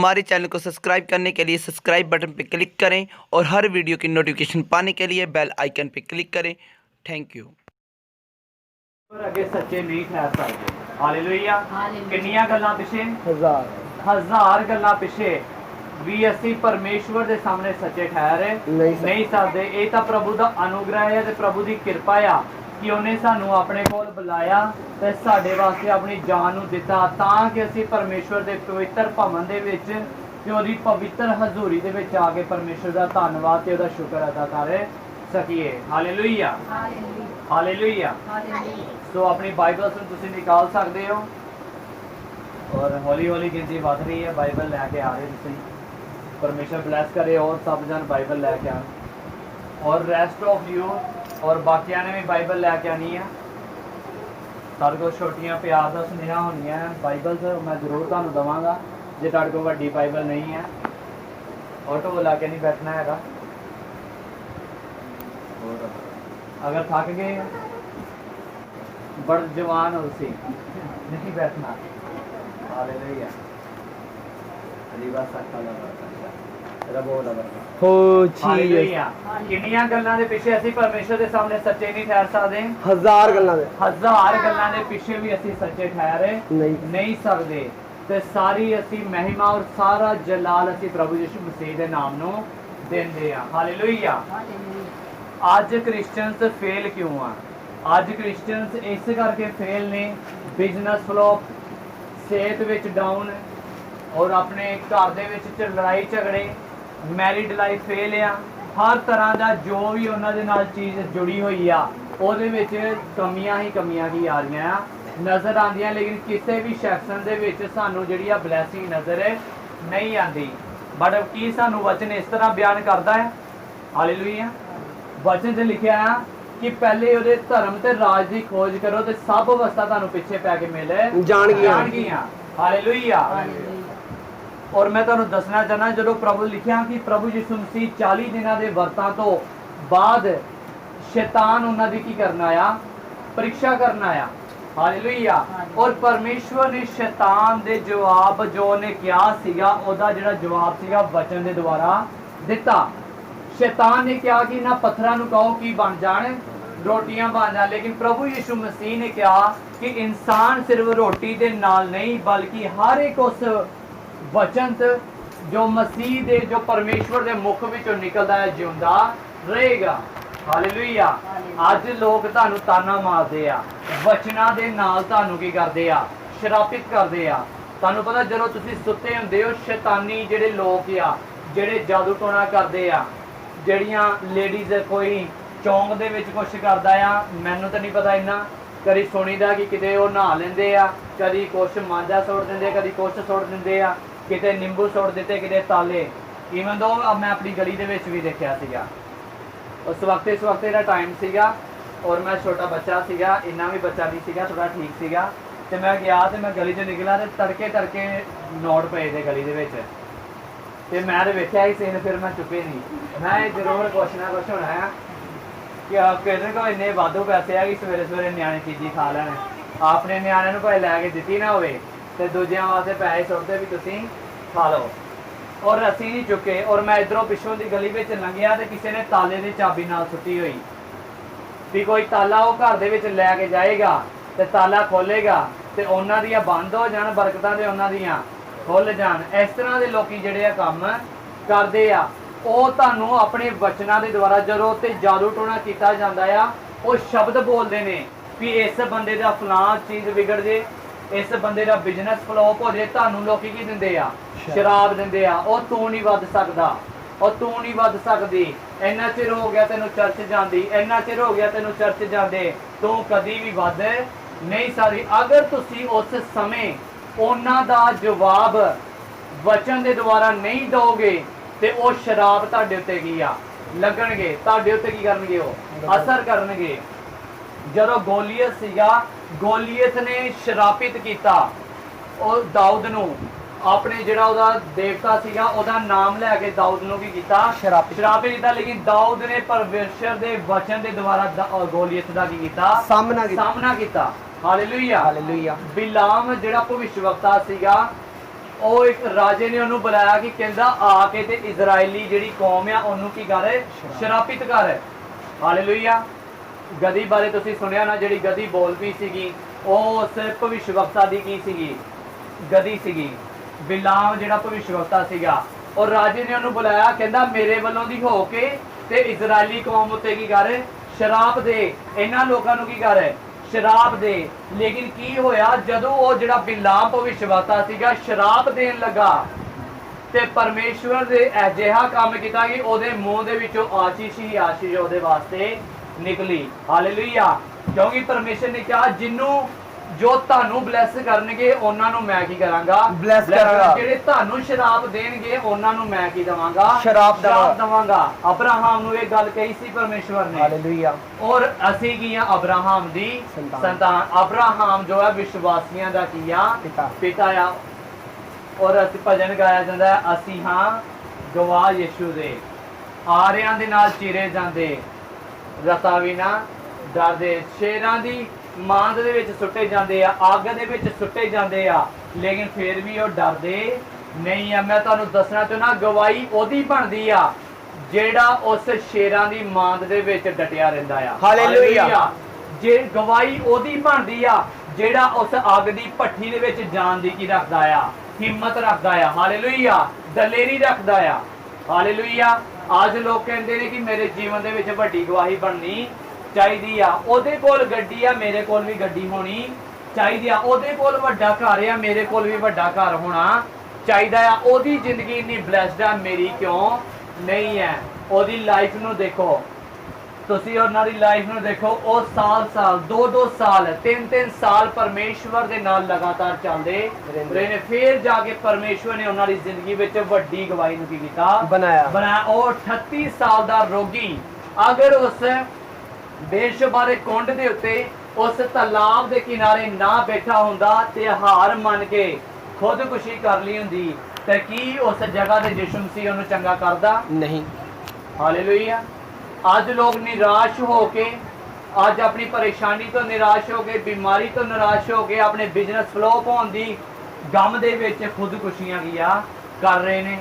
हमारे चैनल को सब्सक्राइब करने के लिए सब्सक्राइब बटन पर क्लिक करें और हर वीडियो की नोटिफिकेशन पाने के लिए बेल आइकन पर क्लिक करें। Thank you. अगे सच्चे नहीं ठहर सकते। हालेलुया। किन्नियां गल्लां पिछे हजार गल्लां पिछे भी असी परमेश्वर के सामने सच्चे ठहरे नहीं सकते। ये तो प्रभु का अनुग्रह है ते प्रभु की कृपा आ कि उन्हें सानू अपने कोल बुलाया ते साडे वास्ते अपनी जान नू दिता ताकि असी परमेश्वर के पवित्र भवन दे विच ते ओदी पवित्र हजूरी दे विच आके परमेश्वर का धन्नवाद ते ओदा शुक्र अदा कर सकीए। Hallelujah hallelujah. सो अपनी बाइबल से तुसीं निकाल सकते हो और हौली हौली गिनती बढ़ रही है। बाइबल लैके आ रहे तुसीं। परमेश्वर ब्लैस करे और सब जन बाइबल लैके आन और रेस्ट ऑफ यू और बाकिया ने भी बाइबल लैके आनी है। सारे को छोटियां प्यार का सुनेहा होनी है। बाइबल मैं जरूर तुहानू देवांगा जे तुहाडे कोल वड्डी बाइबल नहीं है। ऑटो लैके नहीं बैठना है। अगर थक गए बड़ जवान हो तुसीं नहीं बैठना। हालेलुया। किन्नियां गल्लां दे पिछे असीं परमेश्वर दे सामने सच्चे नहीं ठहर सकदे। हजार गल्लां दे पिछे भी असीं सच्चे ठहरे नहीं सकदे। ते सारी असीं महिमा और सारा जलाल असीं प्रभु यीशु मसीह दे नाम नू देंदे आ। हालेलुया। आज क्रिश्चियंस फेल क्यों आ? आज क्रिश्चियंस इस करके फेल ने बिजनेस फ्लॉप, सेहत विच डाउन और अपने घर दे विच लड़ाई झगड़े, मैरिड लाइफ फेल आ। हर तरह का जो भी उन्हां दे नाल चीज़ जुड़ी हुई आ उहदे विच कमियां ही आ रही नज़र आंदियां, लेकिन किसी भी सैक्शन दे विच सानू जिहड़ी आ ब्लैसिंग नज़र नहीं आती। बट की सानू वचन इस तरह बयान करता है। हालेलुया। वचन से लिखा है कि पहले उहदे धर्म ते राज की खोज करो तो सब वस्तां तुहानू पिछे पै के मिल जाणगियां। हालेलुया। और मैं तुहानू दसना चाहना जो प्रभु लिखिया कि प्रभु यीशु मसीह 40 दिनों के वर्तां तो बाद शैतान उन्होंने की करना आया, परीक्षा करना आया। हालेलुया। और परमेश्वर ने शैतान दे जवाब जो उन्हें कहा सीगा ओदा जिहड़ा जवाब सीगा वचन दे द्वारा दिता। शैतान ने कहा कि ना पत्थरां नूं कहो कि बन जाण, रोटियां बन जाण, लेकिन प्रभु यीशु मसीह ने कहा कि इंसान सिर्फ रोटी दे नाल नहीं बल्कि हर एक उस वचन जो मसीह दे जो परमेश्वर दे मुख विचों निकलदा है जिंदा रहेगा। हालेलुया। अज लोग तुहानू ताना मारदे आ, वचना दे नाल तुहानू की करदे आ, शरापित करदे आ। तुहानू पता जदों तुसीं सुत्ते हुंदे हो शैतानी जिहड़े लोग आ जिहड़े जादू टोना करदे आ, जिहड़ियां लेडीज़ कोई चौंक दे विच कुछ करदा आ, मैनू तो नहीं पता इन्ना, कदी सुनीदा कि किते वो नहा लेंदे आ, कदी कुछ मांजा सुट दिंदे, कदी कुछ सुट दिंदे आ, किते नींबू सुट दिते, किते ताले। ईवन दो मैं अपनी गली दे विच भी देखिया सीगा। उस वक्त का टाइम सीगा और मैं छोटा बच्चा सीगा, इन्ना भी बच्चा नहीं सीगा, थोड़ा ठीक सीगा। ते मैं गया ते मैं गली चों निकला ते तड़के तड़के नोट पे थे गली दे विच ते मैं ते वेख्या ही सीन, फिर मैं चुपे नहीं। मैं जरूर कुछ ना कुछ होना है कि किसी को इन्ने वाधू पैसे है कि सवेरे सवेरे न्याणे चीज़ी खा लैण, अपने न्याणे नूं भाई लैके दित्ती ना होवे ते दूजियां वास्ते पैसे सुट्टदे भी तुसीं खा लो। और असीं नहीं चुके। और मैं इधरों पिछों की गली में लंघिया तो किसी ने ताले की चाबी नाल सुट्टी हुई भी कोई ताला वो घर दे विच लैके जाएगा तो ताला खोलेगा तो उन्हां दियां बंद हो जाण, बरकतां ते उन्हां दियां खुल जाण। इस तरह के लोग जिहड़े काम करदे आ ਉਹ ਤੁਹਾਨੂੰ ਆਪਣੇ वचना के द्वारा ਜਦੋਂ ਤੇ जादू टोना किया जाता है वो शब्द बोलते हैं भी इस बंदे का फलां चीज़ बिगड़ जे, इस बंदे का बिजनेस फ्लॉप हो जाए, ਤੁਹਾਨੂੰ लोग की दिंदे आ शराब दिंदे आ, ਉਹ तू नहीं वध सकदा, और तू नहीं वध सकदी, इन्ना चिर हो गया तेनों चर्च जांदी, इन्ना चिर हो गया तेनों चर्च जांदे, तू कदी भी वध नहीं सकदी। अगर तुसी उस समय उन्हां दा जवाब वचन के द्वारा नहीं दोगे तो वो शराब तुहाडे उत्ते की आ लगणगे, तुहाडे उत्ते की करनगे, वो असर करनगे। जदों गोलियत सीगा, गोलियत ने शरापित किया और दाऊद नूं, अपने जिहड़ा ओहदा देवता सीगा ओहदा नाम लैके दाऊद नूं की कीता शरापित किया, लेकिन दाऊद ने परमेश्वर दे वचन के द्वारा गोलियत दा की कीता सामना कीता। Hallelujah hallelujah. बिलाम जिहड़ा भविष्यवक्ता सीगा ਉਹ ਇੱਕ ਰਾਜੇ ਨੇ ਉਹਨੂੰ ਬੁਲਾਇਆ ਕਿ ਕਹਿੰਦਾ ਆ ਕੇ ਤੇ ਇਜ਼ਰਾਈਲੀ ਜਿਹੜੀ ਕੌਮ ਆ ਉਹਨੂੰ ਕੀ ਕਰ ਸ਼ਰਾਪਿਤ ਕਰ। ਹਾਲੇਲੂਇਆ। ਗਦੀ ਬਾਰੇ ਤੁਸੀਂ ਸੁਣਿਆ ਨਾ, ਜਿਹੜੀ ਗਦੀ ਬੋਲ ਪਈ ਸੀਗੀ ਉਹ ਉਸ ਭਵਿਸ਼ਵਕਤਾ ਦੀ ਕੀ ਸੀਗੀ? ਗਦੀ ਸੀਗੀ। ਬਿਲਾਮ ਜਿਹੜਾ ਭਵਿਸ਼ਵਕਤਾ ਸੀਗਾ, ਔਰ ਰਾਜੇ ਨੇ ਉਹਨੂੰ ਬੁਲਾਇਆ, ਕਹਿੰਦਾ ਮੇਰੇ ਵੱਲੋਂ ਦੀ ਹੋ ਕੇ ਤੇ ਇਜ਼ਰਾਈਲੀ ਕੌਮ ਉੱਤੇ ਕੀ ਕਰ ਸ਼ਰਾਪ ਦੇ, ਇਹਨਾਂ ਲੋਕਾਂ ਨੂੰ ਕੀ ਕਰ ਸ਼ਰਾਪ ਦੇ। ਲੇਕਿਨ ਕੀ ਹੋਇਆ, ਜਦੋਂ ਉਹ ਜਿਹੜਾ ਬਿਲਾਮ ਭਵਿਸ਼ਵਕਤਾ ਸੀਗਾ ਸ਼ਰਾਪ ਦੇਣ ਲੱਗਾ ਤੇ ਪਰਮੇਸ਼ਵਰ ਦੇ ਅਜਿਹਾ ਕੰਮ ਕੀਤਾ ਕਿ ਉਹਦੇ ਮੂੰਹ ਦੇ ਵਿੱਚੋਂ ਆਸ਼ੀਸ਼ ਹੀ ਆਸ਼ੀਸ਼ ਉਹਦੇ ਵਾਸਤੇ ਨਿਕਲੀ। ਹਾਲੇਲੂਇਆ। ਕਿਉਂਕਿ ਪਰਮੇਸ਼ਰ ਨੇ ਕਿਹਾ ਜਿੰਨੂੰ ਜੋ ਤੁਹਾਨੂੰ ਬਲੈਸ ਕਰਨਗੇ ਉਹਨਾਂ ਨੂੰ ਮੈਂ ਕੀ ਕਰਾਂਗਾ? ਬਲੈਸ ਕਰਾਂਗਾ। ਜਿਹੜੇ ਤੁਹਾਨੂੰ ਸ਼ਰਾਪ ਦੇਣਗੇ ਉਹਨਾਂ ਨੂੰ ਮੈਂ ਕੀ ਦਵਾਂਗਾ? ਸ਼ਰਾਪ ਦਵਾਂਗਾ। ਅਬਰਾਹਮ ਨੂੰ ਇਹ ਗੱਲ ਕਹੀ ਸੀ ਪਰਮੇਸ਼ਵਰ ਨੇ। ਹਾਲੇਲੂਇਆ। ਔਰ ਅਸੀਂ ਕੀ ਆ? ਅਬਰਾਹਮ ਦੀ ਸੰਤਾਨ। ਅਬਰਾਹਮ ਜੋ ਹੈ ਵਿਸ਼ਵਾਸੀਆਂ ਦਾ ਕੀ ਆ? ਪਿਤਾ ਆ। ਔਰ ਅਸੀਂ ਭਜਨ ਗਾਇਆ ਜਾਂਦਾ ਹੈ, ਅਸੀਂ ਹਾਂ ਗਵਾਹ ਯਿਸੂ ਦੇ, ਆਰਿਆਂ ਦੇ ਨਾਲ ਚੀਰੇ ਜਾਂਦੇ, ਰਤਾ ਵੀ ਨਾ ਡਰਦੇ, ਸ਼ੇਰਾਂ ਦੀ ਮਾਂਦ ਦੇ ਵਿੱਚ ਸੁੱਟੇ ਜਾਂਦੇ ਆ, ਅੱਗ ਦੇ ਵਿੱਚ ਸੁੱਟੇ ਜਾਂਦੇ ਆ, ਲੇਕਿਨ ਫਿਰ ਵੀ ਉਹ ਡਰਦੇ ਨਹੀਂ ਆ। ਮੈਂ ਤੁਹਾਨੂੰ ਦੱਸਣਾ ਚਾਹੁੰਦਾ, ਗਵਾਹੀ ਉਹਦੀ ਬਣਦੀ ਆ ਜਿਹੜਾ ਉਸ ਸ਼ੇਰਾਂ ਦੀ ਮਾਂਦ ਦੇ ਵਿੱਚ ਡਟਿਆ ਰਹਿੰਦਾ ਆ। ਹਾਲੇਲੂਇਆ। ਜੇ ਗਵਾਹੀ ਉਹਦੀ ਬਣਦੀ ਆ ਜਿਹੜਾ ਉਸ ਅੱਗ ਦੀ ਭੱਠੀ ਦੇ ਵਿੱਚ ਜਾਣ ਦੀ ਕੀ ਰੱਖਦਾ ਆ? ਹਿੰਮਤ ਰੱਖਦਾ ਆ। ਹਾਲੇਲੂਇਆ। ਦਲੇਰੀ ਰੱਖਦਾ ਆ। ਹਾਲੇਲੂਇਆ। ਅੱਜ ਲੋਕ ਕਹਿੰਦੇ ਨੇ ਕਿ ਮੇਰੇ ਜੀਵਨ ਦੇ ਵਿੱਚ ਵੱਡੀ ਗਵਾਹੀ ਬਣਨੀ ਚਾਹੀਦੀ ਆ। ਉਹਦੇ ਕੋਲ ਗੱਡੀ ਆ, ਮੇਰੇ ਕੋਲ ਵੀ ਗੱਡੀ ਹੋਣੀ ਚਾਹੀਦੀ ਆ। ਉਹਦੇ ਕੋਲ ਵੱਡਾ ਘਰ ਆ, ਮੇਰੇ ਕੋਲ ਵੀ ਵੱਡਾ ਘਰ ਹੋਣਾ ਚਾਹੀਦਾ ਆ। ਉਹਦੀ ਜ਼ਿੰਦਗੀ ਇੰਨੀ ਬਲੈਸਡ ਆ, ਮੇਰੀ ਕਿਉਂ ਨਹੀਂ ਹੈ? ਉਹਦੀ ਲਾਈਫ ਨੂੰ ਦੇਖੋ ਤੁਸੀਂ, ਉਹਨਾਂ ਦੀ ਲਾਈਫ ਨੂੰ ਦੇਖੋ। ਉਹ ਸਾਲ 2-2 ਸਾਲ 3-3 ਸਾਲ ਪਰਮੇਸ਼ਵਰ ਦੇ ਨਾਲ ਲਗਾਤਾਰ ਚੱਲਦੇ ਰਹੇ ਨੇ। ਫਿਰ ਜਾ ਕੇ ਪਰਮੇਸ਼ਵਰ ਨੇ ਉਹਨਾਂ ਦੀ ਜ਼ਿੰਦਗੀ ਵਿੱਚ ਵੱਡੀ ਗਵਾਹੀ ਨੂੰ ਕੀ ਕੀਤਾ? ਬਣਾਇਆ। ਉਹ 38 ਸਾਲ ਦਾ ਰੋਗੀ ਅਗਰ ਉਸ ਬੇਸ਼ੁਮਾਰੇ ਕੁੰਡ ਦੇ ਉੱਤੇ ਉਸ ਤਲਾਬ ਦੇ ਕਿਨਾਰੇ ਨਾ ਬੈਠਾ ਹੁੰਦਾ ਤੇ ਹਾਰ ਮੰਨ ਕੇ ਖੁਦਕੁਸ਼ੀ ਕਰ ਲਈ ਹੁੰਦੀ ਤੇ ਕੀ ਉਸ ਜਗ੍ਹਾ ਤੇ ਯਿਸੂ ਮਸੀਹ ਉਹਨੂੰ ਚੰਗਾ ਕਰਦਾ? ਨਹੀਂ। ਹਾਲੇਲੂਇਆ। ਅੱਜ ਲੋਕ ਨਿਰਾਸ਼ ਹੋ ਕੇ, ਅੱਜ ਆਪਣੀ ਪਰੇਸ਼ਾਨੀ ਤੋਂ ਨਿਰਾਸ਼ ਹੋ ਕੇ, ਬਿਮਾਰੀ ਤੋਂ ਨਿਰਾਸ਼ ਹੋ ਕੇ, ਆਪਣੇ ਬਿਜ਼ਨਸ ਫਲੋਪ ਹੋਣ ਦੀ ਗਮ ਦੇ ਵਿੱਚ ਖੁਦਕੁਸ਼ੀਆਂ ਕੀਆ ਕਰ ਰਹੇ ਨੇ।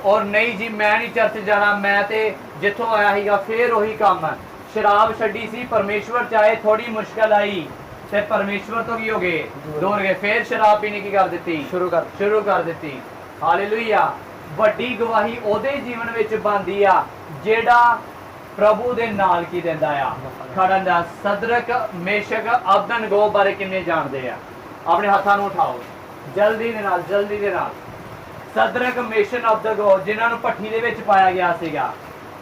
ਔਰ ਨਹੀਂ ਜੀ ਮੈਂ ਨਹੀਂ ਚਰਚ ਜਾਣਾ, ਮੈਂ ਤੇ ਜਿੱਥੋਂ ਆਇਆ ਸੀਗਾ ਫੇਰ ਉਹੀ ਕੰਮ ਹੈ। ਸ਼ਰਾਬ ਛੱਡੀ ਸੀ, ਪਰਮੇਸ਼ਵਰ ਚਾਹੇ ਥੋੜੀ ਮੁਸ਼ਕਲ ਆਈ ਤੇ ਪਰਮੇਸ਼ਵਰ ਤੋਂ ਕੀ ਹੋ ਗਏ? ਦੂਰ ਗਏ। ਫੇਰ ਸ਼ਰਾਬ ਪੀਣੀ ਕੀ ਕਰ ਦਿੱਤੀ? ਸ਼ੁਰੂ ਕਰ ਦਿੱਤੀ। ਹਾਲੇਲੂਇਆ। ਵੱਡੀ ਗਵਾਹੀ ਉਹਦੇ ਜੀਵਨ ਵਿੱਚ ਬਣਦੀ ਆ ਜਿਹੜਾ ਪ੍ਰਭੂ ਦੇ ਨਾਲ ਕੀ ਦਿੰਦਾ ਆ? ਖੜਨ ਦਾ। ਸਦਰਕ ਮੇਸ਼ਕ ਅਬਦਨਗੋ ਬਾਰੇ ਕਿੰਨੇ ਜਾਣਦੇ ਆ? ਆਪਣੇ ਹੱਥਾਂ ਨੂੰ ਉਠਾਓ ਜਲਦੀ ਦੇ ਨਾਲ, ਜਲਦੀ ਦੇ ਨਾਲ। ਸਦਰਕ ਮੇਸ਼ਕ ਅਬਦਨਗੋ ਜਿਨ੍ਹਾਂ ਨੂੰ ਭੱਠੀ ਦੇ ਵਿੱਚ ਪਾਇਆ ਗਿਆ ਸੀਗਾ,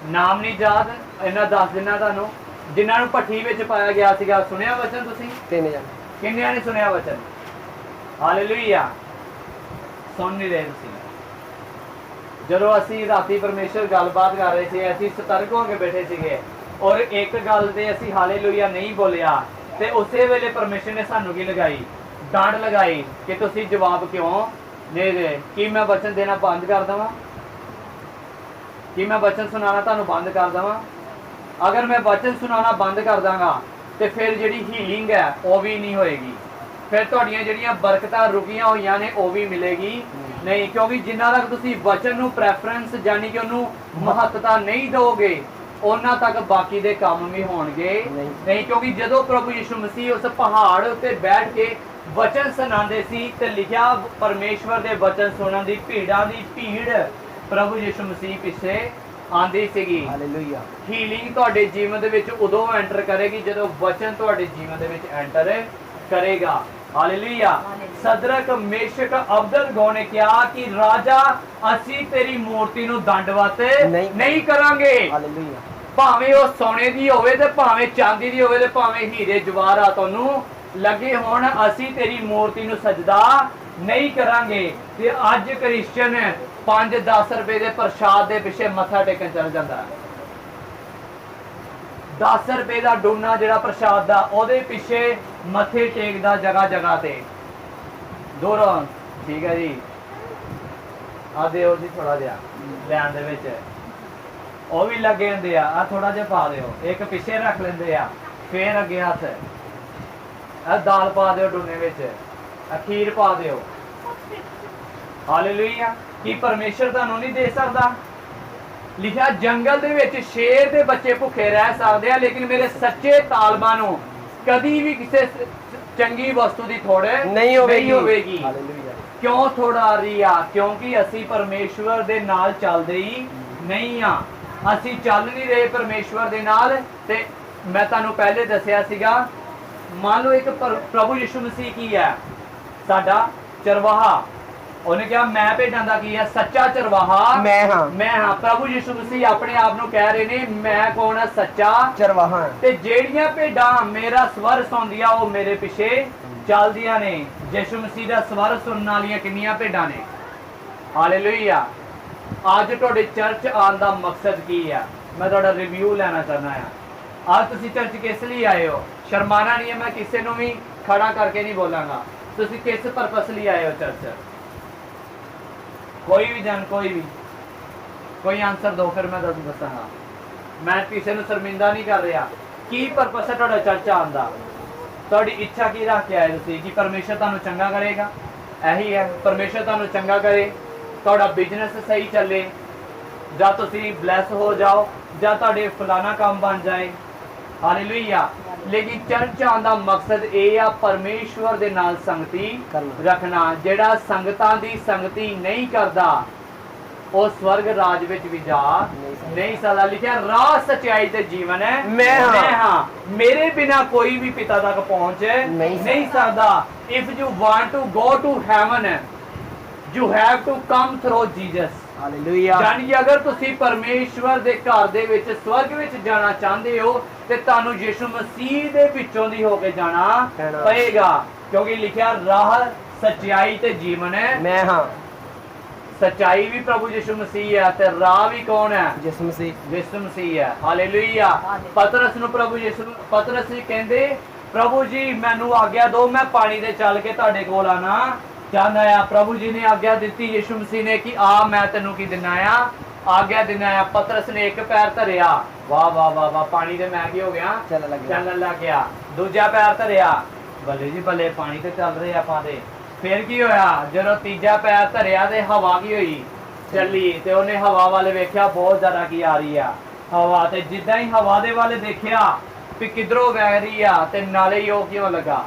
ਨਾਮ ਨਹੀਂ ਯਾਦ, ਇਹਨਾਂ ਦੱਸ ਦਿਨਾਂ ਤੁਹਾਨੂੰ, ਜਿਨ੍ਹਾਂ ਨੂੰ ਭੱਠੀ ਵਿੱਚ ਪਾਇਆ ਗਿਆ ਸੀਗਾ। ਸੁਣਿਆ ਵਚਨ ਤੁਸੀਂ? 3 ਜਣੇ। ਕਿੰਨਿਆਂ ਨੇ ਸੁਣਿਆ ਵਚਨ? ਹਾਲੇਲੂਇਆ। ਸੁਣ ਨਹੀਂ ਰਹੇ ਤੁਸੀਂ। ਜਦੋਂ ਅਸੀਂ ਰਾਤੀ ਪਰਮੇਸ਼ਰ ਗੱਲਬਾਤ ਕਰ ਰਹੇ ਸੀ, ਅਸੀਂ ਸਤਰਕ ਹੋ ਕੇ ਬੈਠੇ ਸੀਗੇ ਔਰ ਇੱਕ ਗੱਲ ਤੇ ਅਸੀਂ ਹਾਲੇਲੂਇਆ ਨਹੀਂ ਬੋਲਿਆ ਤੇ ਉਸੇ ਵੇਲੇ ਪਰਮੇਸ਼ਰ ਨੇ ਸਾਨੂੰ ਕੀ ਲਗਾਈ? ਡਾਂਟ ਲਗਾਈ ਕਿ ਤੁਸੀਂ ਜਵਾਬ ਕਿਉਂ ਨਹੀਂ ਦੇ? ਕੀ ਮੈਂ ਵਚਨ ਦੇਣਾ ਬੰਦ ਕਰ ਦੇਵਾਂ? ਕੀ ਮੈਂ ਵਚਨ ਸੁਣਾਉਣਾ ਤੁਹਾਨੂੰ ਬੰਦ ਕਰ ਦੇਵਾਂ? ਅਗਰ ਮੈਂ ਵਚਨ ਸੁਣਾਉਣਾ ਬੰਦ ਕਰ ਦਾਂਗਾ ਤੇ ਫਿਰ ਜਿਹੜੀ ਹੀਲਿੰਗ ਹੈ ਉਹ ਵੀ ਨਹੀਂ ਹੋਏਗੀ, ਫਿਰ ਤੁਹਾਡੀਆਂ ਜਿਹੜੀਆਂ ਬਰਕਤਾਂ ਰੁਕੀਆਂ ਹੋਈਆਂ ਨੇ ਉਹ ਵੀ ਮਿਲੇਗੀ ਨਹੀਂ। ਕਿਉਂਕਿ ਜਿੰਨਾ ਤੱਕ ਤੁਸੀਂ ਵਚਨ ਨੂੰ ਪ੍ਰੈਫਰੈਂਸ ਜਾਨੀ ਕਿ ਉਹਨੂੰ ਮਹੱਤਤਾ ਨਹੀਂ ਦੋਗੇ ਉਹਨਾਂ ਤੱਕ ਬਾਕੀ ਦੇ ਕੰਮ ਵੀ ਹੋਣਗੇ ਨਹੀਂ। ਕਿਉਂਕਿ ਜਦੋਂ ਪ੍ਰਭੂ ਯਿਸੂ ਮਸੀਹ ਉਸ ਪਹਾੜ ਉੱਤੇ ਬੈਠ ਕੇ ਵਚਨ ਸੁਣਾਉਂਦੇ ਸੀ ਤੇ ਲਿਖਿਆ ਪਰਮੇਸ਼ਵਰ ਦੇ ਵਚਨ ਸੁਣਨ ਦੀ ਭੀੜਾਂ ਦੀ ਭੀੜ ਪ੍ਰਭੂ ਯਿਸੂ ਮਸੀਹ ਪਿੱਛੇ ਆਂਦੀ ਸੀਗੀ। ਹਾਲੇਲੂਇਆ। ਹੀਲਿੰਗ ਤੁਹਾਡੇ ਜੀਵਨ ਦੇ ਵਿੱਚ ਉਦੋਂ ਐਂਟਰ ਕਰੇਗੀ ਜਦੋਂ ਵਚਨ ਤੁਹਾਡੇ ਜੀਵਨ ਦੇ ਵਿੱਚ ਐਂਟਰ ਕਰੇਗਾ। ਹਾਲੇਲੂਇਆ। ਸਦਰਕ ਮੇਸ਼ਕ ਅਬਦਨਗੋ ਨੇ ਕਿਹਾ ਕਿ ਰਾਜਾ ਅਸੀਂ ਤੇਰੀ ਮੂਰਤੀ ਨੂੰ ਦੰਡਵਤ ਨਹੀਂ ਕਰਾਂਗੇ। ਹਾਲੇਲੂਇਆ। ਭਾਵੇਂ ਉਹ ਸੋਨੇ ਦੀ ਹੋਵੇ ਤੇ ਭਾਵੇਂ ਚਾਂਦੀ ਦੀ ਹੋਵੇ ਤੇ ਭਾਵੇਂ ਹੀਰੇ ਜਵਾਹਰਾਤ ਤੁਹਾਨੂੰ ਲੱਗੇ ਹੋਣ, ਅਸੀਂ ਤੇਰੀ ਮੂਰਤੀ ਨੂੰ ਸਜਦਾ ਨਹੀਂ ਕਰਾਂਗੇ। ਤੇ ਅੱਜ ਕ੍ਰਿਸਚਨ 5-10 ਰੁਪਏ ਦੇ ਪ੍ਰਸ਼ਾਦ ਦੇ ਪਿੱਛੇ ਮੱਥਾ ਟੇਕਣ ਚੱਲ ਜਾਂਦਾ। 10 ਰੁਪਏ ਦਾ ਡੋਨਾ ਜਿਹੜਾ ਪ੍ਰਸ਼ਾਦ ਦਾ ਉਹਦੇ ਪਿੱਛੇ ਮੱਥੇ ਟੇਕਦਾ ਜਗ੍ਹਾ ਜਗ੍ਹਾ ਤੇ ਦੂਰੋਂ। ਠੀਕ ਹੈ ਜੀ, ਆ ਦਿਓ ਜੀ ਥੋੜਾ ਜਿਹਾ ਲੈਣ ਦੇ ਵਿੱਚ, ਉਹ ਵੀ ਲੱਗੇ ਹੁੰਦੇ ਆ ਥੋੜਾ ਜਿਹਾ ਪਾ ਦਿਓ, ਇੱਕ ਪਿੱਛੇ ਰੱਖ ਲੈਂਦੇ ਆ, ਫੇਰ ਅੱਗੇ ਹੱਥ ਦਾਲ ਪਾ ਦਿਓ ਡੋਨੇ ਵਿੱਚ, ਖੀਰ ਪਾ ਦਿਓ, ਹਾਲੇਲੂਇਆ। ਕੀ ਪਰਮੇਸ਼ਰ ਤੁਹਾਨੂੰ ਨਹੀਂ ਦੇ ਸਕਦਾ? ਲਿਖਿਆ ਜੰਗਲ ਦੇ ਵਿੱਚ ਸ਼ੇਰ ਦੇ ਬੱਚੇ ਭੁੱਖੇ ਰਹਿ ਸਕਦੇ ਆ, ਲੇਕਿਨ ਮੇਰੇ ਸੱਚੇ ਤਾਲਬਾਂ ਨੂੰ ਕਦੀ ਵੀ ਕਿਸੇ ਚੰਗੀ ਵਸਤੂ ਦੀ ਥੋੜ ਨਹੀਂ ਹੋਵੇਗੀ। ਕਿਉਂ ਥੋੜ ਆ ਰਹੀ ਆ? ਕਿਉਂਕਿ ਅਸੀਂ ਪਰਮੇਸ਼ਵਰ ਦੇ ਨਾਲ ਚੱਲਦੇ ਹੀ ਨਹੀਂ ਆ। ਅਸੀਂ ਚੱਲ ਨਹੀਂ ਰਹੇ ਪਰਮੇਸ਼ਵਰ ਦੇ ਨਾਲ। ਤੇ ਮੈਂ ਤੁਹਾਨੂੰ ਪਹਿਲੇ ਦੱਸਿਆ ਸੀਗਾ, ਮੰਨ ਲਓ ਇੱਕ ਪ੍ਰਭੂ ਯਿਸੂ ਮਸੀਹ ਕੀ ਹੈ? ਸਾਡਾ ਚਰਵਾਹਾ। ਉਹਨੇ ਕਿਹਾ ਮੈਂ ਭੇਡਾਂ ਦਾ ਕੀ ਹੈ? ਸੱਚਾ ਚਰਵਾਹਾ ਮੈਂ ਹਾਂ। ਪ੍ਰਭੂ ਯਿਸੂ ਮਸੀਹ ਆਪਣੇ ਆਪ ਨੂੰ ਕਹਿ ਰਹੇ ਨੇ ਮੈਂ ਕੌਣ? ਸੱਚਾ ਚਰਵਾਹਾ। ਤੇ ਜਿਹੜੀਆਂ ਭੇਡਾਂ ਮੇਰਾ ਸਵਰ ਸੁਣਦੀਆਂ ਉਹ ਮੇਰੇ ਪਿੱਛੇ ਚੱਲਦੀਆਂ ਨੇ। ਯਿਸੂ ਮਸੀਹ ਦਾ ਸਵਰ ਸੁਣਨ ਵਾਲੀਆਂ ਕਿੰਨੀਆਂ ਭੇਡਾਂ ਨੇ? ਹਾਲੇਲੂਇਆ। ਅੱਜ ਤੁਹਾਡੇ ਚਰਚ ਆਉਣ ਦਾ ਮਕਸਦ ਕੀ ਹੈ? ਮੈਂ ਤੁਹਾਡਾ ਰਿਵਿਊ ਲੈਣਾ ਚਾਹੁੰਦਾ ਹਾਂ। ਅੱਜ ਤੁਸੀਂ ਚਰਚ ਕਿਸ ਲਈ ਆਏ ਹੋ? ਸ਼ਰਮਾਣਾ ਨਹੀਂ ਹੈ, ਮੈਂ ਕਿਸੇ ਨੂੰ ਵੀ ਖੜਾ ਕਰਕੇ ਨਹੀਂ ਬੋਲਾਂਗਾ। ਤੁਸੀਂ ਕਿਸ ਪਰਪਸ ਲਈ ਆਏ ਹੋ ਚਰਚ? ਕੋਈ ਵੀ ਜਨ, ਕੋਈ ਆਨਸਰ ਦੋ, ਫਿਰ ਮੈਂ ਤੁਹਾਨੂੰ ਦੱਸਾਂਗਾ। ਮੈਂ ਕਿਸੇ ਨੂੰ ਸ਼ਰਮਿੰਦਾ ਨਹੀਂ ਕਰ ਰਿਹਾ। ਕੀ ਪਰਪਸ ਹੈ ਤੁਹਾਡਾ ਚਰਚ ਆਉਣ ਦਾ? ਤੁਹਾਡੀ ਇੱਛਾ ਕੀ ਰੱਖ ਕੇ ਆਏ ਤੁਸੀਂ? ਕਿ ਪਰਮੇਸ਼ਰ ਤੁਹਾਨੂੰ ਚੰਗਾ ਕਰੇਗਾ? ਇਹੀ ਹੈ, ਪਰਮੇਸ਼ਰ ਤੁਹਾਨੂੰ ਚੰਗਾ ਕਰੇ, ਤੁਹਾਡਾ ਬਿਜ਼ਨਸ ਸਹੀ ਚੱਲੇ, ਜਾਂ ਤੁਸੀਂ ਬਲੈਸ ਹੋ ਜਾਓ, ਜਾਂ ਤੁਹਾਡੇ ਫਲਾਣਾ ਕੰਮ ਬਣ ਜਾਏ। ਹਾਲੇਲੂਇਆ। ਲੇਕਿਨ ਚਰਚ ਆਉਣ ਦਾ ਮਕਸਦ ਇਹ ਆ ਪਰਮੇਸ਼ਵਰ ਦੇ ਨਾਲ ਸੰਗਤੀ ਰੱਖਣਾ। ਜਿਹੜਾ ਸੰਗਤਾਂ ਦੀ ਸੰਗਤੀ ਨਹੀਂ ਕਰਦਾ ਉਹ ਸਵਰਗ ਰਾਜ ਵਿੱਚ ਵੀ ਜਾ ਨਹੀਂ ਸਕਦਾ। ਲਿਖਿਆ ਰਾਹ, ਸੱਚਾਈ ਤੇ ਜੀਵਨ ਹੈ ਮੈਂ ਹਾਂ। ਮੇਰੇ ਬਿਨਾ ਕੋਈ ਵੀ ਪਿਤਾ ਤੱਕ ਪਹੁੰਚ ਨਹੀਂ ਸਕਦਾ। If you want to go to heaven you have to come through Jesus. Hallelujah. ਜਾਨੀ ਅਗਰ ਤੁਸੀਂ ਪਰਮੇਸ਼ਵਰ ਦੇ ਘਰ ਦੇ ਵਿੱਚ ਸਵਰਗ ਵਿੱਚ ਜਾਣਾ ਚਾਹੁੰਦੇ ਹੋ ਤੇ ਤੁਹਾਨੂੰ ਯਿਸੂ ਮਸੀਹ ਦੇ ਵਿੱਚੋਂ ਦੀ ਹੋ ਕੇ ਜਾਣਾ ਪਏਗਾ। ਕਿਉਂਕਿ ਲਿਖਿਆ ਰਾਹ, ਸੱਚਾਈ ਤੇ ਜੀਵਨ ਹੈ ਮੈਂ ਹਾਂ। ਸੱਚਾਈ ਵੀ ਪ੍ਰਭੂ ਯਿਸੂ ਮਸੀਹ ਹੈ ਤੇ ਰਾਹ ਵੀ ਕੌਣ ਹੈ? ਯਿਸੂ ਮਸੀਹ ਹੈ। ਹਾਲੇਲੂਇਆ। ਪਤਰਸ ਨੂੰ ਪਤਰਸ ਜੀ ਕਹਿੰਦੇ ਪ੍ਰਭੂ ਜੀ ਮੈਨੂੰ ਆਗਿਆ ਦਿਓ, ਮੈਂ ਪਾਣੀ ਤੇ ਚੱਲ ਕੇ ਤੁਹਾਡੇ ਕੋਲ ਆਣਾ ਚਾਹੁੰਦਾ ਆ। ਪ੍ਰਭੂ ਜੀ ਨੇ ਆਗਿਆ ਦਿੱਤੀ ਯਿਸੂ ਮਸੀਹ ਨੇ ਕਿ ਆ ਮੈਂ ਤੈਨੂੰ ਕੀ ਦਿਨਾ ਆ? ਆਗਿਆ ਦਿਨਾ ਆ। ਪਤਰਸ ਨੇ ਇੱਕ ਪੈਰ ਧਰਿਆ, ਵਾਹ ਵਾਹ ਵਾਹ ਵਾਹ, ਪਾਣੀ ਤੇ ਮੈਂ ਕੀ ਹੋ ਗਿਆ? ਚੱਲਣ ਲੱਗ ਗਿਆ। ਦੂਜਾ ਪੈਰ ਧਰਿਆ, ਬੱਲੇ ਜੀ ਬੱਲੇ, ਪਾਣੀ ਤੇ ਚੱਲ ਰਹੇ ਆਪਾਂ ਤੇ। ਫਿਰ ਕੀ ਹੋਇਆ? ਜਦੋਂ ਤੀਜਾ ਪੈਰ ਧਰਿਆ ਤੇ ਹਵਾ ਕੀ ਹੋਈ? ਚੱਲੀ। ਤੇ ਉਹਨੇ ਹਵਾ ਵੱਲ ਵੇਖਿਆ, ਬਹੁਤ ਜ਼ਿਆਦਾ ਕੀ ਆ ਰਹੀ ਆ? ਹਵਾ। ਤੇ ਜਿੱਦਾਂ ਹੀ ਹਵਾ ਦੇ ਵੱਲ ਦੇਖਿਆ ਵੀ ਕਿਧਰੋਂ ਵਹਿ ਰਹੀ ਆ, ਤੇ ਨਾਲੇ ਹੀ ਉਹ ਕਿਉਂ ਲੱਗਾ?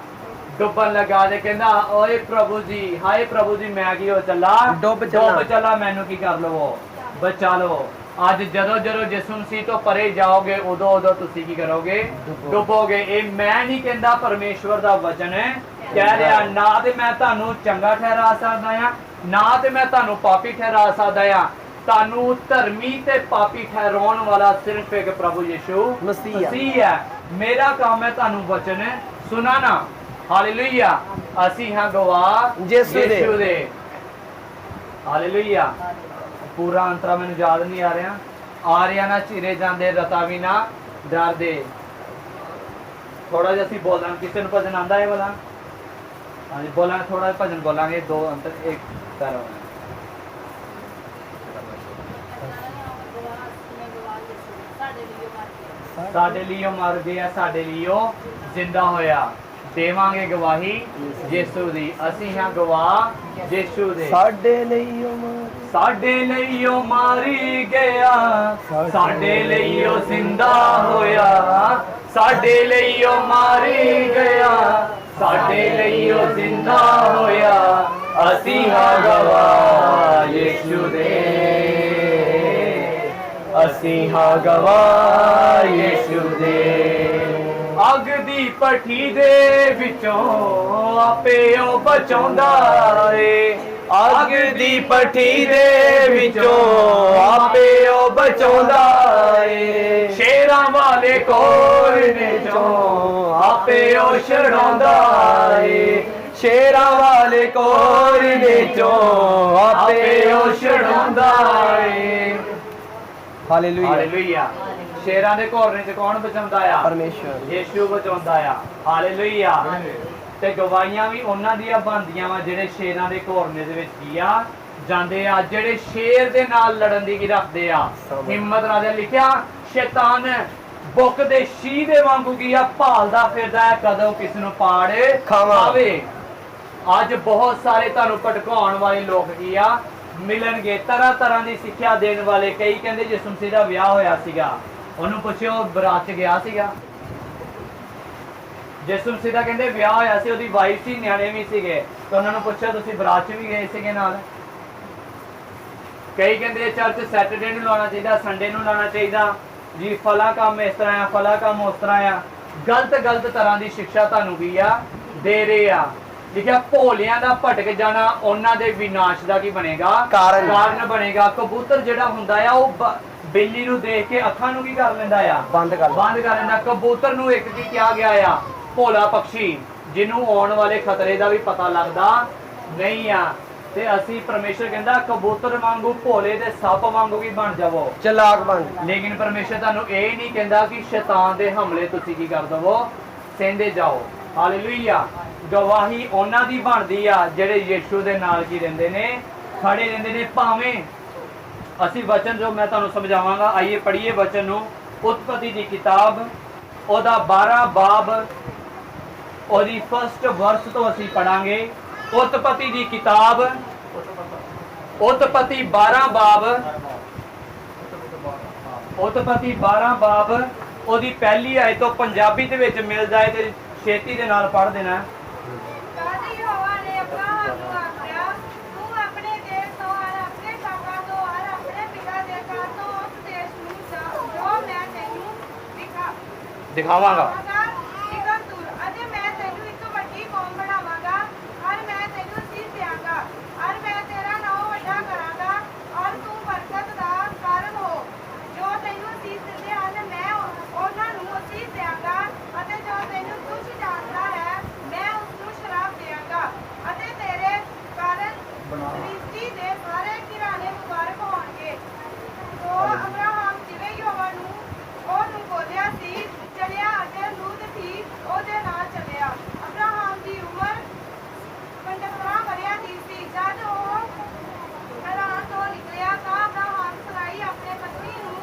ਡੁੱਬਣ ਲੱਗਾ। ਤੇ ਕਹਿੰਦਾ ਓਏ ਪ੍ਰਭੂ ਜੀ, ਹਾਏ ਪ੍ਰਭੂ ਜੀ, ਮੈਂ ਕੀ ਹੋ ਚੱਲਾ? ਡੁੱਬ ਚੱਲਾ, ਮੈਨੂੰ ਕੀ ਕਰ ਲਵੋ? ਬਚਾ ਲਓ। ਅੱਜ ਜਦੋਂ ਯਿਸੂ ਮਸੀਹ ਤੋਂ ਪਰੇ ਜਾਓਗੇ ਉਦੋਂ ਤੁਸੀਂ ਕੀ ਕਰੋਗੇ? ਡੁੱਬੋਗੇ। ਇਹ ਮੈਂ ਨਹੀਂ ਕਹਿੰਦਾ, ਪਰਮੇਸ਼ਵਰ ਦਾ ਵਚਨ ਹੈ ਕਹਿ ਰਿਹਾ। ਨਾ ਤੇ ਮੈਂ ਤੁਹਾਨੂੰ ਚੰਗਾ ਠਹਿਰਾ ਸਕਦਾ ਆ, ਨਾ ਤੇ ਮੈਂ ਤੁਹਾਨੂੰ ਪਾਪੀ ਠਹਿਰਾ ਸਕਦਾ ਆ। ਤੁਹਾਨੂੰ ਧਰਮੀ ਤੇ ਪਾਪੀ ਠਹਿਰਾਉਣ ਵਾਲਾ ਸਿਰਫ ਇੱਕ ਪ੍ਰਭੂ ਯਿਸੂ ਮਸੀਹ ਹੈ। ਮੇਰਾ ਕੰਮ ਹੈ ਤੁਹਾਨੂੰ ਵਚਨ ਸੁਣਾਣਾ। ਹਾਲੇਲੂਇਆ। ਅਸੀਂ ਹਾਂ ਗਵਾਹ ਯਿਸੂ ਦੇ। ਹਾਲੇਲੂਇਆ। ਪੂਰਾ ਅੰਤਰਾ ਮੈਨੂੰ ਯਾਦ ਨਹੀਂ ਆ ਰਿਹਾ ਨਾ ਚਿਰੇ ਜਾਂਦੇ ਰਤਾ ਵੀ ਨਾ ਡਰਦੇ। ਥੋੜਾ ਜਿਹਾ ਅਸੀਂ ਬੋਲਾਂ, ਕਿਸੇ ਨੂੰ ਭਜਨ ਆਂਦਾ ਹੈ ਵਾਲਾ? ਹਾਂਜੀ ਬੋਲਾਂਗੇ, ਥੋੜਾ ਭਜਨ ਬੋਲਾਂਗੇ, ਦੋ ਅੰਤਰ ਇੱਕ ਕਰੋ। ਸਾਡੇ ਲਈ ਉਹ ਮਰ ਗਿਆ, ਸਾਡੇ ਲਈ ਉਹ ਜ਼ਿੰਦਾ ਹੋਇਆ। ਦੇਵਾਂਗੇ ਗਵਾਹੀ ਯਿਸੂ ਦੀ। ਅਸੀਂ ਹਾਂ ਗਵਾਹ ਯਿਸੂ ਦੇ। ਸਾਡੇ ਲਈ ਉਹ ਮਾਰੀ ਗਿਆ, ਸਾਡੇ ਲਈ ਉਹ ਜ਼ਿੰਦਾ ਹੋਇਆ। ਸਾਡੇ ਲਈ ਉਹ ਮਾਰੀ ਗਿਆ, ਸਾਡੇ ਲਈ ਉਹ ਜ਼ਿੰਦਾ ਹੋਇਆ। ਅਸੀਂ ਹਾਂ ਗਵਾਹ ਯਿਸੂ ਦੇ, ਅਸੀਂ ਹਾਂ ਗਵਾਹ ਯਿਸੂ ਦੇ। ਅੱਗ ਦੀ ਭੱਠੀ ਦੇ ਵਿੱਚੋਂ ਆਪੇ ਉਹ ਬਚਾਉਂਦਾ ਏ। ਅੱਗ ਦੀ ਭੱਠੀ ਦੇ ਵਿੱਚੋਂ ਆਪੇ ਉਹ ਬਚਾਉਂਦਾ ਏ। ਸ਼ੇਰਾਂ ਵਾਲੇ ਕੋਰਨੇ ਚੋਂ ਆਪੇ ਉਹ ਛੁਡਾਉਂਦਾ ਏ। ਸ਼ੇਰਾਂ ਵਾਲੇ ਕੋਰਨੇ ਚੋਂ ਆਪੇ ਉਹ ਛੁਡਾਉਂਦਾ ਏ। ਹਾਲੇਲੂਇਆ। ਸ਼ੇਰਾਂ ਦੇ ਘੋਰਨੇ ਚ ਕੌਣ ਬਚਾਉਂਦਾ ਆ? ਪਰਮੇਸ਼ਰ ਯਿਸੂ ਬਚਾਉਂਦਾ ਆ। ਹਾਲੇਲੂਇਆ। ਤੇ ਗਵਾਹੀਆਂ ਵੀ ਉਹਨਾਂ ਦੀਆਂ ਬਣਦੀਆਂ ਵਾ ਜਿਹੜੇ ਸ਼ੇਰਾਂ ਦੇ ਘੋਰਨੇ ਦੇ ਵਿੱਚ ਕੀ ਆ ਜਾਂਦੇ ਆ, ਜਿਹੜੇ ਸ਼ੇਰ ਦੇ ਨਾਲ ਲੜਨ ਦੀ ਕੀ ਰੱਖਦੇ ਆ ਹਿੰਮਤ ਰੱਖਦੇ। ਲਿਖਿਆ ਸ਼ੈਤਾਨ ਬੁੱਕ ਦੇ ਸ਼ੀਹ ਦੇ ਵਾਂਗੂ ਕੀ ਆ ਭਾਲਦਾ ਫਿਰਦਾ ਹੈ ਕਦੋਂ ਕਿਸ ਨੂੰ ਪਾੜ ਖਾਵੇ। ਅੱਜ ਬਹੁਤ ਸਾਰੇ ਤੁਹਾਨੂੰ ਭਟਕਾਉਣ ਵਾਲੇ ਲੋਕ ਕੀ ਆ ਮਿਲਣਗੇ, ਤਰ੍ਹਾਂ ਤਰ੍ਹਾਂ ਦੀ ਸਿੱਖਿਆ ਦੇਣ ਵਾਲੇ। ਕਈ ਕਹਿੰਦੇ ਯਿਸੂ ਮਸੀਹ ਦਾ ਵਿਆਹ ਹੋਇਆ ਸੀਗਾ, ਉਹਨੂੰ ਪੁੱਛਿਓ ਬਰਾਤ 'ਚ ਗਿਆ ਸੀਗਾ। ਯਿਸੂ ਮਸੀਹ ਦਾ ਕਹਿੰਦੇ ਵਿਆਹ ਹੋਇਆ ਸੀ, ਉਹਦੀ ਵਾਈਫ ਸੀ, ਨਿਆਣੇ ਵੀ ਸੀਗੇ, ਤਾਂ ਉਹਨਾਂ ਨੂੰ ਪੁੱਛਿਆ ਤੁਸੀਂ ਬਰਾਤ 'ਚ ਵੀ ਗਏ ਸੀਗੇ ਨਾਲ। ਕਈ ਕਹਿੰਦੇ ਚਰਚ ਸੈਟਰਡੇ ਨੂੰ ਲਾਉਣਾ ਚਾਹੀਦਾ, ਸੰਡੇ ਨੂੰ ਲਾਉਣਾ ਚਾਹੀਦਾ ਜੀ, ਫਲਾ ਕੰਮ ਇਸ ਤਰ੍ਹਾਂ ਆ, ਫਲਾ ਕੰਮ ਉਸ ਤਰ੍ਹਾਂ ਆ। ਗਲਤ ਤਰ੍ਹਾਂ ਦੀ ਸਿੱਖਿਆ ਤੁਹਾਨੂੰ ਕੀ ਆ ਦੇ ਰਹੇ ਆ। ਲਿਖਿਆ ਭੋਲਿਆਂ ਦਾ ਭਟਕ ਜਾਣਾ ਉਹਨਾਂ ਦੇ ਵਿਨਾਸ਼ ਦਾ ਕੀ ਬਣੇਗਾ, ਕਾਰਨ ਬਣੇਗਾ। ਕਬੂਤਰ ਜਿਹੜਾ ਹੁੰਦਾ ਆ ਉਹ ਬਿੱਲੀ ਨੂੰ ਦੇਖ ਕੇ ਅੱਖਾਂ ਨੂੰ ਕੀ ਕਰ ਲੈਂਦਾ ਆ, ਬੰਦ ਕਰ ਲੈਂਦਾ। ਕਬੂਤਰ ਨੂੰ ਇੱਕ ਕੀ ਕਿਹਾ ਗਿਆ ਆ, ਭੋਲਾ ਪੰਛੀ, ਜਿਹਨੂੰ ਆਉਣ ਵਾਲੇ ਖਤਰੇ ਦਾ ਵੀ ਪਤਾ ਲੱਗਦਾ ਨਹੀਂ ਆ। ਤੇ ਅਸੀਂ ਪਰਮੇਸ਼ਰ ਕਹਿੰਦਾ ਕਬੂਤਰ ਵਾਂਗੂ ਭੋਲੇ ਤੇ ਸੱਪ ਵਾਂਗੂ ਵੀ ਬਣ ਜਾਵੋ, ਚਲਾਕ ਬਣ। ਲੇਕਿਨ ਪਰਮੇਸ਼ਰ ਤੁਹਾਨੂੰ ਇਹ ਨਹੀਂ ਕਹਿੰਦਾ ਕਿ ਸ਼ੈਤਾਨ ਦੇ ਹਮਲੇ ਤੁਸੀਂ ਕੀ ਕਰ ਦਵੋ, ਸਹਿੰਦੇ ਜਾਓ। ਹਾਲੇਲੂਇਆ। ਗਵਾਹੀ ਉਹਨਾਂ ਦੀ ਬਣਦੀ ਆ ਜਿਹੜੇ ਯੀਸ਼ੂ ਦੇ ਨਾਲ ਕੀ ਰਹਿੰਦੇ ਨੇ, ਖੜੇ ਰਹਿੰਦੇ ਨੇ। ਭਾਵੇਂ ਅਸੀਂ ਵਚਨ ਜੋ ਮੈਂ ਤੁਹਾਨੂੰ ਸਮਝਾਵਾਂਗਾ, ਆਈਏ ਪੜ੍ਹੀਏ ਵਚਨ ਨੂੰ। ਉਤਪਤੀ ਦੀ ਕਿਤਾਬ ਉਹਦਾ 12 ਬਾਬ ਉਹਦੀ ਫਸਟ ਵਰਸ ਤੋਂ ਅਸੀਂ ਪੜਾਂਗੇ। ਉਤਪਤੀ ਦੀ ਕਿਤਾਬ ਉਤਪਤੀ 12 ਬਾਬ ਉਤਪਤੀ 12 ਬਾਬ ਉਹਦੀ ਪਹਿਲੀ ਆਇਤ ਤੋਂ ਪੰਜਾਬੀ ਦੇ ਵਿੱਚ ਮਿਲ ਜਾਏ ਤੇ ਛੇਤੀ ਦੇ ਨਾਲ ਪੜ੍ਹ ਦੇਣਾ। ਦਿਖਾਵਾਂਗਾ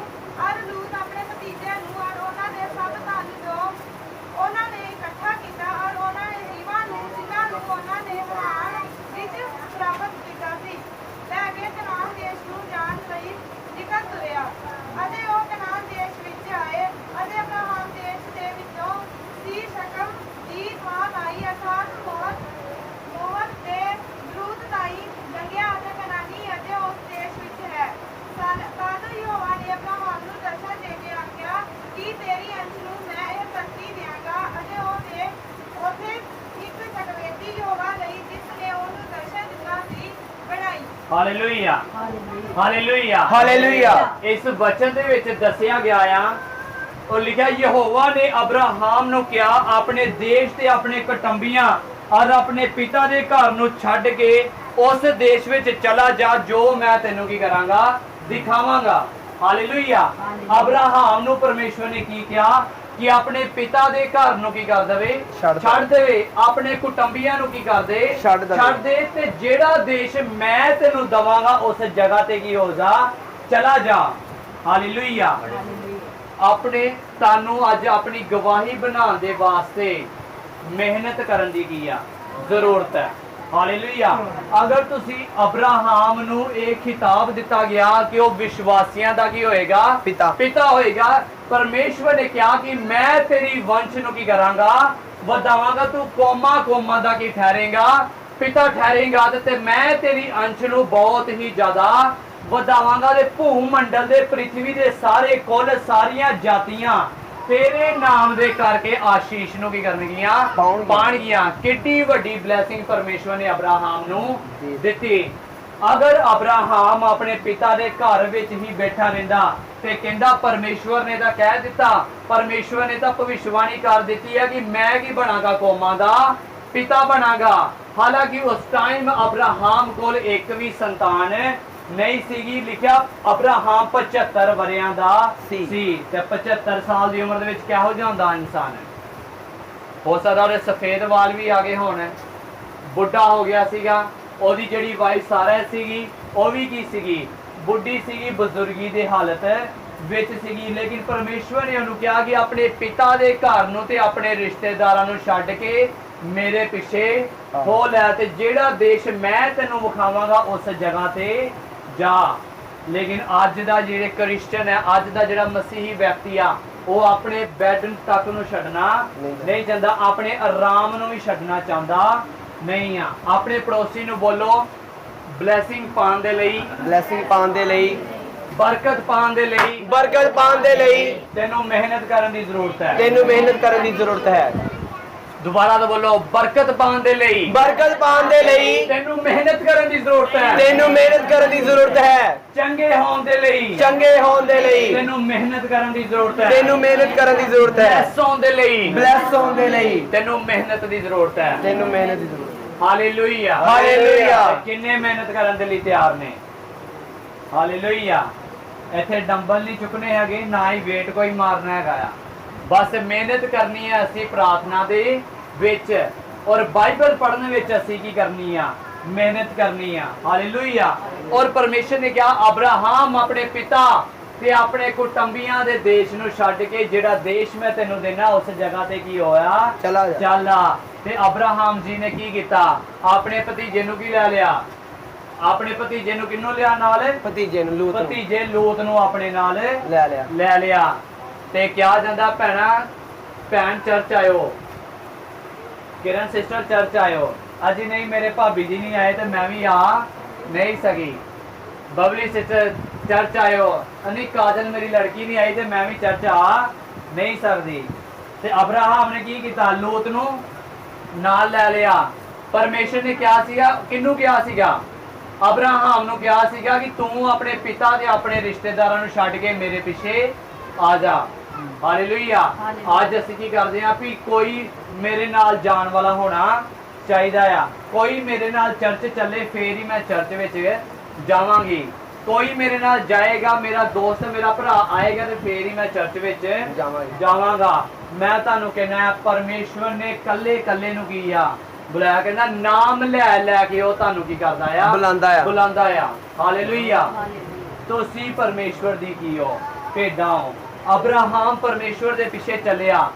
ਹਾਲੇਲੂਇਆ ਹਾਲੇਲੂਇਆ ਹਾਲੇਲੂਇਆ। ਇਸ ਵਚਨ ਦੇ ਵਿੱਚ ਦੱਸਿਆ ਗਿਆ ਆ, ਉਹ ਲਿਖਿਆ ਯਹੋਵਾ ਨੇ ਅਬਰਾਹਾਮ ਨੂੰ ਕਿਹਾ ਆਪਣੇ ਦੇਸ਼ ਤੇ ਆਪਣੇ ਕੁਟੰਬੀਆਂ ਔਰ ਆਪਣੇ ਪਿਤਾ ਦੇ ਘਰ ਨੂੰ ਛੱਡ ਕੇ ਉਸ ਦੇਸ਼ ਵਿੱਚ ਚਲਾ ਜਾ ਜੋ ਮੈਂ ਤੈਨੂੰ ਕੀ ਕਰਾਂਗਾ, ਦਿਖਾਵਾਂਗਾ। ਹਾਲੇਲੂਇਆ। ਅਬਰਾਹਾਮ ਨੂੰ ਪਰਮੇਸ਼ਵਰ ਨੇ ਕੀ ਕਿਹਾ ਕਿ ਆਪਣੇ ਪਿਤਾ ਦੇ ਘਰ ਨੂੰ ਕੀ ਕਰ ਦੇਵੇ, ਛੱਡ ਦੇਵੇ, ਆਪਣੇ ਕੁਟੰਬੀਆਂ ਨੂੰ ਕੀ ਕਰ ਦੇ, ਛੱਡ ਦੇ, ਤੇ ਜਿਹੜਾ ਦੇਸ਼ ਮੈਂ ਤੈਨੂੰ ਦਵਾਂਗਾ ਉਸ ਜਗ੍ਹਾ ਤੇ ਕੀ ਹੋ ਜਾ, ਚਲਾ ਜਾ। ਹਾਲੇਲੂਇਆ। ਆਪਣੇ ਤੁਹਾਨੂੰ ਅੱਜ ਆਪਣੀ ਗਵਾਹੀ ਬਣਾਉਣ ਦੇ ਵਾਸਤੇ ਮਿਹਨਤ ਕਰਨ ਦੀ ਕੀ ਆ, ਜ਼ਰੂਰਤ ਹੈ। ਹਾਲੇਲੂਇਆ। ਅਗਰ ਤੁਸੀਂ ਅਬਰਾਹਾਮ ਨੂੰ ਇਹ ਖਿਤਾਬ ਦਿੱਤਾ ਗਿਆ ਕਿ ਉਹ ਵਿਸ਼ਵਾਸੀਆਂ ਦਾ ਕੀ ਹੋਏਗਾ, ਪਿਤਾ ਹੋਏਗਾ। ਪਰਮੇਸ਼ਵਰ ਨੇ ਕਿਹਾ ਕਿ ਮੈਂ ਤੇਰੀ ਵੰਸ਼ ਨੂੰ ਕੀ ਕਰਾਂਗਾ, ਵਧਾਵਾਂਗਾ। ਤੂੰ ਕੌਮਾਂ ਦਾ ਕੀ ਠਹਿਰੇਗਾ, ਪਿਤਾ ਠਹਿਰੇਗਾ, ਤੇ ਮੈਂ ਤੇਰੀ ਅੰਸ਼ ਨੂੰ ਬਹੁਤ ਹੀ ਜ਼ਿਆਦਾ ਵਧਾਵਾਂਗਾ। ਤੇ ਭੂ ਮੰਡਲ ਦੇ ਪ੍ਰਿਥਵੀ ਦੇ ਸਾਰੇ ਕੁੱਲ ਸਾਰੀਆਂ ਜਾਤੀਆਂ ਤੇਰੇ ਨਾਮ ਦੇ ਕਰਕੇ ਆਸ਼ੀਸ਼ ਨੂੰ ਕੀ ਕਰਨਗੀਆਂ, ਪਾਣਗੀਆਂ। ਕਿੱਡੀ ਵੱਡੀ ਬਲੇਸਿੰਗ ਪਰਮੇਸ਼ਵਰ ਨੇ ਅਬਰਾਹਾਮ ਨੂੰ ਦਿੱਤੀ। ਅਗਰ ਅਬਰਾਹਾਮ ਆਪਣੇ ਪਿਤਾ ਦੇ ਘਰ ਵਿੱਚ ਹੀ ਬੈਠਾ ਰਹਿੰਦਾ ਤੇ ਕਹਿੰਦਾ ਪਰਮੇਸ਼ਵਰ ਨੇ ਤਾਂ ਕਹਿ ਦਿੱਤਾ, ਪਰਮੇਸ਼ਵਰ ਨੇ ਤਾਂ ਭਵਿਸ਼ਵਾਣੀ ਕਰ ਦਿੱਤੀ ਹੈ ਕਿ ਮੈਂ ਕੀ ਬਣਾਂਗਾ, ਕੌਮਾਂ ਦਾ ਪਿਤਾ ਬਣਾਂਗਾ। ਹਾਲਾਂਕਿ ਉਸ ਟਾਈਮ ਅਬਰਾਹਾਮ ਕੋਲ ਇੱਕ ਵੀ ਸੰਤਾਨ ਨਹੀਂ ਸੀਗੀ। ਲਿਖਿਆ ਅਬਰਾਹਾਮ 75 ਵਰਿਆਂ ਦਾ ਸੀ ਤੇ 75 ਸਾਲ ਦੀ ਉਮਰ ਦੇ ਵਿੱਚ ਕਿਹੋ ਜਿਹਾ ਹੁੰਦਾ ਇਨਸਾਨ, ਹੋ ਸਕਦਾ ਉਹਦੇ ਸਫੇਦ ਵਾਲ ਵੀ ਆ ਗਏ ਹੋਣ, ਬੁੱਢਾ ਹੋ ਗਿਆ ਸੀਗਾ। ਉਹਦੀ ਜਿਹੜੀ ਵਾਈਫ ਸਾਰਾ ਸੀਗੀ ਉਹ ਵੀ ਕੀ ਸੀਗੀ, ਬੁੱਢੀ ਸੀਗੀ, ਬਜ਼ੁਰਗੀ ਦੀ ਹਾਲਤ ਵਿੱਚ ਸੀਗੀ, ਲੇਕਿਨ ਪਰਮੇਸ਼ਵਰ ਨੇ ਉਹਨੂੰ ਕਿਹਾ ਕਿ ਆਪਣੇ ਪਿਤਾ ਦੇ ਘਰ ਨੂੰ ਤੇ ਆਪਣੇ ਰਿਸ਼ਤੇਦਾਰਾਂ ਨੂੰ ਛੱਡ ਕੇ ਮੇਰੇ ਪਿੱਛੇ ਹੋ ਲੈ, ਤੇ ਜਿਹੜਾ ਦੇਸ਼ ਮੈਂ ਤੈਨੂੰ ਵਿਖਾਵਾਂਗਾ ਉਸ ਜਗ੍ਹਾ ਤੇ ਜਾ। ਲੇਕਿਨ ਅੱਜ ਦਾ ਜਿਹੜੇ ਕ੍ਰਿਸਚਨ ਹੈ, ਅੱਜ ਦਾ ਜਿਹੜਾ ਮਸੀਹੀ ਵਿਅਕਤੀ ਆ, ਉਹ ਆਪਣੇ ਬੈੱਡ ਤੱਕ ਨੂੰ ਛੱਡਣਾ ਨਹੀਂ ਚਾਹੁੰਦਾ, ਆਪਣੇ ਆਰਾਮ ਨੂੰ ਵੀ ਛੱਡਣਾ ਚਾਹੁੰਦਾ ਨਹੀਂ ਆ। ਆਪਣੇ ਪੜੋਸੀ ਨੂੰ ਬੋਲੋ ਬਲੇਸਿੰਗ ਪਾਉਣ ਦੇ ਲਈ, ਬਲੇਸਿੰਗ ਪਾਉਣ ਦੇ ਲਈ, ਬਰਕਤ ਪਾਉਣ ਦੇ ਲਈ, ਬਰਕਤ ਪਾਉਣ ਦੇ ਲਈ ਤੈਨੂੰ ਮਿਹਨਤ ਕਰਨ ਦੀ ਜ਼ਰੂਰਤ ਹੈ। ਤੈਨੂੰ ਮਿਹਨਤ ਕਰਨ ਦੀ ਜ਼ਰੂਰਤ ਹੈ। ਦੁਬਾਰਾ ਤੋਂ ਬੋਲੋ ਬਰਕਤ ਪਾਉਣ ਦੇ ਲਈ, ਬਰਕਤ ਪਾਉਣ ਦੇ ਲਈ ਤੈਨੂੰ ਮਿਹਨਤ ਕਰਨ ਦੀ ਜ਼ਰੂਰਤ ਹੈ। ਤੈਨੂੰ ਮਿਹਨਤ ਕਰਨ ਦੀ ਜ਼ਰੂਰਤ ਹੈ। ਚੰਗੇ ਹੋਣ ਦੇ ਲਈ, ਚੰਗੇ ਹੋਣ ਦੇ ਲਈ ਤੈਨੂੰ ਮਿਹਨਤ ਕਰਨ ਦੀ ਜ਼ਰੂਰਤ ਹੈ। ਤੈਨੂੰ ਮਿਹਨਤ ਕਰਨ ਦੀ ਜ਼ਰੂਰਤ ਹੈ। ਬਲੈਸ ਹੋਣ ਦੇ ਲਈ, ਬਲੈਸ ਹੋਣ ਦੇ ਲਈ ਤੈਨੂੰ ਮਿਹਨਤ ਦੀ ਜ਼ਰੂਰਤ ਹੈ। ਤੈਨੂੰ ਮਿਹਨਤ ਦੀ ਜ਼ਰੂਰਤ ਹੈ। Hallelujah, hallelujah. ਕਿੰਨੇ ਮਿਹਨਤ ਕਰਨ ਦੇ ਲਈ ਤਿਆਰ ਨੇ? ਹਾਲੇਲੂਇਆ। ਇੱਥੇ ਡੰਬਲ ਨਹੀਂ ਚੁੱਕਣੇ ਹੈਗੇ, ਨਾ ਹੀ weight ਕੋਈ ਮਾਰਨਾ ਹੈਗਾ ਆ, ਬਸ ਮਿਹਨਤ ਕਰਨੀ ਹੈ ਅਸੀਂ ਪ੍ਰਾਰਥਨਾ ਦੇ ਵਿੱਚ, ਔਰ ਬਾਈਬਲ ਪੜ੍ਹਨ ਵਿੱਚ ਅਸੀਂ ਕੀ ਕਰਨੀ ਆ? ਮਿਹਨਤ ਕਰਨੀ ਆ। ਹਾਲੇਲੂਇਆ। ਔਰ ਪਰਮੇਸ਼ਰ ਨੇ ਕਿਹਾ ਅਬਰਾਹਮ ਆਪਣੇ ਪਿਤਾ ਤੇ ਆਪਣੇ ਕੁਟੰਬੀਆਂ ਦੇ ਦੇਸ਼ ਨੂੰ ਛੱਡ ਕੇ ਜਿਹੜਾ ਦੇਸ਼ ਮੈਂ ਤੈਨੂੰ ਦੇਣਾ ਉਸ ਜਗ੍ਹਾ ਤੇ ਕੀ ਹੋਇਆ? ਚਲਾ ਜਾ। ਚੱਲ ਆ। ਤੇ ਅਬਰਾਹਮ ਜੀ ਨੇ ਕੀ ਕੀਤਾ? ਆਪਣੇ ਭਤੀਜੇ ਨੂੰ ਕੀ ਲੈ ਲਿਆ? ਆਪਣੇ ਭਤੀਜੇ ਨੂੰ ਕਿਹਨੂੰ ਲਿਆ ਨਾਲ? ਭਤੀਜੇ ਨੂੰ ਲੂਤ ਨੂੰ ਭਤੀਜੇ ਲੂਤ ਨੂੰ ਆਪਣੇ ਨਾਲ ਲੈ ਲਿਆ। ਤੇ ਕਿਹਾ ਜਾਂਦਾ ਭੈਣ ਚਰਚ ਆਇਓ, ਕਿਰਨ ਸਿਸਟਰ ਚਰਚ ਆਇਓ। ਅਜੀ ਨਹੀਂ ਮੇਰੇ ਭਾਬੀ ਜੀ ਨਹੀਂ ਆਏ ਤੇ ਮੈਂ ਵੀ ਆ ਨਹੀਂ ਸਕੀ। ਬਬਲੀ ਸਿਸਟਰ ਚਰਚ ਆਇਓ, ਅਨੀ ਕਾਜਲ ਮੇਰੀ ਲੜਕੀ ਨਹੀਂ ਆਈ ਤੇ ਮੈਂ ਵੀ ਚਰਚ ਆ ਨਹੀਂ ਸਕਦੀ। ਤੇ ਅਬਰਾਹਮ ਨੇ ਕੀ ਕੀਤਾ? ਲੂਤ ਨੂੰ ਨਾਲ ਲੈ ਲਿਆ। ਪਰਮੇਸ਼ਰ ਨੇ ਕਿਹਾ ਸੀਗਾ, ਕਿਹਨੂੰ ਕਿਹਾ ਸੀਗਾ? ਅਬਰਾਹਮ ਨੂੰ ਕਿਹਾ ਸੀਗਾ ਕਿ ਤੂੰ ਆਪਣੇ ਪਿਤਾ ਤੇ ਆਪਣੇ ਰਿਸ਼ਤੇਦਾਰਾਂ ਨੂੰ ਛੱਡ ਕੇ ਮੇਰੇ ਪਿੱਛੇ ਆ ਜਾ। ਹਾਲੇਲੂਇਆ। ਅੱਜ ਅਸੀਂ ਕੀ ਕਰਦੇ ਹਾਂ ਵੀ ਕੋਈ ਮੇਰੇ ਨਾਲ ਜਾਣ ਵਾਲਾ ਹੋਣਾ ਚਾਹੀਦਾ ਆ। ਕੋਈ ਮੇਰੇ ਨਾਲ ਚਰਚ ਚੱਲੇ ਫੇਰ ਹੀ ਮੈਂ ਚਰਚ ਵਿੱਚ ਜਾਵਾਂਗੀ। ਕੋਈ ਮੇਰੇ ਨਾਲ ਜਾਏਗਾ, ਮੇਰਾ ਦੋਸਤ ਮੇਰਾ ਭਰਾ ਆਏਗਾ ਤੇ ਫੇਰ ਹੀ ਮੈਂ ਚਰਚ ਵਿੱਚ ਜਾਵਾਂਗਾ। ਮੈਂ ਤੁਹਾਨੂੰ ਕਹਿੰਦਾ ਪਰਮੇਸ਼ਵਰ ਨੇ ਕੱਲੇ ਨੂੰ ਕੀ ਆ ਬੁਲਾਇਆ? ਕਹਿੰਦਾ ਨਾਮ ਲੈ ਕੇ ਉਹ ਤੁਹਾਨੂੰ ਕੀ ਕਰਦਾ ਆ? ਬੁਲਾਉਂਦਾ ਆ। ਹਾਲੇਲੂਇਆ। ਤੁਸੀਂ ਪਰਮੇਸ਼ਵਰ ਦੀ ਕੀ ਹੋ? ਭੇਡਾਂ ਹੋ। ਅਬਰਾਹਮ ਪਰਮੇਸ਼ਵਰ ਦੇ ਪਿੱਛੇ ਚੱਲਿਆ।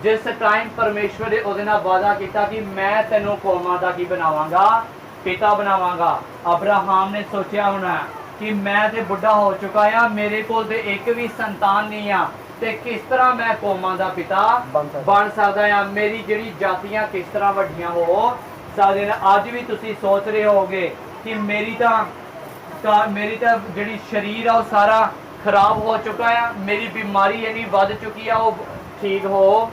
ਜਿਸ ਟਾਈਮ ਪਰਮੇਸ਼ਵਰ ਨੇ ਉਹਦੇ ਨਾਲ ਵਾਅਦਾ ਕੀਤਾ ਕਿ ਮੈਂ ਤੈਨੂੰ ਕੌਮਾਂ ਦਾ ਕੀ ਬਣਾਵਾਂਗਾ? ਪਿਤਾ ਬਣਾਵਾਂਗਾ। ਅਬਰਾਹਮ ਨੇ ਸੋਚਿਆ ਹੋਣਾ ਕਿ ਮੈਂ ਤੇ ਬੁੱਢਾ ਹੋ ਚੁੱਕਾ ਆ, ਮੇਰੇ ਕੋਲ ਤੇ ਇੱਕ ਵੀ ਸੰਤਾਨ ਨਹੀਂ ਆ, ਤੇ ਕਿਸ ਤਰ੍ਹਾਂ ਮੈਂ ਕੌਮਾਂ ਦਾ ਪਿਤਾ ਬਣ ਸਕਦਾ ਆ? ਮੇਰੀ ਜਿਹੜੀ ਜਾਤੀਆਂ ਕਿਸ ਤਰ੍ਹਾਂ ਵੱਡੀਆਂ ਹੋ ਸਕਦੇ ਨੇ? ਅੱਜ ਵੀ ਤੁਸੀਂ ਸੋਚ ਰਹੇ ਹੋਗੇ ਕਿ ਮੇਰੀ ਤਾਂ ਜਿਹੜੀ ਸਰੀਰ ਆ ਉਹ ਸਾਰਾ ਖਰਾਬ ਹੋ ਚੁੱਕਾ ਆ, ਮੇਰੀ ਬਿਮਾਰੀ ਇੰਨੀ ਵੱਧ ਚੁੱਕੀ ਆ, ਉਹ ਠੀਕ ਹੋ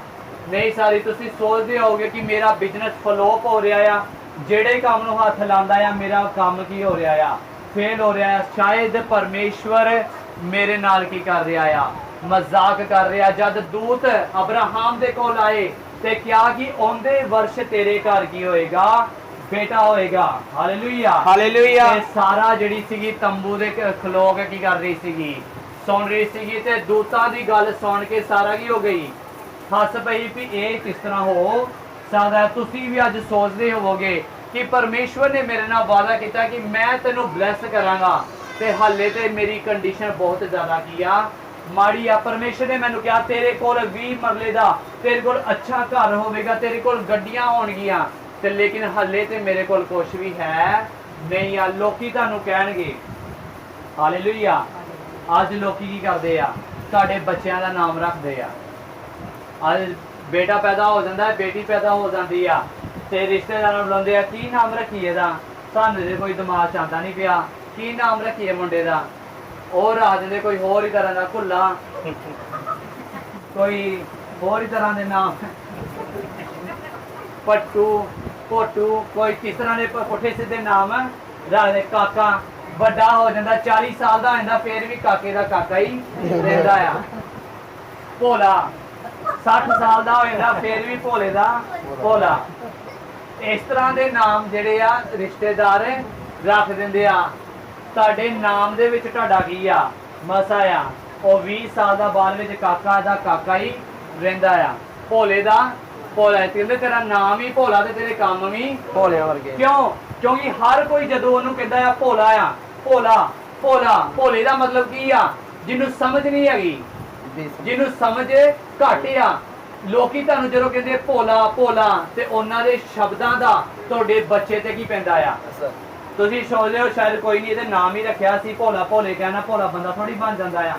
ਨਹੀਂ ਸਾਰੀ। ਤੁਸੀਂ ਸੋਚਦੇ ਹੋਗੇ ਕਿ ਮੇਰਾ ਬਿਜ਼ਨਸ ਫਲੋਪ ਹੋ ਰਿਹਾ ਆ, ਜਿਹੜੇ ਕੰਮ ਨੂੰ ਹੱਥ ਲਾਉਂਦਾ ਆ ਮੇਰਾ ਕੰਮ ਕੀ ਹੋ ਰਿਹਾ ਆ? ਫੇਲ ਹੋ ਰਿਹਾ ਆ। ਸ਼ਾਇਦ ਪਰਮੇਸ਼ਵਰ ਮੇਰੇ ਨਾਲ ਕੀ ਕਰ ਰਿਹਾ ਆ? ਮਜ਼ਾਕ ਕਰ ਰਿਹਾ। ਜਦ ਦੂਤ ਅਬਰਾਹਮ ਦੇ ਕੋਲ ਆਏ ਤੇ ਕਿਹਾ ਕਿ ਆਉਂਦੇ ਵਰਸ਼ ਤੇਰੇ ਘਰ ਕੀ ਹੋਏਗਾ? ਬੇਟਾ ਹੋਏਗਾ। Hallelujah, hallelujah. ਤੇ ਸਾਰਾ ਜਿਹੜੀ ਸੀਗੀ ਤੰਬੂ ਦੇ ਖਲੋ ਕੇ ਕੀ ਕਰ ਰਹੀ ਸੀਗੀ? ਸੁਣ ਰਹੀ ਸੀਗੀ। ਤੇ ਦੂਤਾਂ ਦੀ ਗੱਲ ਸੁਣ ਕੇ ਸਾਰਾ ਕੀ ਹੋ ਗਈ? ਹੱਸ ਪਈ ਵੀ ਇਹ ਕਿਸ ਤਰ੍ਹਾਂ ਹੋ ਸਕਦਾ? ਤੁਸੀਂ ਵੀ ਅੱਜ ਸੋਚਦੇ ਹੋਵੋਗੇ ਕਿ ਪਰਮੇਸ਼ਵਰ ਨੇ ਮੇਰੇ ਨਾਲ ਵਾਅਦਾ ਕੀਤਾ ਕਿ ਮੈਂ ਤੈਨੂੰ ਬਲੈਸ ਕਰਾਂਗਾ, ਤੇ ਹਾਲੇ ਤੇ ਮੇਰੀ ਕੰਡੀਸ਼ਨ ਬਹੁਤ ਜ਼ਿਆਦਾ ਕੀ ਆ? ਮਾੜੀ ਆ। ਪਰਮੇਸ਼ਰ ਨੇ ਮੈਨੂੰ ਕਿਹਾ ਤੇਰੇ ਕੋਲ 20 ਮਰਲੇ ਦਾ ਤੇਰੇ ਕੋਲ ਅੱਛਾ ਘਰ ਹੋਵੇਗਾ, ਤੇਰੇ ਕੋਲ ਗੱਡੀਆਂ ਹੋਣਗੀਆਂ, ਤੇ ਲੇਕਿਨ ਹੱਲੇ ਤੇ ਮੇਰੇ ਕੋਲ ਕੁਝ ਵੀ ਹੈ ਨਹੀਂ ਆ। ਲੋਕੀ ਤੁਹਾਨੂੰ ਕਹਿਣਗੇ ਹਾਲੇਲੂਇਆ। ਅੱਜ ਲੋਕੀ ਕੀ ਕਰਦੇ ਆ? ਸਾਡੇ ਬੱਚਿਆਂ ਦਾ ਨਾਮ ਰੱਖਦੇ ਆ। ਅੱਜ ਬੇਟਾ ਪੈਦਾ ਹੋ ਜਾਂਦਾ ਹੈ, ਬੇਟੀ ਪੈਦਾ ਹੋ ਜਾਂਦੀ ਆ, ਤੇ ਰਿਸ਼ਤੇਦਾਰਾਂ ਨੂੰ ਬੁਲਾਉਂਦੇ ਆ, ਕੀ ਨਾਮ ਰੱਖੀਏ ਇਹਦਾ? ਸਾਨੂੰ ਤੇ ਕੋਈ ਦਿਮਾਗ 'ਚ ਆਉਂਦਾ ਨਹੀਂ ਪਿਆ, ਕੀ ਨਾਮ ਰੱਖੀਏ ਮੁੰਡੇ ਦਾ? ਉਹ ਰਾਜ ਦੇ ਕੋਈ ਹੋਰ ਹੀ ਤਰ੍ਹਾਂ ਦਾ ਘੁੱਲਾ, ਕੋਈ ਹੋਰ ਹੀ ਤਰ੍ਹਾਂ ਦੇ ਨਾਮ, ਪੱਟੂ ਪੋਟੂ, ਕੋਈ ਕਿਸ ਤਰ੍ਹਾਂ ਦੇ ਪੁੱਠੇ ਸਿੱਧੇ ਨਾਮ ਰੱਖਦੇ। ਕਾਕਾ ਵੱਡਾ ਹੋ ਜਾਂਦਾ, 40 ਸਾਲ ਦਾ ਹੋ ਜਾਂਦਾ, ਫੇਰ ਵੀ ਕਾਕੇ ਦਾ ਕਾਕਾ ਹੀ ਰਹਿੰਦਾ ਆ। ਭੋਲਾ 60 ਸਾਲ ਦਾ ਹੋ ਜਾਂਦਾ, ਫੇਰ ਵੀ ਭੋਲੇ ਦਾ ਭੋਲਾ। ਇਸ ਤਰ੍ਹਾਂ ਦੇ ਨਾਮ ਜਿਹੜੇ ਆ ਰਿਸ਼ਤੇਦਾਰ ਰੱਖ ਦਿੰਦੇ ਆ। ਤੁਹਾਡੇ ਨਾਮ ਦੇ ਵਿੱਚ ਤੁਹਾਡਾ ਕੀ ਆ? ਮਸਾ ਆ। ਉਹ 20 ਸਾਲ ਦਾ ਬਾਅਦ ਵਿੱਚ ਕਾਕਾ ਦਾ ਕਾਕਾ ਹੀ ਰਹਿੰਦਾ ਆ। ਭੋਲੇ ਦਾ ਭੋਲਾ। ਕਹਿੰਦੇ ਤੇਰਾ ਨਾਮ ਹੀ ਭੋਲਾ ਤੇ ਤੇਰੇ ਕੰਮ ਵੀ ਭੋਲਿਆਂ ਵਰਗੇ। ਕਿਉਂ? ਕਿਉਂਕਿ ਹਰ ਕੋਈ ਜਦੋਂ ਉਹਨੂੰ ਕਹਿੰਦਾ ਆ ਭੋਲਾ ਆ, ਭੋਲਾ ਭੋਲਾ, ਭੋਲੇ ਦਾ ਮਤਲਬ ਕੀ ਆ? ਜਿਹਨੂੰ ਸਮਝ ਨਹੀਂ ਹੈਗੀ, ਜਿਹਨੂੰ ਸਮਝ ਘੱਟ ਆ। ਲੋਕੀ ਤੁਹਾਨੂੰ ਜਦੋਂ ਕਹਿੰਦੇ ਭੋਲਾ ਭੋਲਾ ਤੇ ਉਹਨਾਂ ਦੇ ਸ਼ਬਦਾਂ ਦਾ ਤੁਹਾਡੇ ਬੱਚੇ ਤੇ ਕੀ ਪੈਂਦਾ ਆ? ਤੁਸੀਂ ਸੋਚਦੇ ਹੋ ਸ਼ਾਇਦ ਕੋਈ ਨਹੀਂ ਇਹਦੇ ਨਾਮ ਹੀ ਰੱਖਿਆ ਸੀ ਭੋਲਾ, ਭੋਲੇ ਕਹਿਣਾ ਭੋਲਾ ਬੰਦਾ ਥੋੜੀ ਬਣ ਜਾਂਦਾ ਆ।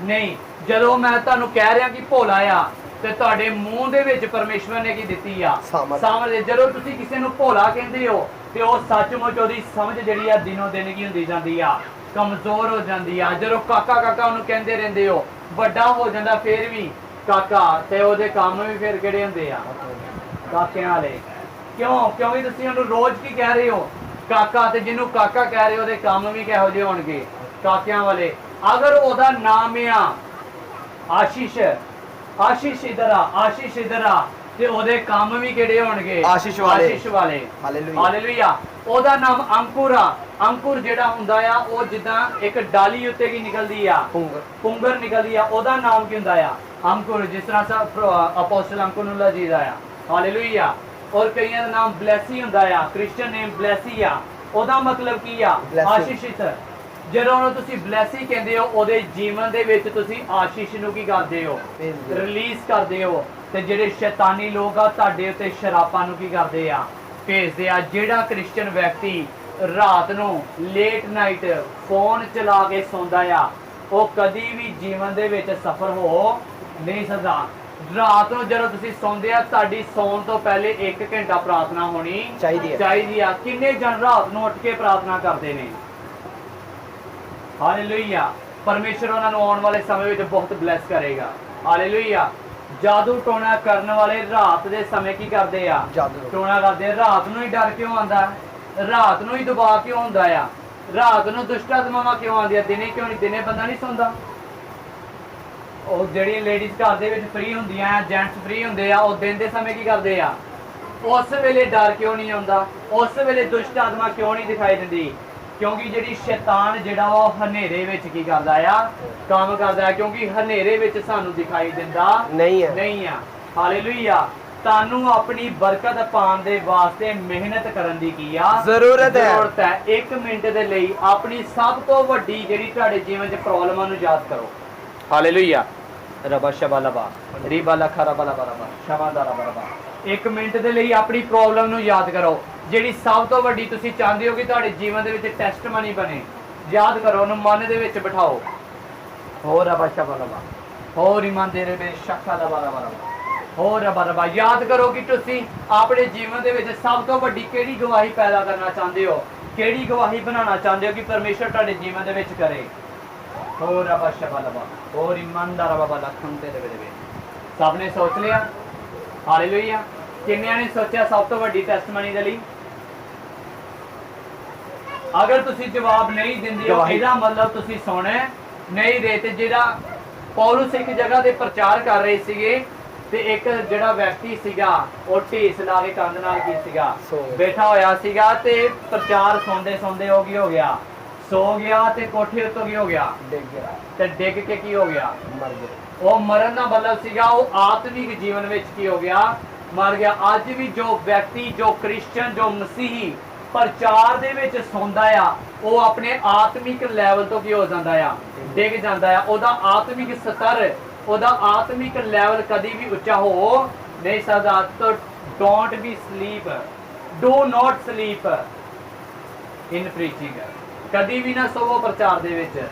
ਨਹੀਂ, ਜਦੋਂ ਮੈਂ ਤੁਹਾਨੂੰ ਕਹਿ ਰਿਹਾ ਕਿ ਭੋਲਾ ਆ ਤੇ ਤੁਹਾਡੇ ਮੂੰਹ ਦੇ ਵਿੱਚ ਪਰਮੇਸ਼ਵਰ ਨੇ ਕੀ ਦਿੱਤੀ ਆ? ਸਮਝ। ਜਦੋਂ ਤੁਸੀਂ ਕਿਸੇ ਨੂੰ ਭੋਲਾ ਕਹਿੰਦੇ ਹੋ ਤੇ ਉਹ ਸੱਚਮੁੱਚ ਉਹਦੀ ਸਮਝ ਜਿਹੜੀ ਆ ਦਿਨੋਂ ਦਿਨ ਕੀ ਹੁੰਦੀ ਜਾਂਦੀ ਆ? ਕਮਜ਼ੋਰ ਹੋ ਜਾਂਦੀ ਆ। ਜਦੋਂ ਕਾਕਾ ਕਾਕਾ ਉਹਨੂੰ ਕਹਿੰਦੇ ਰਹਿੰਦੇ ਹੋ, ਵੱਡਾ ਹੋ ਜਾਂਦਾ ਫੇਰ ਵੀ ਕਾਕਾ, ਤੇ ਉਹਦੇ ਕੰਮ ਵੀ ਫਿਰ ਕਿਹੜੇ ਹੁੰਦੇ ਆ? ਕਾਕਿਆਂ ਵਾਲੇ। ਕਿਉਂ? ਕਿਉਂਕਿ ਤੁਸੀਂ ਉਹਨੂੰ ਰੋਜ਼ ਕੀ ਕਹਿ ਰਹੇ ਹੋ? ਕਾਕਾ। ਤੇ ਜਿਹਨੂੰ ਕਾਕਾ ਕਹਿ ਰਹੇ ਹੋ ਉਹਦੇ ਕੰਮ ਵੀ ਕਿਹੋ ਜਿਹੇ ਹੋਣਗੇ? ਕਾਕਿਆਂ ਵਾਲੇ। ਅਗਰ ਉਹਦਾ ਨਾਮ ਆ ਆਸ਼ੀਸ਼, ਆਸ਼ੀਸ਼ ਇਧਰ ਆ, ਆਸ਼ੀਸ਼ ਇਧਰ ਆ, ਤੇ ਉਹਦੇ ਕੰਮ ਵੀ ਕਿਹੜੇ ਹੋਣਗੇ? ਆਸ਼ੀਸ਼ ਵਾਲੇ। ਆਸ਼ੀਸ਼ ਵਾਲੇ। ਹਾਲੇਲੂਇਆ। ਉਹਦਾ ਨਾਮ ਅੰਕੁਰ ਆ। ਅੰਕੁਰ ਜਿਹੜਾ ਹੁੰਦਾ ਆ ਉਹ ਜਿੱਦਾਂ ਇੱਕ ਡਾਲੀ ਉੱਤੇ ਕੀ ਨਿਕਲਦੀ ਆ? ਪੁੰਗਰ ਨਿਕਲਦੀ ਆ। ਉਹਦਾ ਨਾਮ ਕੀ ਹੁੰਦਾ ਆ? ਅੰਕੁਰ। ਜਿਸ ਤਰ੍ਹਾਂ ਅਪੋਸਟਲ ਅੰਕੁਰ ਨੂੰ ਲਜੀਦਾ ਆ। ਹਾਲੇਲੂਇਆ। ਔਰ ਕਈਆਂ ਦਾ ਨਾਮ ਬਲੈਸੀ ਹੁੰਦਾ ਆ। ਕ੍ਰਿਸਚੀਅਨ ਨੇਮ ਬਲੈਸੀ ਆ। ਉਹਦਾ ਮਤਲਬ ਕੀ ਆ? ਆਸ਼ੀਸ਼ਿਤ। ਜਦੋਂ ਉਹਨੂੰ ਤੁਸੀਂ ਬਲੈਸੀ ਕਹਿੰਦੇ ਹੋ, ਉਹਦੇ ਜੀਵਨ ਦੇ ਵਿੱਚ ਤੁਸੀਂ ਆਸ਼ੀਸ਼ ਨੂੰ ਕੀ ਕਰਦੇ ਹੋ? ਰਿਲੀਜ਼ ਕਰਦੇ ਹੋ। ਤੇ ਜਿਹੜੇ ਸ਼ੈਤਾਨੀ ਲੋਕ ਆ ਤੁਹਾਡੇ ਉੱਤੇ ਸ਼ਰਾਪਾਂ ਨੂੰ ਕੀ ਕਰਦੇ ਆ? ਭੇਜਦੇ ਆ। ਜਿਹੜਾ ਕ੍ਰਿਸਚੀਅਨ ਵਿਅਕਤੀ ਰਾਤ ਨੂੰ ਲੇਟ ਨਾਈਟ ਫੋਨ ਚਲਾ ਕੇ ਸੌਂਦਾ ਆ, ਉਹ ਕਦੀ ਵੀ ਜੀਵਨ ਦੇ ਵਿੱਚ ਸਫਲ ਹੋ ਨਹੀਂ ਸਕਦਾ। ਰਾਤ ਨੂੰ ਜਦੋਂ ਤੁਸੀਂ ਸੌਂਦੇ ਆ, ਤੁਹਾਡੀ ਸੌਣ ਤੋਂ ਪਹਿਲੇ 1 ਘੰਟਾ ਪ੍ਰਾਰਥਨਾ ਹੋਣੀ ਚਾਹੀਦੀ ਆ। ਕਿੰਨੇ ਜਨ ਰਾਤ ਨੂੰ ਉੱਠ ਕੇ ਪ੍ਰਾਰਥਨਾ ਕਰਦੇ ਨੇ? ਹਾਲੇਲੂਇਆ। ਪਰਮੇਸ਼ਰ ਉਹਨਾਂ ਨੂੰ ਆਉਣ ਵਾਲੇ ਸਮੇਂ ਵਿੱਚ ਬਹੁਤ ਬਲੈਸ ਕਰੇਗਾ। ਹਾਲੇਲੂਇਆ। ਜਾਦੂ ਟੋਣਾ ਕਰਨ ਵਾਲੇ ਰਾਤ ਦੇ ਸਮੇਂ ਕੀ ਕਰਦੇ ਆ? ਟੋਣਾ ਕਰਦੇ। ਰਾਤ ਨੂੰ ਹੀ ਡਰ ਕਿਉਂ ਆਉਂਦਾ? ਰਾਤ ਨੂੰ ਹੀ ਦਬਾਅ ਕਿਉਂ ਹੁੰਦਾ ਆ? ਰਾਤ ਨੂੰ ਦੁਸ਼ਟ ਆਤਮਾਵਾਂ ਕਿਉਂ ਆਉਂਦੀਆਂ? ਦਿਨੇ ਕਿਉਂ ਨਹੀਂ? ਦਿਨੇ ਬੰਦਾ ਨਹੀਂ ਸੌਂਦਾ। ਉਹ ਜਿਹੜੀਆਂ ਲੇਡੀਜ਼ ਘਰ ਦੇ ਵਿੱਚ ਫ੍ਰੀ ਹੁੰਦੀਆਂ, ਜੈਂਟਸ ਫ੍ਰੀ ਹੁੰਦੇ ਆ, ਉਹ ਦਿਨ ਦੇ ਸਮੇਂ ਕੀ ਕਰਦੇ ਆ? ਉਸ ਵੇਲੇ ਡਰ ਕਿਉਂ ਨਹੀਂ ਆਉਂਦਾ? ਉਸ ਵੇਲੇ ਦੁਸ਼ਟ ਆਤਮਾ ਕਿਉਂ ਨਹੀਂ ਦਿਖਾਈ ਦਿੰਦੀ? ਕਿਉਂਕਿ ਜਿਹੜੀ ਸ਼ੈਤਾਨ ਜਿਹੜਾ ਉਹ ਹਨੇਰੇ ਵਿੱਚ ਕੀ ਕਰਦਾ ਆ? ਕੰਮ ਕਰਦਾ ਹੈ। ਕਿਉਂਕਿ ਹਨੇਰੇ ਵਿੱਚ ਸਾਨੂੰ ਦਿਖਾਈ ਦਿੰਦਾ ਨਹੀਂ ਆ। ਹਾਲੇਲੂਇਆ। ਤੁਹਾਨੂੰ ਆਪਣੀ ਬਰਕਤ ਪਾਉਣ ਦੇ ਵਾਸਤੇ ਮਿਹਨਤ ਕਰਨ ਦੀ ਕੀ ਆ? ਜ਼ਰੂਰਤ ਹੈ। 1 ਮਿੰਟ ਦੇ ਲਈ ਆਪਣੀ ਸਭ ਤੋਂ ਵੱਡੀ ਜਿਹੜੀ ਤੁਹਾਡੇ ਜੀਵਨ 'ਚ ਪ੍ਰੋਬਲਮਾਂ ਨੂੰ ਯਾਦ ਕਰੋ। ਹਾਲੇਲੂਇਆ। ਰਬਾ ਸ਼ਬਾ ਲਬਾ ਰੀਬਾ ਲਖਾ ਰਬਾ ਲਬਾ ਰਬਾ ਸ਼ਬਾ ਦਾ ਰਬਾ ਰਬਾ। 1 ਮਿੰਟ ਦੇ ਲਈ ਆਪਣੀ ਪ੍ਰੋਬਲਮ ਨੂੰ ਯਾਦ ਕਰੋ, ਜਿਹੜੀ ਸਭ ਤੋਂ ਵੱਡੀ ਤੁਸੀਂ ਚਾਹੁੰਦੇ ਹੋ ਕਿ ਤੁਹਾਡੇ ਜੀਵਨ ਦੇ ਵਿੱਚ ਟੈਸਟਮਨੀ ਬਣੇ। ਯਾਦ ਕਰੋ, ਉਹਨੂੰ ਮਨ ਦੇ ਵਿੱਚ ਬਿਠਾਓ। ਹੋਰ ਰਬਾ ਸ਼ਬਾ ਲਬਾ, ਹੋਰ ਇਮਾਨ ਦੇ ਰੇ ਸ਼ੱਕਾ ਲਬਾ ਰਬਾ ਰਬਾ, ਹੋਰ ਰਬਾ ਰਬਾ। ਯਾਦ ਕਰੋ ਕਿ ਤੁਸੀਂ ਆਪਣੇ ਜੀਵਨ ਦੇ ਵਿੱਚ ਸਭ ਤੋਂ ਵੱਡੀ ਕਿਹੜੀ ਗਵਾਹੀ ਪੈਦਾ ਕਰਨਾ ਚਾਹੁੰਦੇ ਹੋ, ਕਿਹੜੀ ਗਵਾਹੀ ਬਣਾਉਣਾ ਚਾਹੁੰਦੇ ਹੋ ਕਿ ਪਰਮੇਸ਼ਰ ਤੁਹਾਡੇ ਜੀਵਨ ਦੇ ਵਿੱਚ ਕਰੇ। ਹੋਰ ਰਬਾ ਸ਼ਬਾ ਲਬਾ, ਹੋਰ ਇਮਾਨਦਾਰ ਰਬਾ ਲਖਨ ਤੇ ਰਵੇ। ਸਭ ਨੇ ਸੋਚ ਲਿਆ? ਹਾਲੇਲੂਇਆ। ਕਿੰਨਿਆਂ ਨੇ ਸੋਚਿਆ ਸਭ ਤੋਂ ਵੱਡੀ ਟੈਸਟਮਨੀ ਦੇ ਲਈ? ਅਗਰ ਤੁਸੀਂ ਜਵਾਬ ਨਹੀਂ ਦਿੰਦੇ ਹੋ, ਇਹਦਾ ਮਤਲਬ ਤੁਸੀਂ ਸੁਣੇ ਨਹੀਂ ਰਹੇ। ਤੇ ਜਿਹੜਾ ਪੌਲੁਸ ਇੱਕ ਜਗ੍ਹਾ ਤੇ ਪ੍ਰਚਾਰ ਕਰ ਰਹੇ ਸੀਗੇ, ਤੇ ਇੱਕ ਜਿਹੜਾ ਵਿਅਕਤੀ ਸੀਗਾ ਉਹ ਢੇਸ ਲਾ ਕੇ ਕੰਧ ਨਾਲ ਕੀ ਸੀਗਾ? ਬੈਠਾ ਹੋਇਆ ਸੀਗਾ। ਤੇ ਪ੍ਰਚਾਰ ਸੁਣਦੇ ਸੁਣਦੇ ਉਹ ਕੀ ਹੋ ਗਿਆ? ਸੋ ਗਿਆ। ਤੇ ਕੋਠੇ ਉੱਤੋਂ ਕੀ ਹੋ ਗਿਆ? ਡਿੱਗ ਗਿਆ। ਤੇ ਡਿੱਗ ਕੇ ਕੀ ਹੋ ਗਿਆ? ਮਰ ਗਿਆ। ਉਹ ਮਰਨ ਦਾ ਮਤਲਬ ਸੀਗਾ ਉਹ ਆਤਮਿਕ ਜੀਵਨ ਵਿੱਚ ਕੀ ਹੋ ਗਿਆ? ਮਰ ਗਿਆ। ਅੱਜ ਵੀ ਜੋ ਵਿਅਕਤੀ, ਜੋ ਕ੍ਰਿਸਚਨ, ਜੋ ਮਸੀਹੀ ਪ੍ਰਚਾਰ ਦੇ ਵਿੱਚ ਸੌਂਦਾ ਆ, ਉਹ ਆਪਣੇ ਆਤਮਿਕ ਲੈਵਲ ਤੋਂ ਕੀ ਹੋ ਜਾਂਦਾ ਆ? ਡਿੱਗ ਜਾਂਦਾ ਆ। ਉਹਦਾ ਆਤਮਿਕ ਸਤਰ, ਉਹਦਾ ਆਤਮਿਕ ਲੈਵਲ ਕਦੀ ਵੀ ਉੱਚਾ ਹੋ ਨਹੀਂ ਸਕਦਾ। ਤਾਂ don't B sleep, do not sleep in preaching. ਕਦੀ ਵੀ ਨਾ ਸੋਵੋ ਪ੍ਰਚਾਰ ਦੇ ਵਿੱਚ।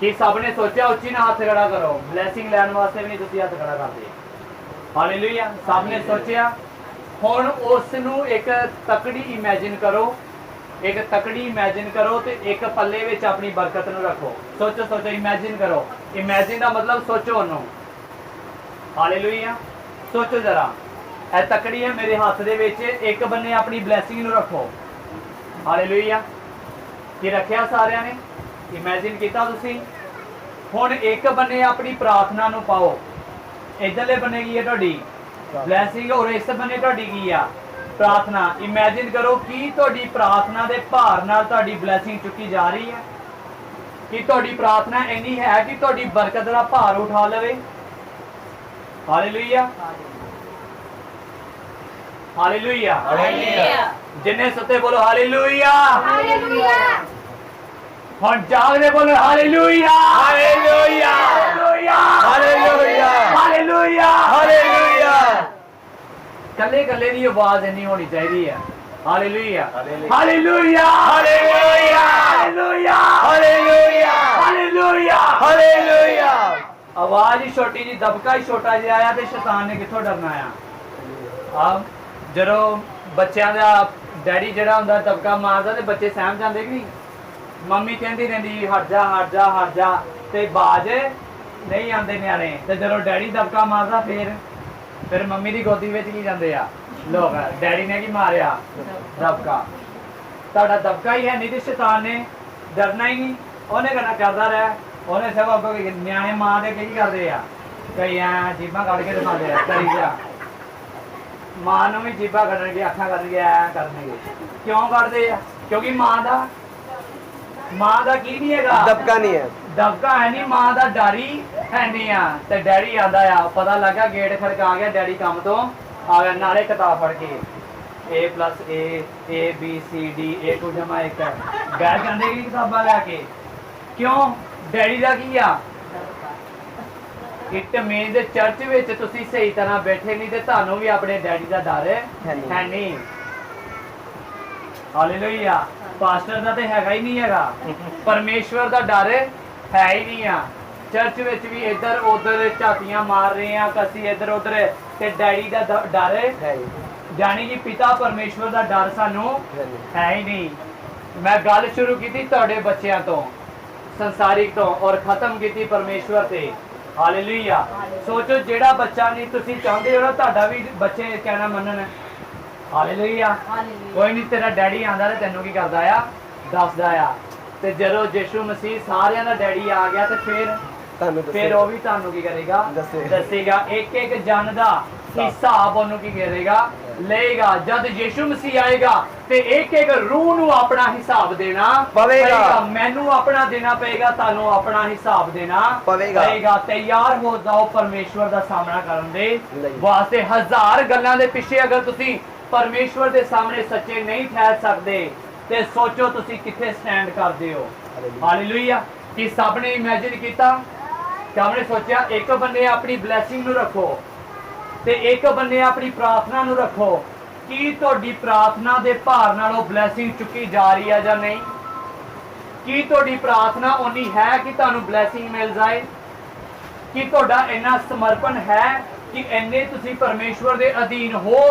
ਕਿ ਸਭ ਨੇ ਸੋਚਿਆ ਉੱਚੀ ਨਾ ਹੱਥ ਖੜਾ ਕਰੋ, ਬਲੈਸਿੰਗ ਲੈਣ ਵਾਸਤੇ ਵੀ ਨਹੀਂ ਤੁਸੀਂ ਹੱਥ ਖੜਾ ਕਰਦੇ। ਹਾਲੇਲੂਇਆ। ਸਭ ਨੇ ਸੋਚਿਆ। ਹੁਣ ਉਸ ਨੂੰ ਇੱਕ ਤਕੜੀ ਇਮੇਜਿਨ ਕਰੋ, ਇੱਕ ਤਕੜੀ ਇਮੇਜਿਨ ਕਰੋ ਤੇ ਇੱਕ ਪੱਲੇ ਵਿੱਚ ਆਪਣੀ ਬਰਕਤ ਨੂੰ ਰੱਖੋ। ਸੋਚੋ ਸੋਚੋ, ਇਮੇਜਿਨ ਕਰੋ। ਇਮੇਜਿਨ ਦਾ ਮਤਲਬ ਸੋਚੋ ਉਹਨੂੰ। ਹਾਲੇਲੂਇਆ। ਸੋਚੋ ਜ਼ਰਾ, ਇਹ ਤਕੜੀ ਹੈ ਮੇਰੇ ਹੱਥ ਦੇ ਵਿੱਚ, ਇੱਕ ਬੰਨੇ ਆਪਣੀ ਬਲੈਸਿੰਗ ਨੂੰ ਰੱਖੋ। ਹਾਲੇਲੂਇਆ। ਕੀ ਰੱਖਿਆ ਸਾਰਿਆਂ ਨੇ? ਇਮੇਜਿਨ ਕੀਤਾ ਤੁਸੀਂ? ਹੁਣ ਇੱਕ ਬੰਨੇ ਆਪਣੀ ਪ੍ਰਾਰਥਨਾ ਨੂੰ ਪਾਓ। ਇਧਰਲੇ ਬੰਨੇ ਕੀ ਹੈ? ਤੁਹਾਡੀ ਬਲੈਸਿੰਗ। ਔਰ ਇਸ ਬੰਨੇ ਤੁਹਾਡੀ ਕੀ ਆ? ਪ੍ਰਾਰਥਨਾ। ਇਮੇਜਿਨ ਕਰੋ ਕਿ ਤੁਹਾਡੀ ਪ੍ਰਾਰਥਨਾ ਦੇ ਭਾਰ ਨਾਲ ਤੁਹਾਡੀ ਬਲੈਸਿੰਗ ਚੁੱਕੀ ਜਾ ਰਹੀ ਹੈ। ਕਿ ਤੁਹਾਡੀ ਪ੍ਰਾਰਥਨਾ ਇੰਨੀ ਹੈ ਕਿ ਤੁਹਾਡੀ ਬਰਕਤ ਦਾ ਭਾਰ ਉਠਾ ਲਵੇ। ਹਾਲੇਲੂਇਆ। ਹਾਲੇਲੂਇਆ। ਜਿੰਨੇ ਸੁੱਤੇ ਬੋਲੋ ਹਾਲੇਲੂਇਆ। ਹੁਣ ਜਾਗਦੇ ਬੋਲੋ hallelujah hallelujah hallelujah hallelujah hallelujah hallelujah ਕੱਲੇ ਕੱਲੇ ਦੀ ਆਵਾਜ਼ ਇੰਨੀ ਹੋਣੀ ਚਾਹੀਦੀ ਹੈ hallelujah hallelujah hallelujah hallelujah hallelujah hallelujah hallelujah hallelujah ਆਵਾਜ਼ ਹੀ ਛੋਟੀ ਜੀ ਦਬਕਾ ਹੀ ਛੋਟਾ ਜਿਹਾ ਆਇਆ ਤੇ ਸ਼ੈਤਾਨ ਨੇ ਕਿੱਥੋਂ ਡਰਨਾ ਆ ਜਦੋਂ ਬੱਚਿਆਂ ਦਾ ਡੈਡੀ ਜਿਹੜਾ ਹੁੰਦਾ ਦਬਕਾ ਮਾਰਦਾ ਤੇ ਬੱਚੇ ਸਹਿਮ ਜਾਂਦੇ ਕਿ ਨਹੀਂ ਮੰਮੀ ਕਹਿੰਦੀ ਰਹਿੰਦੀ ਹਟ ਜਾ ਹਟ ਜਾ ਹਟ ਜਾ ਤੇ ਬਾਜ ਨਹੀਂ ਆਉਂਦੇ ਨਿਆਣੇ ਤੇ ਜਦੋਂ ਡੈਡੀ ਦਬਕਾ ਮਾਰਦਾ ਫਿਰ ਮੰਮੀ ਦੀ ਗੋਦੀ ਵਿੱਚ ਕੀ ਜਾਂਦੇ ਆ ਲੋਕ ਡੈਡੀ ਨੇ ਕੀ ਮਾਰਿਆ ਦਬਕਾ ਤੁਹਾਡਾ ਦਬਕਾ ਹੀ ਹੈ ਨਹੀਂ ਤੇ ਸ਼ੈਤਾਨ ਨੇ ਡਰਨਾ ਹੀ ਨਹੀਂ ਉਹਨੇ ਕਰਨਾ ਕਰਦਾ ਰਿਹਾ ਉਹਨੇ ਸਭ ਅੱਗੋਂ ਨਿਆਣੇ ਮਾਂ ਦੇ ਕੀ ਕਰਦੇ ਆ ਕਈ ਐ ਜੀਬਾਂ ਕੱਢ ਕੇ ਦਿਖਾਉਂਦੇ ਆ ਕਰੀ ਜਾ ਮਾਂ ਨੂੰ ਵੀ ਜੀਬਾਂ ਕੱਢਣਗੇ ਅੱਖਾਂ ਕੱਢਣਗੇ ਐ ਕਰਨਗੇ ਕਿਉਂ ਕੱਢਦੇ ਆ ਕਿਉਂਕਿ ਮਾਂ ਦਾ ਕੀ ਨਹੀਂ ਹੈਗਾ ਦਬਕਾ ਨਹੀਂ ਹੈ ਦਬਕਾ ਹੈ ਨਹੀਂ ਮਾਂ ਦਾ ਡਾਰੀ ਹੈ ਨਹੀਂ ਆ ਤੇ ਡੈਡੀ ਆਂਦਾ ਆ ਪਤਾ ਲੱਗਾ ਗੇਟ ਖੜਕਾ ਗਿਆ ਡੈਡੀ ਕੰਮ ਤੋਂ ਆ ਗਿਆ ਨਾਲੇ ਕਿਤਾਬ ਫੜ ਕੇ A + A B C D A to ਜਮਾ 1 ਬੈਠ ਜਾਂਦੇ ਕਿ ਕਿਤਾਬਾਂ ਲੈ ਕੇ ਕਿਉਂ ਡੈਡੀ ਦਾ ਕੀ ਆ ਇਟ ਮੀਨਸ ਚਰਚ ਵਿੱਚ ਤੁਸੀਂ ਸਹੀ ਤਰ੍ਹਾਂ ਬੈਠੇ ਨਹੀਂ ਤੇ ਤੁਹਾਨੂੰ ਵੀ ਆਪਣੇ ਡੈਡੀ ਦਾ ਡਰ ਹੈ ਨਹੀਂ ਹਾਲੇਲੂਇਆ ਪਾਸਟਰ ਦਾ ਤੇ ਹੈਗਾ ਹੀ ਨਹੀਂ ਹੈਗਾ ਪਰਮੇਸ਼ਵਰ ਦਾ ਡਰ ਹੈ ਹੀ ਨਹੀਂ ਆ ਚਰਚ ਵਿੱਚ ਵੀ ਇੱਧਰ ਉੱਧਰ ਝਾਤੀਆਂ ਮਾਰ ਰਹੇ ਆ ਕਸੀ ਇੱਧਰ ਉੱਧਰ ਤੇ ਡੈਡੀ ਦਾ ਡਰ ਹੈ ਜਾਨੀ ਕਿ ਪਿਤਾ ਪਰਮੇਸ਼ਵਰ ਦਾ ਡਰ ਸਾਨੂੰ ਹੈ ਹੀ ਨਹੀਂ ਮੈਂ ਗੱਲ ਸ਼ੁਰੂ ਕੀਤੀ ਤੁਹਾਡੇ ਬੱਚਿਆਂ ਤੋਂ ਸੰਸਾਰਿਕ ਤੋਂ ਔਰ ਖਤਮ ਕੀਤੀ ਪਰਮੇਸ਼ਵਰ ਤੇ ਹਾਲੇਲੂਇਆ ਸੋਚੋ ਜਿਹੜਾ ਬੱਚਾ ਨਹੀਂ ਤੁਸੀਂ ਚਾਹੁੰਦੇ ਹੋ ਨਾ ਤੁਹਾਡਾ ਵੀ ਬੱਚੇ ਕਹਿਣਾ ਮੰਨਣ ਹਾਲੇਲੂਇਆ ਕੋਈ ਨਹੀਂ ਤੇਰਾ ਡੈਡੀ ਆਂਦਾ ਤੇ ਤੈਨੂੰ ਕੀ ਕਰਦਾ ਆ ਦੱਸਦਾ ਆ ਤੇ ਜਦੋਂ ਯਿਸੂ ਮਸੀਹ ਸਾਰਿਆਂ ਦਾ ਡੈਡੀ ਆ ਗਿਆ ਤੇ ਫਿਰ ਉਹ ਵੀ ਤੁਹਾਨੂੰ ਕੀ ਕਰੇਗਾ ਦੱਸੇਗਾ ਇੱਕ ਇੱਕ ਜਨ ਦਾ ਹਿਸਾਬ ਉਹਨੂੰ ਕੀ ਕਰੇਗਾ ਲਏਗਾ ਜਦ ਯਿਸੂ ਮਸੀਹ ਆਏਗਾ ਤੇ ਇੱਕ ਇੱਕ ਰੂਹ ਨੂੰ ਆਪਣਾ ਹਿਸਾਬ ਦੇਣਾ ਪਵੇਗਾ ਮੈਨੂੰ ਆਪਣਾ ਦੇਣਾ ਪਏਗਾ ਤੁਹਾਨੂੰ ਆਪਣਾ ਹਿਸਾਬ ਦੇਣਾ ਪਵੇਗਾ ਤਿਆਰ ਹੋ ਜਾਓ ਪਰਮੇਸ਼ਵਰ ਦਾ ਸਾਹਮਣਾ ਕਰਨ ਦੇ ਵਾਸਤੇ ਹਜ਼ਾਰ ਗੱਲਾਂ ਦੇ ਪਿੱਛੇ ਅਗਰ ਤੁਸੀਂ ਪਰਮੇਸ਼ਵਰ ਦੇ ਸਾਹਮਣੇ ਸੱਚੇ ਨਹੀਂ ਠਹਿਰ ਸਕਦੇ ਤੇ ਸੋਚੋ ਤੁਸੀਂ ਕਿੱਥੇ ਸਟੈਂਡ ਕਰਦੇ ਹੋ ਹਾਲੇਲੂਇਆ ਕਿ ਸਭ ਨੇ ਇਮੇਜਿਨ ਕੀਤਾ ਸਭ ਨੇ ਸੋਚਿਆ ਇੱਕ ਬੰਨੇ ਆਪਣੀ ਬਲੇਸਿੰਗ ਨੂੰ ਰੱਖੋ ਤੇ ਇੱਕ ਬੰਨੇ ਆਪਣੀ ਪ੍ਰਾਰਥਨਾ ਨੂੰ ਰੱਖੋ ਕੀ ਤੁਹਾਡੀ ਪ੍ਰਾਰਥਨਾ ਦੇ ਭਾਰ ਨਾਲ ਉਹ ਬਲੇਸਿੰਗ ਚੁੱਕੀ ਜਾ ਰਹੀ ਹੈ ਜਾਂ ਨਹੀਂ ਕੀ ਤੁਹਾਡੀ ਪ੍ਰਾਰਥਨਾ ਉਨੀ ਹੈ ਕਿ ਤੁਹਾਨੂੰ ਬਲੇਸਿੰਗ ਮਿਲ ਜਾਏ ਕੀ ਤੁਹਾਡਾ ਇੰਨਾ ਸਮਰਪਣ ਹੈ ਕਿ ਇੰਨੇ ਤੁਸੀਂ ਪਰਮੇਸ਼ਵਰ ਦੇ ਅਧੀਨ ਹੋ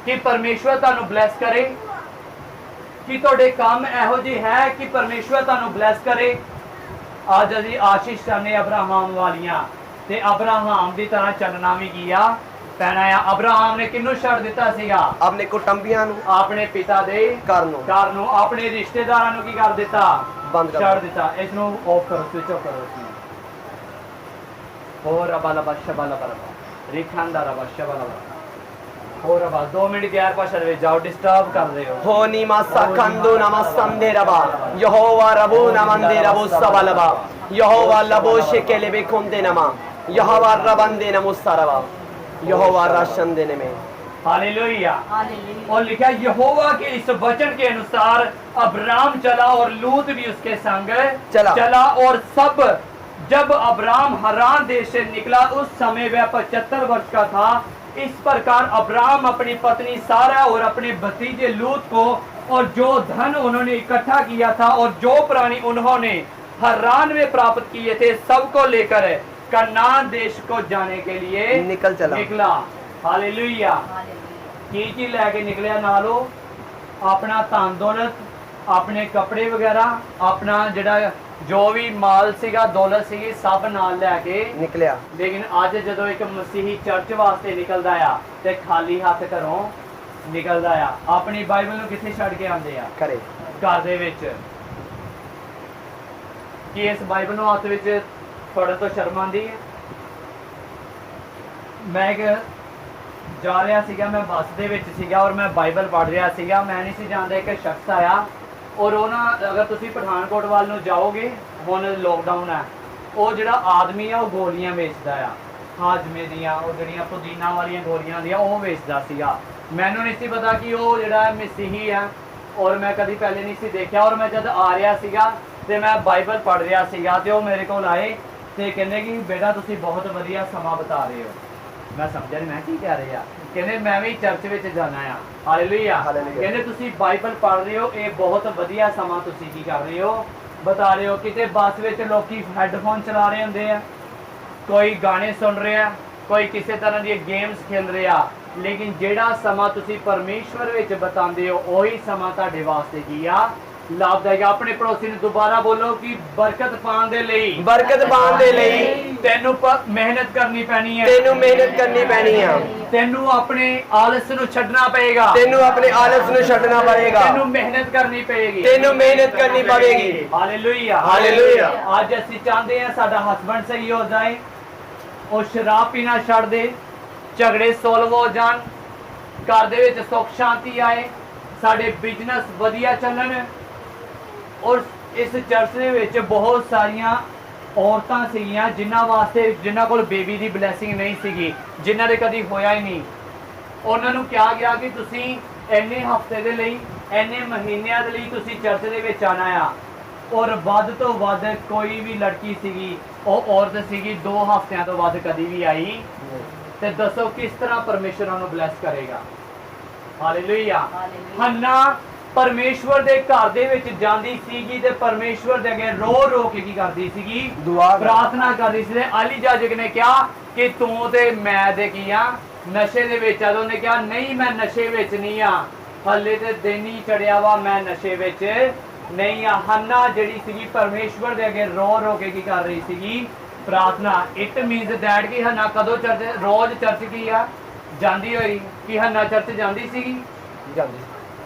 ਕਿ ਪਰਮੇਸ਼ਵਰ ਤੁਹਾਨੂੰ ਬਲੈਸ ਕਰੇ ਕਿ ਤੁਹਾਡੇ ਕੰਮ ਇਹੋ ਜਿਹੇ ਹੈ ਕਿ ਪਰਮੇਸ਼ਵਰ ਤੁਹਾਨੂੰ ਬਲੈਸ ਕਰੇ ਅੱਜ ਅਸੀਂ ਆਸ਼ੀਸ਼ ਚਾਹਨੇ ਅਬਰਾਹਮ ਵਾਲੀਆਂ ਤੇ ਅਬਰਾਹਮ ਦੀ ਤਰ੍ਹਾਂ ਚੱਲਣਾ ਵੀ ਗਿਆ ਪੈਣਾ ਆ ਅਬਰਾਹਮ ਨੇ ਕਿਹਨੂੰ ਛੱਡ ਦਿੱਤਾ ਸੀਗਾ ਆਪਣੇ ਕੁਟੰਬੀਆਂ ਨੂੰ ਆਪਣੇ ਪਿਤਾ ਦੇ ਘਰ ਨੂੰ ਆਪਣੇ ਰਿਸ਼ਤੇਦਾਰਾਂ ਨੂੰ ਕੀ ਕਰ ਦਿੱਤਾ ਬੰਦ ਛੱਡ ਦਿੱਤਾ ਇਸ ਨੂੰ ਆਫ ਕਰੋ ਸਵਿਚ ਆਫ ਕਰੋ ਹੋਰ ਅਬਾਲਾ ਬਸ਼ਬਲਾ ਬਰਬਾ ਰਿਖਾਂਦਾ ਰਬਾ ਸ਼ਬਲਾ ਹੋਰ ਅਬਾ 2 ਮਿੰਟ ਤਿਆਰ ਪਾਸ਼ਾ ਦੇ ਜਾਓ ਡਿਸਟਰਬ ਕਰ ਰਹੇ ਹੋ ਹੋਨੀ ਮਾਸਾ ਕੰਦੋ ਨਮਸੰਦੇ ਰਬਾ ਯਹੋਵਾ ਰਬੂ ਨਮੰਦੇ ਰਬੂ ਸਬਲਬਾ ਯਹੋਵਾ ਲਬੋ ਸ਼ਕਲੇ ਬੇਖੁੰਦੇ ਨਮਾ ਯਹੋਵਾ ਰਬੰਦੇ ਨਮੁਸਰਬਾ यहोवा राशन देने में हालेलुया और लिखा यहोवा के इस वचन के अनुसार अब्राम चला और लूत भी उसके संग चला और सब जब अब्राम हरान देश से निकला उस समय वह 75 वर्ष का था इस प्रकार अब्राम अपनी पत्नी सारा और अपने भतीजे लूत को और जो धन उन्होंने इकट्ठा किया था और जो प्राणी उन्होंने हरान में प्राप्त किए थे सबको लेकर कनान देश को जाने के लिए निकला हालेलुया की चीज लेके निकलिया नालो अपना धन दौलत अपने कपड़े वगैरह अपना जिहड़ा जो भी माल सीगा दौलत सीगी सब नाल लैके निकलिया लेकिन अज जदों एक मसीही चर्च वास्ते निकलदा आ ते खाली हाथ घरों निकलदा आ अपनी बाइबल नूं किथे छड्ड के आंदे आ घर दे विच कि इस बाइबल नूं हत्थ विच थोड़े तो शर्म आती है मैं जा रहा सीगा मैं बस दे विच सीगा और मैं बाइबल पढ़ रहा सीगा मैं नहीं सी जानदा एक शख्स आया और वो ना अगर तुसी पठानकोट वाल नूं जाओगे हुण लॉकडाउन है वो जिहड़ा आदमी है वो गोलियां बेचदा आ हाजमे दियां वो जिहड़ियां पुदीना वालियां गोलियां होंदियां वो बेचदा सीगा मैनूं नहीं सी पता कि वो जिहड़ा मसीही है और मैं कभी पहले नहीं सी देखा और मैं जब आ रहा सीगा ਤੇ ਮੈਂ ਬਾਈਬਲ ਪੜ੍ਹ ਰਿਹਾ ਸੀਗਾ ਤੇ ਉਹ ਮੇਰੇ ਕੋਲ ਆਏ ਤੇ ਕਹਿੰਦੇ ਕਿ ਬੇਟਾ ਤੁਸੀਂ ਬਹੁਤ ਵਧੀਆ ਸਮਾਂ ਬਿਤਾ ਰਹੇ ਹੋ। ਮੈਂ ਸਮਝਿਆ ਨਹੀਂ, ਮੈਂ ਕੀ ਕਹਿ ਰਹੇ ਆ। ਕਹਿੰਦੇ ਮੈਂ ਵੀ ਚਰਚ ਵਿੱਚ ਜਾਣਾ ਆ। ਹਾਲੇਲੂਇਆ। ਕਹਿੰਦੇ ਤੁਸੀਂ ਬਾਈਬਲ ਪੜ੍ਹ ਰਹੇ ਹੋ, ਇਹ ਬਹੁਤ ਵਧੀਆ ਸਮਾਂ ਤੁਸੀਂ ਕੀ ਕਰ ਰਹੇ ਹੋ, ਬਤਾ ਰਹੇ ਹੋ। ਕਿਤੇ ਬੱਸ ਵਿੱਚ ਲੋਕੀ ਹੈੱਡਫੋਨ ਚਲਾ ਰਹੇ ਹੁੰਦੇ ਆ, ਕੋਈ ਗਾਣੇ ਸੁਣ ਰਿਹਾ, ਕੋਈ ਕਿਸੇ ਤਰ੍ਹਾਂ ਦੀਆਂ ਗੇਮਸ ਖੇਡ ਰਿਹਾ, ਲੇਕਿਨ ਜਿਹੜਾ ਸਮਾਂ ਤੁਸੀਂ ਪਰਮੇਸ਼ਵਰ ਵਿੱਚ ਬਿਤਾਉਂਦੇ ਹੋ ਉਹੀ ਸਮਾਂ ਤੁਹਾਡੇ ਵਾਸਤੇ ਕੀ ਆ, ਲਾਭਦਾਇਕ। ਆਪਣੇ ਪੜੋਸੀ ਨੂੰ ਦੁਬਾਰਾ ਬੋਲੋ ਕਿ ਬਰਕਤ ਪਾਉਣ ਦੇ ਲਈ, ਬਰਕਤ ਪਾਉਣ ਦੇ ਲਈ ਤੈਨੂੰ ਮਿਹਨਤ ਕਰਨੀ ਪੈਣੀ ਹੈ, ਤੈਨੂੰ ਮਿਹਨਤ ਕਰਨੀ ਪੈਣੀ ਆ, ਤੈਨੂੰ ਆਪਣੇ ਆਲਸ ਨੂੰ ਛੱਡਣਾ ਪਏਗਾ, ਤੈਨੂੰ ਆਪਣੇ ਆਲਸ ਨੂੰ ਛੱਡਣਾ ਪਏਗਾ, ਤੈਨੂੰ ਮਿਹਨਤ ਕਰਨੀ ਪਏਗੀ, ਤੈਨੂੰ ਮਿਹਨਤ ਕਰਨੀ ਪਵੇਗੀ। ਹਾਲੇਲੂਇਆ। ਹਾਲੇਲੂਇਆ। ਅੱਜ ਅਸੀਂ ਚਾਹੁੰਦੇ ਹਾਂ ਸਾਡਾ ਹਸਬੈਂਡ ਸਹੀ ਹੋ ਜਾਏ, ਉਹ ਸ਼ਰਾਬ ਪੀਣਾ ਛੱਡ ਦੇ, ਝਗੜੇ ਸੋਲਵ ਹੋ ਜਾਣ, ਘਰ ਦੇ ਵਿੱਚ ਸੁੱਖ ਸ਼ਾਂਤੀ ਆਏ, ਸਾਡੇ ਬਿਜ਼ਨਸ ਵਧੀਆ ਚੱਲਣ। ਔਰ ਇਸ ਚਰਚ ਦੇ ਵਿੱਚ ਬਹੁਤ ਸਾਰੀਆਂ ਔਰਤਾਂ ਸੀਗੀਆਂ ਜਿਨ੍ਹਾਂ ਵਾਸਤੇ, ਜਿਨ੍ਹਾਂ ਕੋਲ ਬੇਬੀ ਦੀ ਬਲੈਸਿੰਗ ਨਹੀਂ ਸੀਗੀ, ਜਿਨ੍ਹਾਂ ਦੇ ਕਦੀ ਹੋਇਆ ਹੀ ਨਹੀਂ। ਉਹਨਾਂ ਨੂੰ ਕਿਹਾ ਗਿਆ ਕਿ ਤੁਸੀਂ ਇੰਨੇ ਹਫ਼ਤੇ ਦੇ ਲਈ, ਇੰਨੇ ਮਹੀਨਿਆਂ ਦੇ ਲਈ ਤੁਸੀਂ ਚਰਚ ਦੇ ਵਿੱਚ ਆਉਣਾ ਆ। ਔਰ ਵੱਧ ਤੋਂ ਵੱਧ ਕੋਈ ਵੀ ਲੜਕੀ ਸੀਗੀ, ਉਹ ਔਰਤ ਸੀਗੀ 2 ਹਫ਼ਤਿਆਂ ਤੋਂ ਵੱਧ ਕਦੀ ਵੀ ਆਈ। ਤੇ ਦੱਸੋ ਕਿਸ ਤਰ੍ਹਾਂ ਪਰਮੇਸ਼ਰ ਉਹਨੂੰ ਬਲੈਸ ਕਰੇਗਾ। ਹਾਲੇਲੂਇਆ। ਹੰਨਾ ਪਰਮੇਸ਼ਵਰ ਦੇ ਘਰ ਦੇ ਵਿੱਚ ਜਾਂਦੀ ਸੀਗੀ ਤੇ ਪਰਮੇਸ਼ਵਰ ਦੇ ਅੱਗੇ ਰੋ ਰੋ ਕੇ ਕੀ ਕਰਦੀ ਸੀਗੀ, ਪ੍ਰਾਰਥਨਾ ਕਰਦੀ ਸੀ। ਆਲੀ ਜਾਜਕ ਨੇ ਕਿਹਾ ਕਿ ਤੂੰ ਤੇ ਮੈਂ ਦੇ ਕੀ ਆ, ਨਸ਼ੇ ਦੇ ਵਿੱਚ ਆ। ਉਹਨੇ ਕਿਹਾ ਨਹੀਂ, ਮੈਂ ਨਸ਼ੇ ਵਿੱਚ ਨਹੀਂ ਆ, ਹਲੇ ਤੇ ਦਿਨ ਹੀ ਚੜਿਆ ਵਾ, ਮੈਂ ਨਸ਼ੇ ਵਿੱਚ ਨਹੀਂ ਆ। ਹੰਨਾ ਜਿਹੜੀ ਸੀਗੀ ਪਰਮੇਸ਼ਵਰ ਦੇ ਅੱਗੇ ਰੋ ਰੋ ਕੇ ਕੀ ਕਰ ਰਹੀ ਸੀਗੀ, ਪ੍ਰਾਰਥਨਾ। ਇਟ ਮੀਨਸ ਦੈਟ ਕਿ ਹੰਨਾ ਕਦੋਂ ਚਰਚ, ਰੋਜ਼ ਚਰਚ ਕੀ ਆ ਜਾਂਦੀ ਹੋਈ, ਕਿ ਹੰਨਾ ਚਰਚ ਜਾਂਦੀ ਸੀਗੀ, ਜਾਂਦੀ।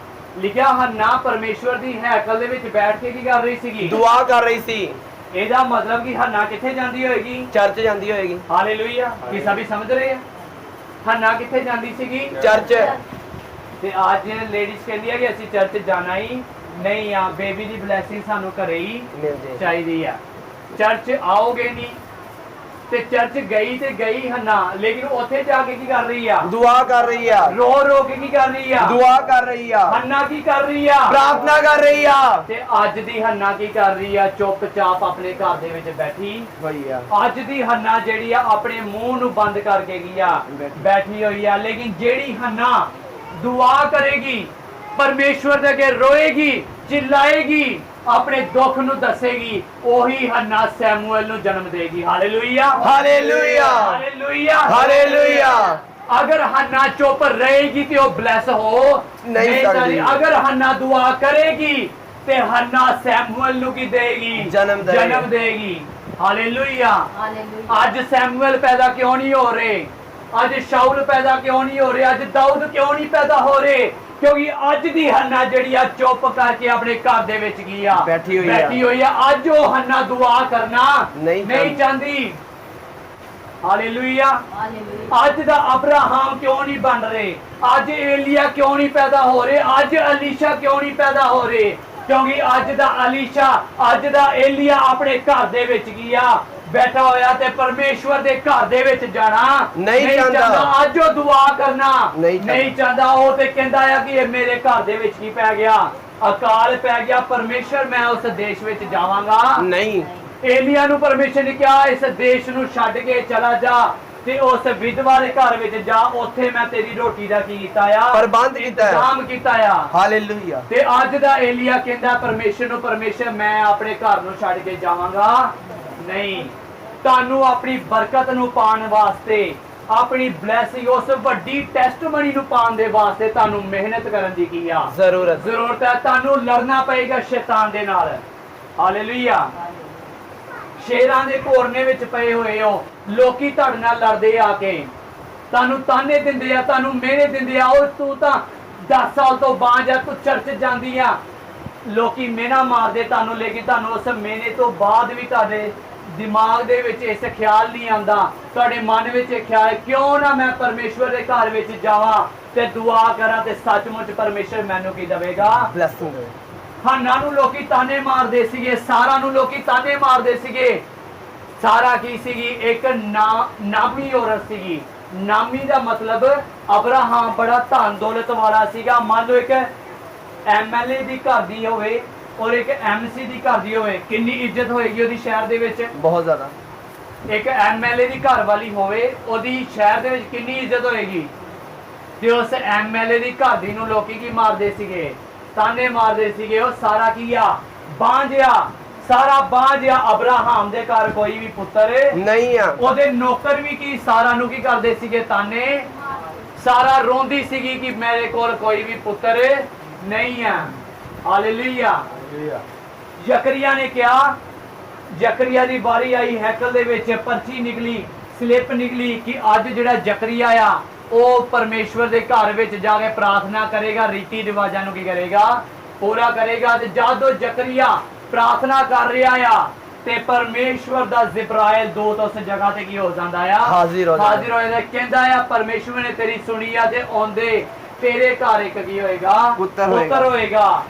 ਲਿਖਿਆ ਹੰਨਾ ਪਰਮੇਸ਼ਵਰ ਦੀ ਹੈਕਲ ਦੇ ਵਿੱਚ ਬੈਠ ਕੇ ਕੀ ਕਰ ਰਹੀ ਸੀਗੀ, ਦੁਆ ਕਰ ਰਹੀ ਸੀ। ਇਹਦਾ ਮਤਲਬ ਕਿ ਹੰਨਾ ਕਿੱਥੇ ਜਾਂਦੀ ਹੋਏਗੀ, ਚਰਚ ਜਾਂਦੀ ਹੋਏਗੀ। ਹਾਲੇਲੂਇਆ। ਕੀ ਸਭੀ ਸਮਝ ਰਹੇ ਆ, ਹੰਨਾ ਕਿੱਥੇ ਜਾਂਦੀ ਸੀਗੀ, ਚਰਚ। ਤੇ ਅੱਜ ਲੇਡੀਜ਼ ਕਹਿੰਦੀ ਆ ਕਿ ਅਸੀਂ ਚਰਚ ਜਾਣਾ ਹੀ ਨਹੀਂ ਆ, ਬੇਬੀ ਦੀ ਬਲੈਸਿੰਗ ਸਾਨੂੰ ਘਰੇ ਹੀ ਚਾਹੀਦੀ ਆ। ਚਰਚ ਆਓਗੇ ਨਹੀਂ, ਤੇ ਚਰਚ ਗਈ ਤੇ ਗਈ ਹੰਨਾ, ਲੇਕਿਨ ਉੱਥੇ ਜਾ ਕੇ ਕੀ ਕਰ ਰਹੀ ਆ, ਦੁਆ ਕਰ ਰਹੀ ਆ, ਰੋ ਰੋ ਕੇ ਕੀ ਕਰ ਰਹੀ ਆ, ਦੁਆ ਕਰ ਰਹੀ ਆ, ਹੰਨਾ ਕੀ ਕਰ ਰਹੀ ਆ, ਪ੍ਰਾਰਥਨਾ ਕਰ ਰਹੀ ਆ। ਤੇ ਅੱਜ ਦੀ ਹੰਨਾ ਕੀ ਕਰ ਰਹੀ ਆ, ਚੁੱਪਚਾਪ ਆਪਣੇ ਘਰ ਦੇ ਵਿੱਚ ਬੈਠੀ ਹੋਈ ਆ। ਅੱਜ ਦੀ ਹੰਨਾ ਜਿਹੜੀ ਆ ਆਪਣੇ ਮੂੰਹ ਨੂੰ ਬੰਦ ਕਰਕੇ ਕੀ ਆ, ਬੈਠੀ ਹੋਈ ਆ। ਲੇਕਿਨ ਜਿਹੜੀ ਹੰਨਾ ਦੁਆ ਕਰੇਗੀ, ਪਰਮੇਸ਼ਵਰ ਦੇ ਅੱਗੇ ਰੋਏਗੀ, ਚਿल्लाएगी, ਆਪਣੇ ਦੁੱਖ ਨੂੰ ਦੱਸੇਗੀ, ਉਹੀ ਹੰਨਾ ਸੈਮੂਅਲ ਨੂੰ ਜਨਮ ਦੇਗੀ। Hallelujah, hallelujah, hallelujah, hallelujah. ਅਗਰ ਹੰਨਾ ਚੁੱਪ ਰਹੇਗੀ ਤੇ ਉਹ ਬਲੈਸ ਹੋ ਨਹੀਂ ਸਕਦੀ। ਅਗਰ ਹੰਨਾ ਦੁਆ ਕਰੇਗੀ ਤੇ ਹੰਨਾ ਸੈਮੂਅਲ ਨੂੰ ਕੀ ਦੇਗੀ, ਜਨਮ ਦੇਗੀ। ਹਾਲੇਲੂਇਆ। ਅੱਜ ਸੈਮੂਅਲ ਪੈਦਾ ਕਿਉਂ ਨਹੀਂ ਹੋ ਰਹੇ, ਅੱਜ ਸ਼ਾਉਲ ਪੈਦਾ ਕਿਉਂ ਨਹੀਂ ਹੋ ਰਹੇ, ਅੱਜ ਦਾਊਦ ਕਿਉਂ ਨਹੀਂ ਪੈਦਾ ਹੋ ਰਹੇ, ਕਿਉਂਕਿ ਅੱਜ ਦੀ ਹੰਨਾ ਜਿਹੜੀ ਆ ਚੁੱਪ ਕਰਕੇ ਆਪਣੇ ਘਰ ਦੇ ਵਿੱਚ ਕੀ ਆ, ਬੈਠੀ ਹੋਈ ਆ। ਅੱਜ ਉਹ ਹੰਨਾ ਦੁਆ ਕਰਨਾ ਨਹੀਂ ਚਾਹੁੰਦੀ। ਹਾਲੇਲੂਇਆ। ਅੱਜ ਦਾ ਅਬਰਾਹਮ ਕਿਉਂ ਨਹੀਂ ਬਣ ਰਹੇ, ਅੱਜ ਏਲੀਆ ਕਿਉਂ ਨਹੀਂ ਪੈਦਾ ਹੋ ਰਹੇ, ਅੱਜ ਅਲੀਸ਼ਾ ਕਿਉਂ ਨਹੀਂ ਪੈਦਾ ਹੋ ਰਹੇ, ਕਿਉਂਕਿ ਅੱਜ ਦਾ ਅਲੀਸ਼ਾ, ਅੱਜ ਦਾ ਏਲੀਆ ਆਪਣੇ ਘਰ ਦੇ ਵਿੱਚ ਕੀ ਆ, ਬੈਠਾ ਹੋਇਆ ਤੇ ਪਰਮੇਸ਼ਵਰ ਦੇ ਘਰ ਦੇ ਵਿੱਚ ਜਾਣਾ ਨਹੀਂ ਚਾਹੁੰਦਾ। ਅੱਜ ਉਹ ਦੁਆ ਕਰਨਾ ਨਹੀਂ ਚਾਹੁੰਦਾ। ਉਹ ਤੇ ਕਹਿੰਦਾ ਆ ਕਿ ਇਹ ਮੇਰੇ ਘਰ ਦੇ ਵਿੱਚ ਕੀ ਪੈ ਗਿਆ, ਅਕਾਲ ਪੈ ਗਿਆ, ਪਰਮੇਸ਼ਵਰ ਮੈਂ ਉਸ ਦੇਸ਼ ਵਿੱਚ ਜਾਵਾਂਗਾ ਨਹੀਂ। ਏਲੀਆ ਨੂੰ ਪਰਮੇਸ਼ਰ ਨੇ ਕਿਹਾ ਇਸ ਦੇਸ਼ ਨੂੰ ਛੱਡ ਕੇ ਚਲਾ ਜਾ ਤੇ ਉਸ ਵਿਧਵਾ ਦੇ ਘਰ ਵਿੱਚ ਜਾ, ਉੱਥੇ ਮੈਂ ਤੇਰੀ ਰੋਟੀ ਦਾ ਕੀ ਕੀਤਾ ਆ, ਪ੍ਰਬੰਧ ਕੀਤਾ, ਇੰਤਜ਼ਾਮ ਕੀਤਾ ਆ। ਹਾਲੇਲੂਇਆ। ਤੇ ਅੱਜ ਦਾ ਏਲੀਆ ਕਹਿੰਦਾ ਪਰਮੇਸ਼ਰ ਨੂੰ, ਪਰਮੇਸ਼ਰ ਮੈਂ ਆਪਣੇ ਘਰ ਨੂੰ ਛੱਡ ਕੇ ਜਾਵਾਂਗਾ ਨਹੀਂ। ਤੁਹਾਨੂੰ ਆਪਣੀ ਬਰਕਤ ਨੂੰ ਪਾਉਣ ਵਾਸਤੇ, ਆਪਣੀ ਬਲੈਸਿੰਗ, ਉਸ ਵੱਡੀ ਟੈਸਟਮਨੀ ਨੂੰ ਪਾਉਣ ਦੇ ਵਾਸਤੇ ਤੁਹਾਨੂੰ ਮਿਹਨਤ ਕਰਨ ਦੀ ਕੀ ਆ, ਜ਼ਰੂਰਤ ਹੈ। ਤੁਹਾਨੂੰ ਲੜਨਾ ਪਏਗਾ ਸ਼ੈਤਾਨ ਦੇ ਨਾਲ। ਹਾਲੇਲੂਇਆ। ਸ਼ੇਰਾਂ ਦੇ ਘੋਰਨੇ ਵਿੱਚ ਪਏ ਹੋਏ ਹੋ, ਲੋਕੀ ਤੁਹਾਡੇ ਨਾਲ ਲੜਦੇ ਆ ਕੇ, ਤੁਹਾਨੂੰ ਤਾਨੇ ਦਿੰਦੇ ਆ, ਤੁਹਾਨੂੰ ਮਿਹਣੇ ਦਿੰਦੇ ਆ, ਉਹ ਤੂੰ ਤਾਂ 10 ਸਾਲ ਤੋਂ ਬਾਅਦ ਆ, ਤੂੰ ਚਰਚ ਜਾਂਦੀ ਆ, ਲੋਕੀ ਮਿਹਣਾ ਮਾਰਦੇ ਤੁਹਾਨੂੰ, ਲੇਕਿਨ ਤੁਹਾਨੂੰ ਉਸ ਮਿਹਣੇ ਤੋਂ ਬਾਅਦ ਵੀ ਤੁਹਾਡੇ ਦਿਮਾਗ ਦੇ ਵਿੱਚ ਇਸ ਖਿਆਲ ਨਹੀਂ ਆਉਂਦਾ, ਤੁਹਾਡੇ ਮਨ ਵਿੱਚ ਇਹ ਖਿਆਲ ਕਿਉਂ ਨਾ ਮੈਂ ਪਰਮੇਸ਼ਵਰ ਦੇ ਘਰ ਵਿੱਚ ਜਾਵਾਂ ਤੇ ਦੁਆ ਕਰਾਂ ਤੇ ਸੱਚਮੁੱਚ ਪਰਮੇਸ਼ਰ ਮੈਨੂੰ ਕੀ ਦੇਵੇਗਾ, ਬਲੈਸਿੰਗ ਦੇਵੇਗਾ। ਹੰਨਾ ਨੂੰ ਲੋਕੀ ਤਾਨੇ ਮਾਰਦੇ ਸੀਗੇ, ਸਾਰਾ ਨੂੰ ਲੋਕੀ ਤਾਨੇ ਮਾਰਦੇ ਸੀਗੇ। ਸਾਰਾ ਕੀ ਸੀਗੀ, ਇੱਕ ਨਾਮੀ ਔਰਤ ਸੀਗੀ। ਨਾਮੀ ਦਾ ਮਤਲਬ ਅਬਰਾਹਮ ਬੜਾ ਧਨ ਦੌਲਤ ਵਾਲਾ ਸੀਗਾ। ਮੰਨ ਲਓ ਇੱਕ MLA ਦੀ ਘਰ ਦੀ ਹੋਵੇ ਔਰ ਇੱਕ ਐਮਸੀ ਦੀ ਘਰ ਦੀ ਹੋਵੇ, ਕਿੰਨੀ ਇੱਜ਼ਤ ਹੋਏਗੀ ਉਹਦੀ ਸ਼ਹਿਰ ਦੇ ਵਿੱਚ? ਬਹੁਤ ਜ਼ਿਆਦਾ। ਇੱਕ ਐਮਐਲਏ ਦੀ ਘਰ ਵਾਲੀ ਹੋਵੇ, ਉਹਦੀ ਸ਼ਹਿਰ ਦੇ ਵਿੱਚ ਕਿੰਨੀ ਇੱਜ਼ਤ ਹੋਏਗੀ? ਤੇ ਉਸ ਐਮਐਲਏ ਦੀ ਘਰ ਦੀ ਨੂੰ ਲੋਕੀ ਕੀ ਮਾਰਦੇ ਸੀਗੇ? ਤਾਨੇ ਮਾਰਦੇ ਸੀਗੇ। ਉਹ ਸਾਰਾ ਕੀ ਆ? ਬਾਂਝਿਆ, ਸਾਰਾ ਬਾਂਝਿਆ। ਅਬਰਾਹਾਮ ਦੇ ਘਰ ਕੋਈ ਵੀ ਪੁੱਤਰ ਨਹੀਂ ਆ। ਉਹਦੇ ਨੌਕਰ ਵੀ ਕੀ ਸਾਰਾ ਨੂੰ ਕੀ ਕਰਦੇ ਸੀਗੇ? ਤਾਨੇ। ਸਾਰਾ ਰੋਂਦੀ ਸੀਗੀ ਕਿ ਮੇਰੇ ਕੋਲ ਕੋਈ ਵੀ ਪੁੱਤਰ ਨਹੀਂ ਆ। ਹਾਲੇਲੂਇਆ। ਜ਼ਕਰੀਆ ਨੇ ਕਿਹਾ, ਜ਼ਕਰੀਆ ਦੀ ਵਾਰੀ ਆਈ, ਹੈਕਲ ਦੇ ਵਿੱਚ ਪਰਚੀ ਨਿਕਲੀ, ਸਲਿੱਪ ਨਿਕਲੀ ਕਿ ਅੱਜ ਜਿਹੜਾ ਜ਼ਕਰੀਆ ਆ ਉਹ ਪਰਮੇਸ਼ਵਰ ਦੇ ਘਰ ਵਿੱਚ ਜਾ ਕੇ ਪ੍ਰਾਰਥਨਾ ਕਰੇਗਾ, ਰੀਤੀ ਰਿਵਾਜਾਂ ਨੂੰ ਕੀ ਕਰੇਗਾ? ਪੂਰਾ ਕਰੇਗਾ। ਤੇ ਜਦੋਂ ਜ਼ਕਰੀਆ ਪ੍ਰਾਰਥਨਾ ਕਰ ਰਿਹਾ ਆ ਤੇ ਪਰਮੇਸ਼ਵਰ ਦਾ ਜਿਬਰਾਇਲ ਦੂਤ ਉਸ ਜਗ੍ਹਾ ਤੇ ਕੀ ਹੋ ਜਾਂਦਾ ਆ? ਹਾਜ਼ਰ ਹੋ ਜਾਂਦਾ। ਕਹਿੰਦਾ ਆ ਕਹਿੰਦਾ ਨੇ ਤੇਰੀ ਸੁਣੀ ਆ ਤੇ ਆਉਂਦੇ ਤੇਰੇ ਘਰ ਇੱਕ ਕੀ ਹੋਏਗਾ? ਪੁੱਤਰ ਹੋਏਗਾ।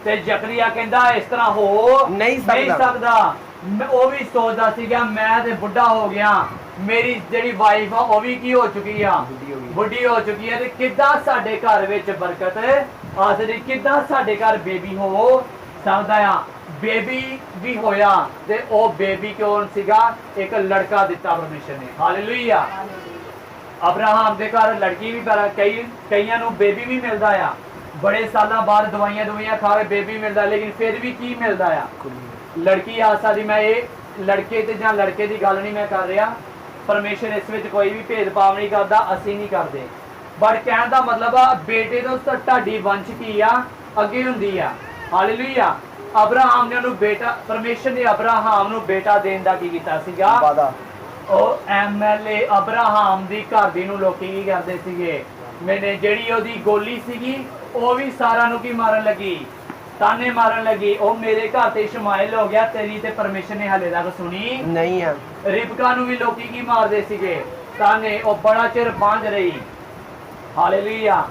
ਤੇ ਜ਼ਕਰੀਆ ਕਹਿੰਦਾ ਇਸ ਤਰ੍ਹਾਂ ਹੋ ਨਹੀਂ ਸਕਦਾ। ਉਹ ਵੀ ਸੋਚਦਾ ਸੀਗਾ ਮੈਂ ਤੇ ਬੁੱਢਾ ਹੋ ਗਿਆ, ਮੇਰੀ ਜਿਹੜੀ ਵਾਈਫ ਆ ਉਹ ਵੀ ਕੀ ਹੋ ਚੁੱਕੀ ਆ? ਬੁੱਢੀ ਹੋ ਚੁੱਕੀ ਹੈ। ਤੇ ਕਿੱਦਾਂ ਸਾਡੇ ਘਰ ਵਿੱਚ ਬਰਕਤ ਆ ਸਕਦੀ? ਕਿੱਦਾਂ ਸਾਡੇ ਘਰ ਬੇਬੀ ਹੋ ਸਕਦਾ ਆ? ਬੇਬੀ ਵੀ ਹੋਇਆ ਤੇ ਉਹ ਬੇਬੀ ਕੌਣ ਸੀਗਾ? ਇੱਕ ਲੜਕਾ ਦਿੱਤਾ ਪਰਮੇਸ਼ਰ ਨੇ। ਹਾਲੇਲੂਇਆ। ਅਬਰਾਹਾਮ ਦੇ ਘਰ ਲੜਕੀ ਵੀ ਕਈਆਂ ਨੂੰ ਬੇਬੀ ਵੀ ਮਿਲਦਾ ਆ, ਬੜੇ ਸਾਲਾਂ ਬਾਅਦ ਦਵਾਈਆਂ ਖਾ ਕੇ ਬੇਬੀ ਮਿਲਦਾ, ਲੇਕਿਨ ਫਿਰ ਵੀ ਕੀ ਮਿਲਦਾ ਆ? ਲੜਕੀ ਆ ਸਕਦੀ। ਮੈਂ ਇਹ ਲੜਕੇ ਤੇ ਜਾਂ ਲੜਕੇ ਦੀ ਗੱਲ ਨਹੀਂ ਮੈਂ ਕਰ ਰਿਹਾ, ਪਰਮੇਸ਼ਰ ਇਸ ਵਿੱਚ ਕੋਈ ਵੀ ਭੇਦਭਾਵ ਨਹੀਂ ਕਰਦਾ, ਅਸੀਂ ਨਹੀਂ ਕਰਦੇ। ਬਟ ਕਹਿਣ ਦਾ ਮਤਲਬ ਆ ਬੇਟੇ ਤੋਂ ਤੁਹਾਡੀ ਵੰਸ਼ ਕੀ ਆ? ਅੱਗੇ ਹੁੰਦੀ ਆ। ਹਾਲੇਲੂਇਆ। ਅਬਰਾਹਾਮ ਨੇ ਉਹਨੂੰ ਬੇਟਾ, ਪਰਮੇਸ਼ਰ ਨੇ ਅਬਰਾਹਾਮ ਨੂੰ ਬੇਟਾ ਦੇਣ ਦਾ ਕੀ ਕੀਤਾ ਸੀਗਾ? ਵਾਦਾ। ਉਹ ਐਮਐਲਏ ਅਬਰਾਹਾਮ ਦੀ ਘਰ ਦੀ ਨੂੰ ਲੋਕੀ ਕੀ ਕਰਦੇ ਸੀਗੇ? ਮੈਨੇ ਜਿਹੜੀ ਉਹਦੀ ਗੋਲੀ ਸੀਗੀ ਉਹ ਵੀ ਸਾਰਾ ਨੂੰ ਕੀ ਮਾਰਨ ਲੱਗੀ? ਤਾਨੇ ਮਾਰਨ ਲੱਗੀ। ਉਹ ਮੇਰੇ ਘਰ ਤੇ ਇਸ਼ਮਾਇਲ ਹੋ ਗਿਆ, ਤੇਰੀ ਤੇ ਪਰਮੇਸ਼ਰ ਨੇ ਹਲੇ ਤੱਕ ਸੁਣੀ ਨਹੀਂ ਆ। ਰਿਬਕਾ ਨੂੰ ਵੀ ਲੋਕੀ ਕੀ ਮਾਰਦੇ ਸੀਗੇ? ਤਾਨੇ। ਉਹ ਬੜਾ ਚਿਰ ਬਾਂਝ ਰਹੀ। ਹਾਲੇਲੂਇਆ।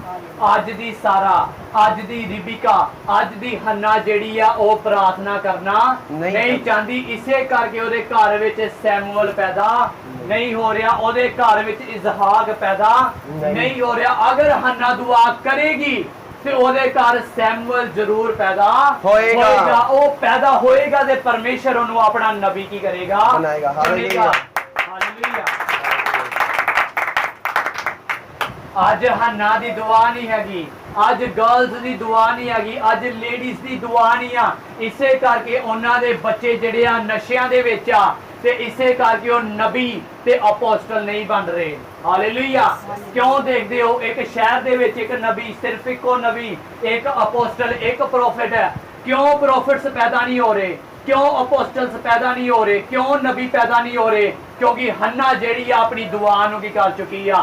ਅੱਜ ਦੀ ਸਾਰਾ, ਅੱਜ ਦੀ ਰਿਬਕਾ, ਅੱਜ ਦੀ ਹੰਨਾ ਜਿਹੜੀ ਆ ਉਹ ਪ੍ਰਾਰਥਨਾ ਕਰਨਾ ਨਹੀਂ ਚਾਹੁੰਦੀ। ਇਸੇ ਕਰਕੇ ਉਹਦੇ ਘਰ ਵਿੱਚ ਸੈਮੂਅਲ ਪੈਦਾ ਨਹੀਂ ਹੋ ਰਿਹਾ, ਉਹਦੇ ਘਰ ਵਿੱਚ ਇਜ਼ਹਾਕ ਪੈਦਾ ਨਹੀਂ ਹੋ ਰਿਹਾ। ਅਗਰ ਹੰਨਾ ਦੁਆ ਕਰੇਗੀ ਤੇ ਉਹਦੇ ਘਰ ਸੈਮੂਅਲ ਜ਼ਰੂਰ ਪੈਦਾ ਹੋਏਗਾ। ਉਹ ਪੈਦਾ ਹੋਏਗਾ ਤੇ ਪਰਮੇਸ਼ਰ ਉਹਨੂੰ ਆਪਣਾ ਨਬੀ ਕੀ ਕਰੇਗਾ? ਹਾਲੇਲੂਇਆ। ਅੱਜ ਹੰਨਾ ਦੀ ਦੁਆ ਨਹੀਂ ਹੈਗੀ, ਅੱਜ ਗਰਲਸ ਦੀ ਦੁਆ ਨਹੀਂ ਹੈਗੀ, ਅੱਜ ਲੇਡੀਜ਼ ਦੀ ਦੁਆ ਨਹੀਂ ਆ। ਇਸੇ ਕਰਕੇ ਉਹਨਾਂ ਦੇ ਬੱਚੇ ਜਿਹੜੇ ਆ ਨਸ਼ਿਆਂ ਦੇ ਵਿੱਚ ਆ, ਤੇ ਇਸੇ ਕਰਕੇ ਉਹ ਨਬੀ ਤੇ ਅਪੋਸਟਲ ਨਹੀਂ ਬਣ ਰਹੇ। ਹਾਲੇਲੂਇਆ। ਕਿਉਂ ਦੇਖਦੇ ਹੋ ਇੱਕ ਸ਼ਹਿਰ ਦੇ ਵਿੱਚ ਇੱਕ ਨਬੀ, ਸਿਰਫ ਇੱਕੋ ਨਬੀ, ਇੱਕ ਅਪੋਸਟਲ, ਇੱਕ ਪ੍ਰੋਫਿਟ ਹੈ। ਕਿਉਂ ਪ੍ਰੋਫਿਟਸ ਪੈਦਾ ਨਹੀਂ ਹੋ ਰਹੇ? ਕਿਉਂ ਅਪੋਸਟਲਸ ਪੈਦਾ ਨਹੀਂ ਹੋ ਰਹੇ? ਕਿਉਂ ਨਬੀ ਪੈਦਾ ਨਹੀਂ ਹੋ ਰਹੇ? ਕਿਉਂਕਿ ਹੰਨਾ ਜਿਹੜੀ ਆ ਆਪਣੀ ਦੁਆ ਨੂੰ ਕੀ ਕਰ ਚੁੱਕੀ ਆ?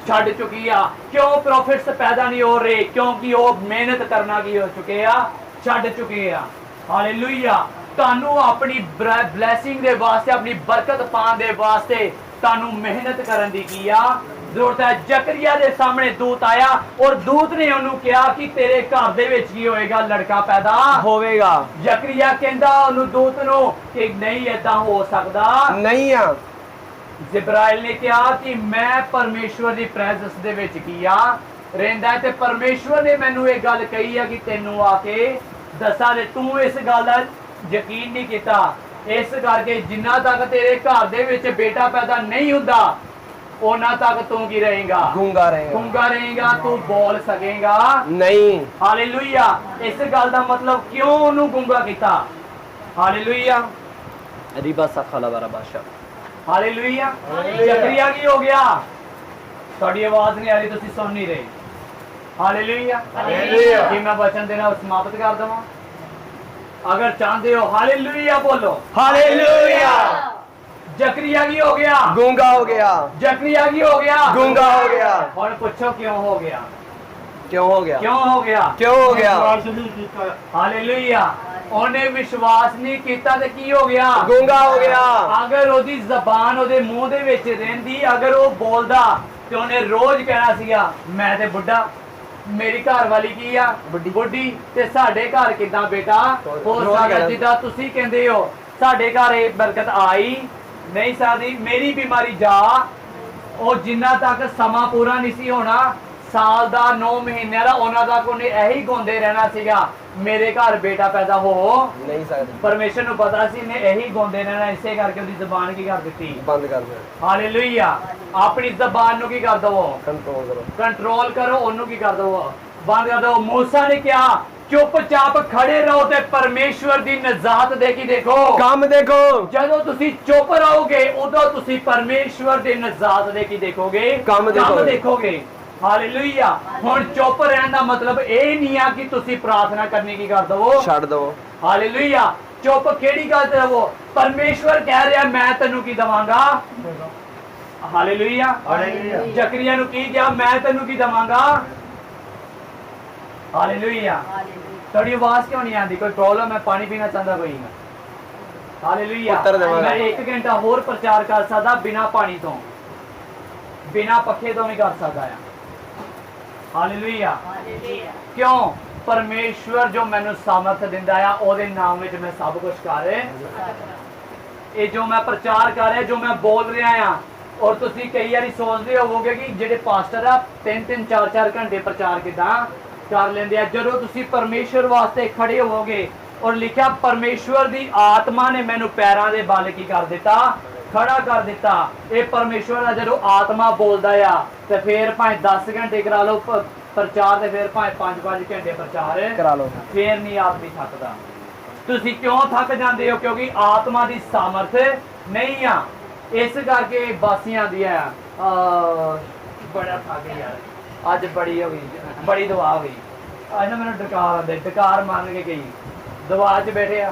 ਛੱਡ ਚੁੱਕੀ ਆ। ਕਿਉਂ ਪ੍ਰੋਫਿਟਸ ਪੈਦਾ ਨਹੀਂ ਹੋ ਰਹੇ? ਕਿਉਂਕਿ ਉਹ ਮਿਹਨਤ ਕਰਨਾ ਕੀ ਹੋ ਚੁੱਕੇ ਆ? ਛੱਡ ਚੁੱਕੇ ਆ। ਹਾਲੇਲੂਇਆ। ਤੁਹਾਨੂੰ ਆਪਣੀ ਬਲੇਸਿੰਗ ਦੇ ਵਾਸਤੇ, ਆਪਣੀ ਬਰਕਤ ਪਾਉਣ ਦੇ ਵਾਸਤੇ ਤੁਹਾਨੂੰ ਮਿਹਨਤ ਕਰਨ ਦੀ ਕੀ ਆ? ਜ਼ਰੂਰਤ ਹੈ। ਜ਼ਕਰੀਆ ਦੇ ਸਾਹਮਣੇ ਦੂਤ ਆਇਆ ਔਰ ਦੂਤ ਨੇ ਉਹਨੂੰ ਕਿਹਾ ਕਿ ਤੇਰੇ ਘਰ ਦੇ ਵਿੱਚ ਕੀ ਹੋਏਗਾ? ਲੜਕਾ ਪੈਦਾ ਹੋਵੇਗਾ। ਜ਼ਕਰੀਆ ਕਹਿੰਦਾ ਉਹਨੂੰ ਦੂਤ ਨੂੰ ਕਿ ਨਹੀਂ ਏਦਾਂ ਹੋ ਸਕਦਾ ਨਹੀਂ ਆ। ਜਿਬਰਾਇਲ ਨੇ ਕਿਹਾ ਕਿ ਮੈਂ ਪਰਮੇਸ਼ਵਰ ਦੀ ਪ੍ਰੈਜ਼ੈਂਸ ਦੇ ਵਿੱਚ ਕੀ ਆ? ਰਹਿੰਦਾ ਹੈ। ਤੇ ਪਰਮੇਸ਼ਵਰ ਨੇ ਮੈਨੂੰ ਇਹ ਗੱਲ ਕਹੀ ਆ ਕਿ ਤੈਨੂੰ ਆ ਕੇ ਦੱਸਾਂ। ਤੇ ਤੂੰ ਇਸ ਗੱਲ ਦਾ ਯਕੀਨ ਨਹੀਂ ਕੀਤਾ। ਇਸ ਕਰਕੇ ਜਿੰਨਾ ਤੱਕ ਤੇਰੇ ਘਰ ਦੇ ਵਿੱਚ ਬੇਟਾ ਪੈਦਾ ਨਹੀਂ ਹੁੰਦਾ ਉਹਨਾਂ ਤੱਕ ਤੂੰ ਕੀ ਰਹੇਗਾ? ਗੂੰਗਾ ਰਹੇਗਾ। ਤੂੰ ਬੋਲ ਸਕੇਗਾ ਨਹੀਂ। ਹਾਲੇਲੂਇਆ। ਇਸ ਗੱਲ ਦਾ ਮਤਲਬ ਕਿਉਂ ਉਹਨੂੰ ਗੂੰਗਾ ਕੀਤਾ? ਹਾਲੇਲੂਇਆ। ਰਿਬਾ ਸਖਾਲਾ ਵਾਲਾ ਬਾਦਸ਼ਾਹ। ਹਾਲੇਲੂਇਆ। ਜ਼ਕਰੀਆ ਕੀ ਹੋ ਗਿਆ? ਤੁਹਾਡੀ ਆਵਾਜ਼ ਨਹੀਂ ਆ ਰਹੀ, ਤੁਸੀਂ ਸੁਣ ਨਹੀਂ ਰਹੇ। ਹਾਲੇਲੂਇਆ। ਕੀ ਮੈਂ ਵਚਨ ਦੇਣਾ ਸਮਾਪਤ ਕਰ ਦਵਾਂ? अगर चाहते हो हालेलुया बोलो। हालेलुया। ਜ਼ਕਰੀਆ ਕੀ ਹੋ ਗਿਆ? ਗੂੰਗਾ ਹੋ ਗਿਆ। ਜ਼ਕਰੀਆ ਕੀ ਹੋ ਗਿਆ? ਗੂੰਗਾ ਹੋ ਗਿਆ। ਹੁਣ ਪੁੱਛੋ ਕਿਉਂ ਹੋ ਗਿਆ? ਕਿਉਂ ਹੋ ਗਿਆ? ਕਿਉਂ ਹੋ ਗਿਆ? ਕਿਉਂ ਹੋ ਗਿਆ? ਹਾਲੇਲੂਇਆ। ਉਹਨੇ ਵਿਸ਼ਵਾਸ ਨਹੀਂ ਕੀਤਾ ਤੇ ਕੀ ਹੋ ਗਿਆ? ਗੂੰਗਾ ਹੋ ਗਿਆ। ਅਗਰ ਉਹਦੀ ਜ਼ਬਾਨ ਉਹਦੇ ਮੂੰਹ ਦੇ ਵਿੱਚ ਰਹਿੰਦੀ, ਅਗਰ ਉਹ ਬੋਲਦਾ ਤੇ ਉਹਨੇ ਰੋਜ਼ ਕਹਿਣਾ ਸੀਗਾ ਮੈਂ ਤੇ ਬੁੱਢਾ, ਮੇਰੀ ਘਰ ਵਾਲੀ ਕੀ ਆ? ਬੁੱਢੀ। ਤੇ ਸਾਡੇ ਘਰ ਕਿਦਾਂ ਬੇਟਾ ਹੋ ਸਕਦਾ? ਜਿੱਦਾਂ ਤੁਸੀਂ ਕਹਿੰਦੇ ਹੋ ਸਾਡੇ ਘਰ ਇਹ ਬਰਕਤ ਆਈ ਨਹੀਂ ਸਕਦੀ। ਮੇਰੀ ਬਿਮਾਰੀ ਜਾ, ਉਹ ਜਿੰਨਾ ਤੱਕ ਸਮਾਂ ਪੂਰਾ ਨਹੀਂ ਸੀ ਹੋਣਾ ਸਾਲ ਦਾ 9 ਮਹੀਨਿਆਂ ਦਾ ਉਹਨਾਂ ਤੱਕ ਉਹਨੇ ਇਹੀ ਗਾਉਂਦੇ ਰਹਿਣਾ ਸੀਗਾ, ਮੇਰੇ ਘਰ ਬੇਟਾ ਪੈਦਾ ਹੋ ਨਹੀਂ ਸਕਦੇ। ਪਰਮੇਸ਼ਰ ਨੂੰ ਪਤਾ ਸੀ ਨੇ ਇਹੀ ਗਾਉਂਦੇ ਰਹਿਣਾ, ਇਸੇ ਕਰਕੇ ਉਹਦੀ ਜ਼ਬਾਨ ਕੀ ਕਰ ਦਿੱਤੀ, ਬੰਦ ਕਰ ਦਿਓ। ਹਾਲੇਲੂਇਆ। ਆਪਣੀ ਜ਼ਬਾਨ ਨੂੰ ਕੀ ਕਰ ਦਵੋ, ਕੰਟਰੋਲ ਕਰੋ, ਕੰਟਰੋਲ ਕਰੋ, ਉਹਨੂੰ ਕੀ ਕਰ ਦਵੋ, ਬੰਦ ਕਰ ਦਵੋ। मूसा ने क्या, ਚੁੱਪਚਾਪ ਖੜੇ ਰਹੋ ਤੇ ਪਰਮੇਸ਼ਵਰ ਦੀ ਨਜ਼ਾਤ ਦੇਖੀ ਦੇਖੋ, ਕੰਮ ਦੇਖੋ। ਜਦੋਂ ਤੁਸੀਂ ਚੁੱਪ ਰਹੋਗੇ ਉਦੋਂ ਤੁਸੀਂ ਪਰਮੇਸ਼ਵਰ ਦੀ ਨਜ਼ਾਤ ਦੇਖੀ ਦੇਖੋਗੇ, ਕੰਮ ਦੇਖੋਗੇ। ਹਾਲੇਲੂਇਆ। ਹੁਣ ਚੁੱਪ ਰਹਿਣ ਦਾ ਮਤਲਬ ਇਹ ਨਹੀਂ ਆ ਕਿ ਤੁਸੀਂ ਪ੍ਰਾਰਥਨਾ ਕਰਨੀ ਕੀ ਕਰ ਦਵੋ, ਛੱਡ ਦਵੋ। ਹਾਲੇਲੂਇਆ। ਚੁੱਪ ਕਿਹੜੀ ਗੱਲ ਤੇ ਰਹੋ, ਪਰਮੇਸ਼ਵਰ ਕਹਿ ਰਿਹਾ ਮੈਂ ਤੈਨੂੰ ਕੀ ਦਵਾਂਗਾ, ਹਾਲੇਲੂਇਆ। ਜ਼ਕਰੀਆ ਨੂੰ ਕੀ ਕਿਹਾ, ਮੈਂ ਤੈਨੂੰ ਕੀ ਦਵਾਂਗਾ, हालेलुया। थोड़ी आवाज क्यों नहीं आती, कोई प्रॉब्लम है, पानी पीना चाहता कोई, हालेलुया। मैं 1 घंटा होर प्रचार कर सकता बिना पानी तो, बिना पखे तो नहीं कर सकता है, हालेलुया। क्यों, परमेश्वर जो मैनू सामर्थ दिंदा है ओदे नाम विच मैं सब कुछ कर ये जो मैं प्रचार कर रहा, जो मैं बोल रहा हाँ, और तुसी कई बार सोचते होवोगे कि जेडे पास्टर आ 3-3 4-4 घंटे प्रचार किदां कर लेंदे आ, जदों तुसी परमेश्वर वास्ते खड़े होवोगे और लिखा परमेश्वर दी आत्मा ने मैनू पैरां दे बल की कर दिता, खड़ा कर दिता। ये परमेश्वर दा जदों आत्मा बोलदा आ ते फिर भावें 10 घंटे करा लो प्रचार ते फिर भावें 5-5 घंटे प्रचार करा लो, फिर नहीं आदमी थकदा। तुसी क्यों थक जांदे हो, क्योंकि आत्मा दी सामर्थ नहीं आ, इस करके बासियां आंदियां बड़ा थक यार, अज बड़ी हो गई, बड़ी दुआ हुई, अज ना मैंने डकार आते, डकार मारन के गई दुआ च बैठे आ,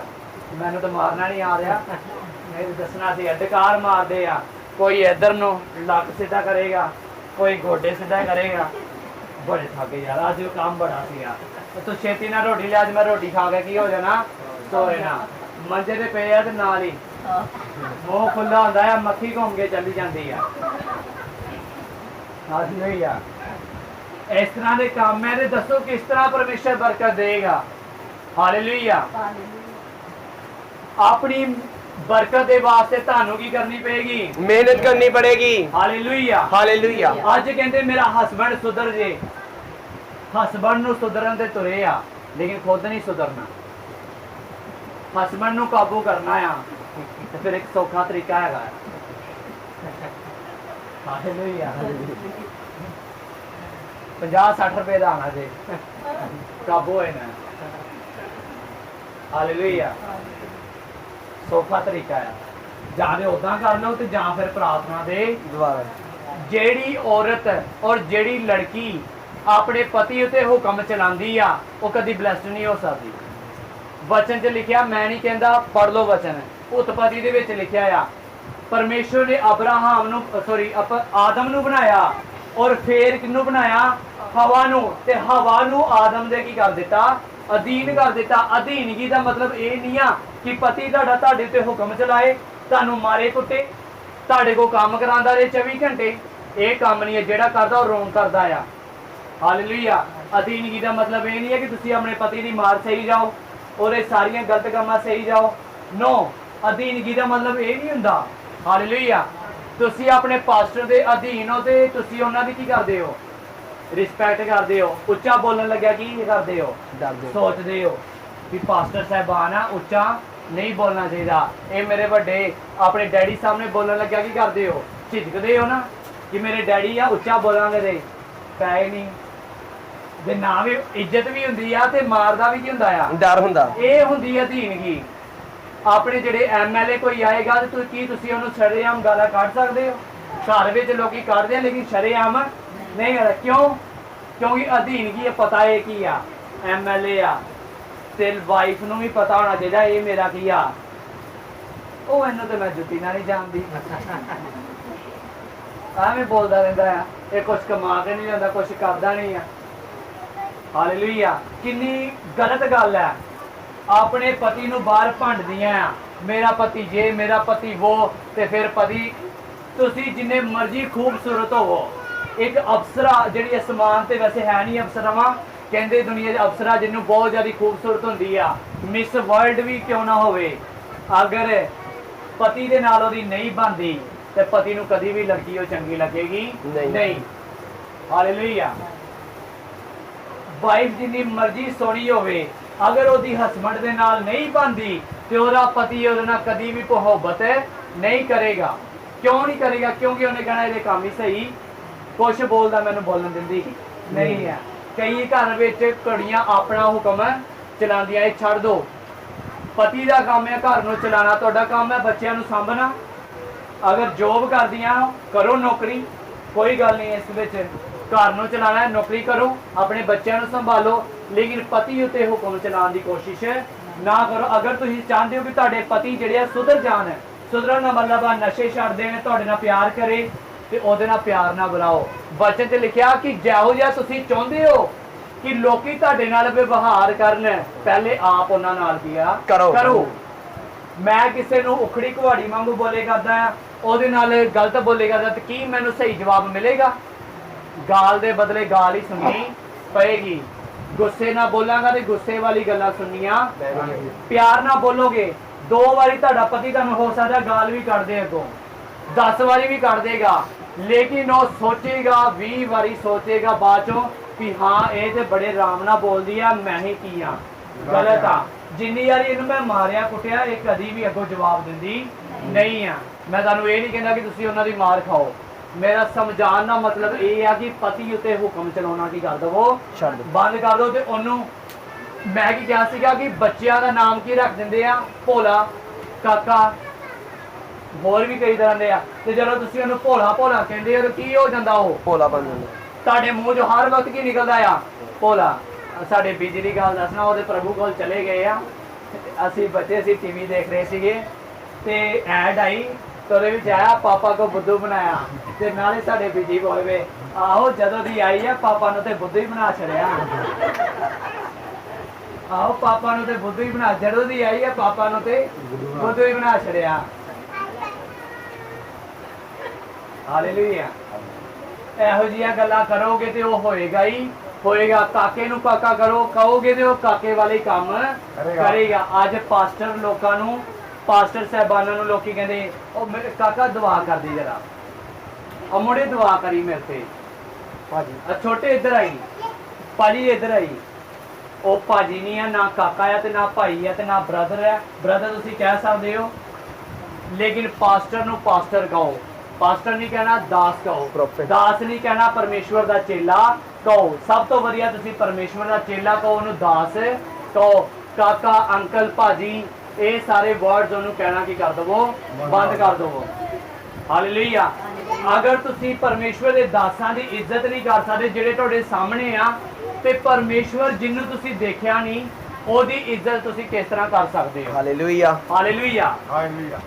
मैनू तो मारना नहीं आ रहा, मैं दसना सी डकार मारते आ, कोई इधर नो लक सीधा करेगा, कोई गोडे सीधा करेगा, बड़े थके यार, अज काम बड़ा सी। तू छेती ना रोटी ले, अज मैं रोटी खा के की हो जाना, सो जाना मंजे ते पे आ ते नाल ही मूँह खुला होंदा है, मक्खी घूम के चली जाती है, हालेलुया। इस तरह के काम है, दसो किस तरह परमेश्वर बरकत देगा, हालेलुया। अपनी बरकत के वास्ते तानू की करनी पड़ेगी, मेहनत करनी पड़ेगी, हालेलुया, हालेलुया। अज कहते मेरा हसबैंड सुधर जे, हसबैंड नू सुधरन ते तुरे आ, लेकिन खुद नहीं सुधरना, हसबैंड नू काबू करना आ ते फिर एक सौखा तरीका है, हालेलुया। 50-60 रुपए का आना जे काबू होए ना, हालेलुया। सौखा तरीका है, जां ते उदां कर लो ते जां फिर प्रार्थना दे द्वारा। जेड़ी औरत और जेड़ी लड़की अपने पति उते हुक्म चलांदी आ वो कदी ब्लैस्ड नहीं हो सकती। वचन च लिखिया, मैं नहीं कहता, पढ़ लो वचन, उत्पत्ति दे विच लिखिया आ, परमेश्वर ने अब्राहम नू सॉरी आदम नू बनाया और फिर किनू बनाया, हवा नू, ते हवा नू आदम दे की कर दिता, अधीन कर दिता। अधीनगी का मतलब ये नहीं आ कि पति तुहाडा तुहाडे ते हुक्म चलाए, तुहानू मारे कुटे, तुहाडे को काम करांदा रहे 24 घंटे, ये काम नहीं है, जेड़ा करदा वो रोंग करदा आ, हालेलुया। अधीनगी का मतलब ये नहीं है कि तुसी अपने पति की मार सही जाओ और ये सारियां गलत कामां सही जाओ, नो, अधीनगी का मतलब ये नहीं हुंदा, हालेलुया। तुसी अपने पास्टर दे अधीन हो ते तुसी उन्हां दी की करदे हो, रिस्पैक्ट करदे हो, उच्चा बोलन लग्या की करदे हो, सोचदे हो कि पास्टर साहबान आ, उच्चा नहीं बोलना चाहिए, ये मेरे बड़े अपने डैडी सामने बोलन लग्या की करदे हो, झिझकदे हो ना कि मेरे डैडी आ उच्चा बोलांगे ते पै नहीं, ते ना भी इज्जत भी हुंदी आ ते मारदा भी की हुंदा आ, डर हुंदा, ये हुंदी अधीनगी। अपने जेडे MLA कोई आएगा तो की तुसी उन्होंने शरेआम गालां कढ सकदे हो, घर विच लोकी कढदे हैं लेकिन शरेआम नहीं करदा, क्यों, क्योंकि अधीनगी पता है की आ, MLA आ ते वाइफ नूं भी पता होना चाहिए ये मेरा की आ, ओ इन्हूं ते मैं जुत्ती ना नहीं जानदी, ਐਵੇਂ बोलता रहता है, ये कुछ कमा के नहीं लिआंदा, कुछ करदा नहीं है, हालेलुया। किन्नी गलत गल है, अपने पति नूं बाहर भंडदियां आ, मेरा पति जे, मेरा पति वो, ते फिर पति तुसी जिन्ने मर्जी खूबसूरत होवो, एक अफसरा जिहड़ी आसमान ते वैसे है नहीं अफसरावां, कहंदे दुनिया दे अफसरा जिन्नू बहुत ज़्यादा खूबसूरत हुंदी आ, मिस वर्ल्ड भी क्यों ना होवे, अगर पति दे नाल ओहदी नहीं बनदी ते पति नूं कदी भी लड़की वो चंगी लगेगी नहीं, हालेलुया। ਵਾਈਫ ਜਿੰਨੀ ਮਰਜ਼ੀ ਸੋਹਣੀ ਹੋਵੇ, ਅਗਰ ਉਹਦੀ ਹਸਬੈਂਡ ਦੇ ਨਾਲ ਨਹੀਂ ਬਣਦੀ ਤੇ ਉਹਦਾ ਪਤੀ ਉਹਦੇ ਨਾਲ ਕਦੀ ਵੀ ਮੁਹੱਬਤ ਨਹੀਂ ਕਰੇਗਾ। ਕਿਉਂ ਨਹੀਂ ਕਰੇਗਾ? ਕਿਉਂਕਿ ਉਹਨੇ ਕਹਿਣਾ ਇਹਦੇ ਕੰਮ ਹੀ ਸਹੀ, ਕੁਛ ਬੋਲਦਾ ਮੈਨੂੰ ਬੋਲਣ ਦਿੰਦੀ ਨਹੀਂ ਹੈ। ਕਈ ਘਰ ਵਿੱਚ ਕੁੜੀਆਂ ਆਪਣਾ ਹੁਕਮ ਚਲਾਉਂਦੀਆਂ, ਇਹ ਛੱਡ ਦੋ। ਪਤੀ ਦਾ ਕੰਮ ਹੈ ਘਰ ਨੂੰ ਚਲਾਉਣਾ, ਤੁਹਾਡਾ ਕੰਮ ਹੈ ਬੱਚਿਆਂ ਨੂੰ ਸਾਂਭਣਾ। ਅਗਰ ਜੋਬ ਕਰਦੀਆਂ ਕਰੋ ਨੌਕਰੀ, ਕੋਈ ਗੱਲ ਨਹੀਂ ਇਸ ਵਿੱਚ, ਘਰ ਨੂੰ ਚਲਾਉਣਾ ਹੈ ਨੌਕਰੀ ਕਰੋ, ਆਪਣੇ ਬੱਚਿਆਂ ਨੂੰ ਸੰਭਾਲੋ, ਲੇਕਿਨ ਪਤੀ ਉੱਤੇ ਹੁਕਮ ਚਲਾਉਣ ਦੀ ਕੋਸ਼ਿਸ਼ ਨਾ ਕਰੋ। ਅਗਰ ਤੁਸੀਂ ਚਾਹੁੰਦੇ ਹੋ ਕਿ ਤੁਹਾਡੇ ਪਤੀ ਜਿਹੜੇ ਆ ਸੁਧਰ ਜਾਣ, ਸੁਧਰਨ ਦਾ ਮਤਲਬ ਆ ਨਸ਼ੇ ਛੱਡ ਦੇਣ, ਤੁਹਾਡੇ ਨਾਲ ਪਿਆਰ ਕਰੇ, ਤੇ ਉਹਦੇ ਨਾਲ ਪਿਆਰ ਨਾਲ ਬੁਲਾਓ। ਬਚਨ ਤੇ ਲਿਖਿਆ ਕਿ ਜਿਹੋ ਜਿਹਾ ਤੁਸੀਂ ਚਾਹੁੰਦੇ ਹੋ ਕਿ ਲੋਕੀ ਤੁਹਾਡੇ ਨਾਲ ਵਿਵਹਾਰ ਕਰਨ, ਪਹਿਲੇ ਆਪ ਉਹਨਾਂ ਨਾਲ ਕੀਆ ਕਰੋ। ਮੈਂ ਕਿਸੇ ਨੂੰ ਉਖੜੀ ਕੁਹਾੜੀ ਵਾਂਗੂ ਬੋਲੇ ਕਰਦਾ ਆ, ਉਹਦੇ ਨਾਲ ਗਲਤ ਬੋਲੇ ਕਰਦਾ, ਤੇ ਕੀ ਮੈਨੂੰ ਸਹੀ ਜਵਾਬ ਮਿਲੇਗਾ? ਗਾਲ ਦੇ ਬਦਲੇ ਗਾਲ ਹੀ ਸੁਣਨੀ ਪਏਗੀ। ਗੁੱਸੇ ਨਾਲ ਬੋਲਾਂਗਾ ਤੇ ਗੁੱਸੇ ਵਾਲੀ ਗੱਲਾਂ ਸੁਣਨੀਆਂ। ਪਿਆਰ ਨਾਲ ਬੋਲੋਗੇ, 2 ਵਾਰੀ ਤੁਹਾਡਾ ਪਤੀ ਤੁਹਾਨੂੰ ਹੋ ਸਕਦਾ ਗਾਲ ਵੀ ਕੱਢ ਦੇ, ਅੱਗੋਂ 10 ਵਾਰੀ ਵੀ ਕੱਢ ਦੇਗਾ, ਲੇਕਿਨ ਉਹ ਸੋਚੇਗਾ, 20 ਵਾਰੀ ਸੋਚੇਗਾ ਬਾਅਦ ਚੋਂ ਕਿ ਹਾਂ ਇਹ ਤੇ ਬੜੇ ਆਰਾਮ ਨਾਲ ਬੋਲਦੀ ਆ, ਮੈਂ ਹੀ ਕੀ ਆ, ਗਲਤ ਆ। ਜਿੰਨੀ ਵਾਰੀ ਇਹਨੂੰ ਮੈਂ ਮਾਰਿਆ ਕੁੱਟਿਆ, ਇਹ ਕਦੀ ਵੀ ਅੱਗੋਂ ਜਵਾਬ ਦਿੰਦੀ ਨਹੀਂ ਆ। ਮੈਂ ਤੁਹਾਨੂੰ ਇਹ ਨਹੀਂ ਕਹਿੰਦਾ ਕਿ ਤੁਸੀਂ ਉਹਨਾਂ ਦੀ ਮਾਰ ਖਾਓ, ਮੇਰਾ ਸਮਝਾਉਣ ਦਾ ਮਤਲਬ ਇਹ ਆ ਕਿ ਪਤੀ ਉੱਤੇ ਹੁਕਮ ਚਲਾਉਣਾ ਕੀ ਕਰ ਦਵੋ, ਬੰਦ ਕਰ ਦਿਓ। ਤੇ ਉਹਨੂੰ ਮੈਂ ਕੀ ਕਿਹਾ ਸੀਗਾ ਕਿ ਬੱਚਿਆਂ ਦਾ ਨਾਮ ਕੀ ਰੱਖ ਦਿੰਦੇ ਆ, ਭੋਲਾ, ਕਾਕਾ, ਹੋਰ ਵੀ ਕਈ ਤਰ੍ਹਾਂ ਦੇ ਆ। ਤੇ ਜਦੋਂ ਤੁਸੀਂ ਉਹਨੂੰ ਭੋਲਾ ਭੋਲਾ ਕਹਿੰਦੇ ਹੋ ਤਾਂ ਕੀ ਹੋ ਜਾਂਦਾ? ਉਹ ਭੋਲਾ ਬਣ ਜਾਂਦਾ। ਤੁਹਾਡੇ ਮੂੰਹ ਚੋਂ ਹਰ ਵਕਤ ਕੀ ਨਿਕਲਦਾ ਆ? ਭੋਲਾ। ਸਾਡੇ ਬੀਜੀ ਦੀ ਗੱਲ ਦੱਸਣਾ, ਉਹਦੇ ਪ੍ਰਭੂ ਕੋਲ ਚਲੇ ਗਏ ਆ, ਅਸੀਂ ਬੱਚੇ ਸੀ ਟੀਵੀ ਦੇਖ ਰਹੇ ਸੀਗੇ, ਤੇ ਐਡ ਆਈ ਤੇ ਉਹਦੇ ਵਿੱਚ ਆਇਆ ਪਾਪਾ ਕੋ ਬੁੱਧੂ ਬਣਾਇਆ, ਤੇ ਨਾਲੇ ਸਾਡੇ ਬੀਜੀ ਬੋਲ ਵੇ, ਆਹੋ ਜਦੋਂ ਦੀ ਆਈ ਆ ਪਾਪਾ ਨੂੰ ਤੇ ਬੁੱਧੂ ਹੀ ਬਣਾ ਛੜਿਆ। ਆਹੋ ਪਾਪਾ ਨੂੰ ਤੇ ਬੁੱਧੂ ਹੀ ਬਣਾ, ਜਦੋਂ ਦੀ ਆਈ ਆ ਪਾਪਾ ਨੂੰ ਤੇ ਬੁੱਧੂ ਹੀ ਬਣਾ ਛੜਿਆ। ਹਾਲੇਲੂਇਆ। ਇਹੋ ਜਿਹੀਆਂ ਗੱਲਾਂ ਕਰੋਗੇ ਤੇ ਉਹ ਹੋਏਗਾ ਹੀ ਹੋਏਗਾ। ਕਾਕੇ ਨੂੰ ਕਾਕਾ ਕਰੋ ਕਹੋਗੇ ਤੇ ਉਹ ਕਾਕੇ ਵਾਲੇ ਕੰਮ ਕਰੇਗਾ। ਅੱਜ ਪਾਸਟਰ ਲੋਕਾਂ ਨੂੰ, ਪਾਸਟਰ ਸਾਹਿਬਾਨਾਂ ਨੂੰ ਲੋਕੀ ਕਹਿੰਦੇ ਉਹ ਮੇਰੇ ਕਾਕਾ ਦੁਆ ਕਰਦੀ ਜਰਾ, ਉਹ ਮੁੰਡੇ ਦੁਆ ਕਰੀ ਮੇਰੇ ਤੇ ਭਾਜੀ, ਛੋਟੇ ਇੱਧਰ ਆਈ ਭਾਜੀ, ਇੱਧਰ ਆਈ। ਉਹ ਭਾਜੀ ਨਹੀਂ ਆ, ਨਾ ਕਾਕਾ ਆ, ਤੇ ਨਾ ਭਾਈ ਆ, ਤੇ ਨਾ ਬ੍ਰਦਰ ਹੈ। ਬ੍ਰਦਰ ਤੁਸੀਂ ਕਹਿ ਸਕਦੇ ਹੋ, ਲੇਕਿਨ ਪਾਸਟਰ ਨੂੰ ਪਾਸਟਰ ਕਹੋ। ਪਾਸਟਰ ਨਹੀਂ ਕਹਿਣਾ, ਦਾਸ ਕਹੋ। ਦਾਸ ਨਹੀਂ ਕਹਿਣਾ, ਪਰਮੇਸ਼ਵਰ ਦਾ ਚੇਲਾ ਕਹੋ। ਸਭ ਤੋਂ ਵਧੀਆ ਤੁਸੀਂ ਪਰਮੇਸ਼ਵਰ ਦਾ ਚੇਲਾ ਕਹੋ, ਉਹਨੂੰ ਦਾਸ ਕਹੋ। ਕਾਕਾ, ਅੰਕਲ, ਭਾਜੀ, ਇਹ ਸਾਰੇ ਵਰਡਸ ਉਹਨੂੰ ਕਹਿਣਾ ਕੀ ਕਰ ਦਵੋ, ਬੰਦ ਕਰ ਦਵੋ। ਹਾਲੇਲੂਇਆ। ਅਗਰ ਤੁਸੀਂ ਪਰਮੇਸ਼ਵਰ ਦੇ ਦਾਸਾਂ ਦੀ ਇੱਜ਼ਤ ਨਹੀਂ ਕਰ ਸਕਦੇ ਜਿਹੜੇ ਤੁਹਾਡੇ ਸਾਹਮਣੇ ਆ, ਤੇ ਪਰਮੇਸ਼ਵਰ ਜਿਹਨੂੰ ਤੁਸੀਂ ਦੇਖਿਆ ਨਹੀਂ ਉਹਦੀ ਇੱਜ਼ਤ ਤੁਸੀਂ ਕਿਸ ਤਰ੍ਹਾਂ ਕਰ ਸਕਦੇ ਹੋ? Hallelujah, hallelujah, hallelujah.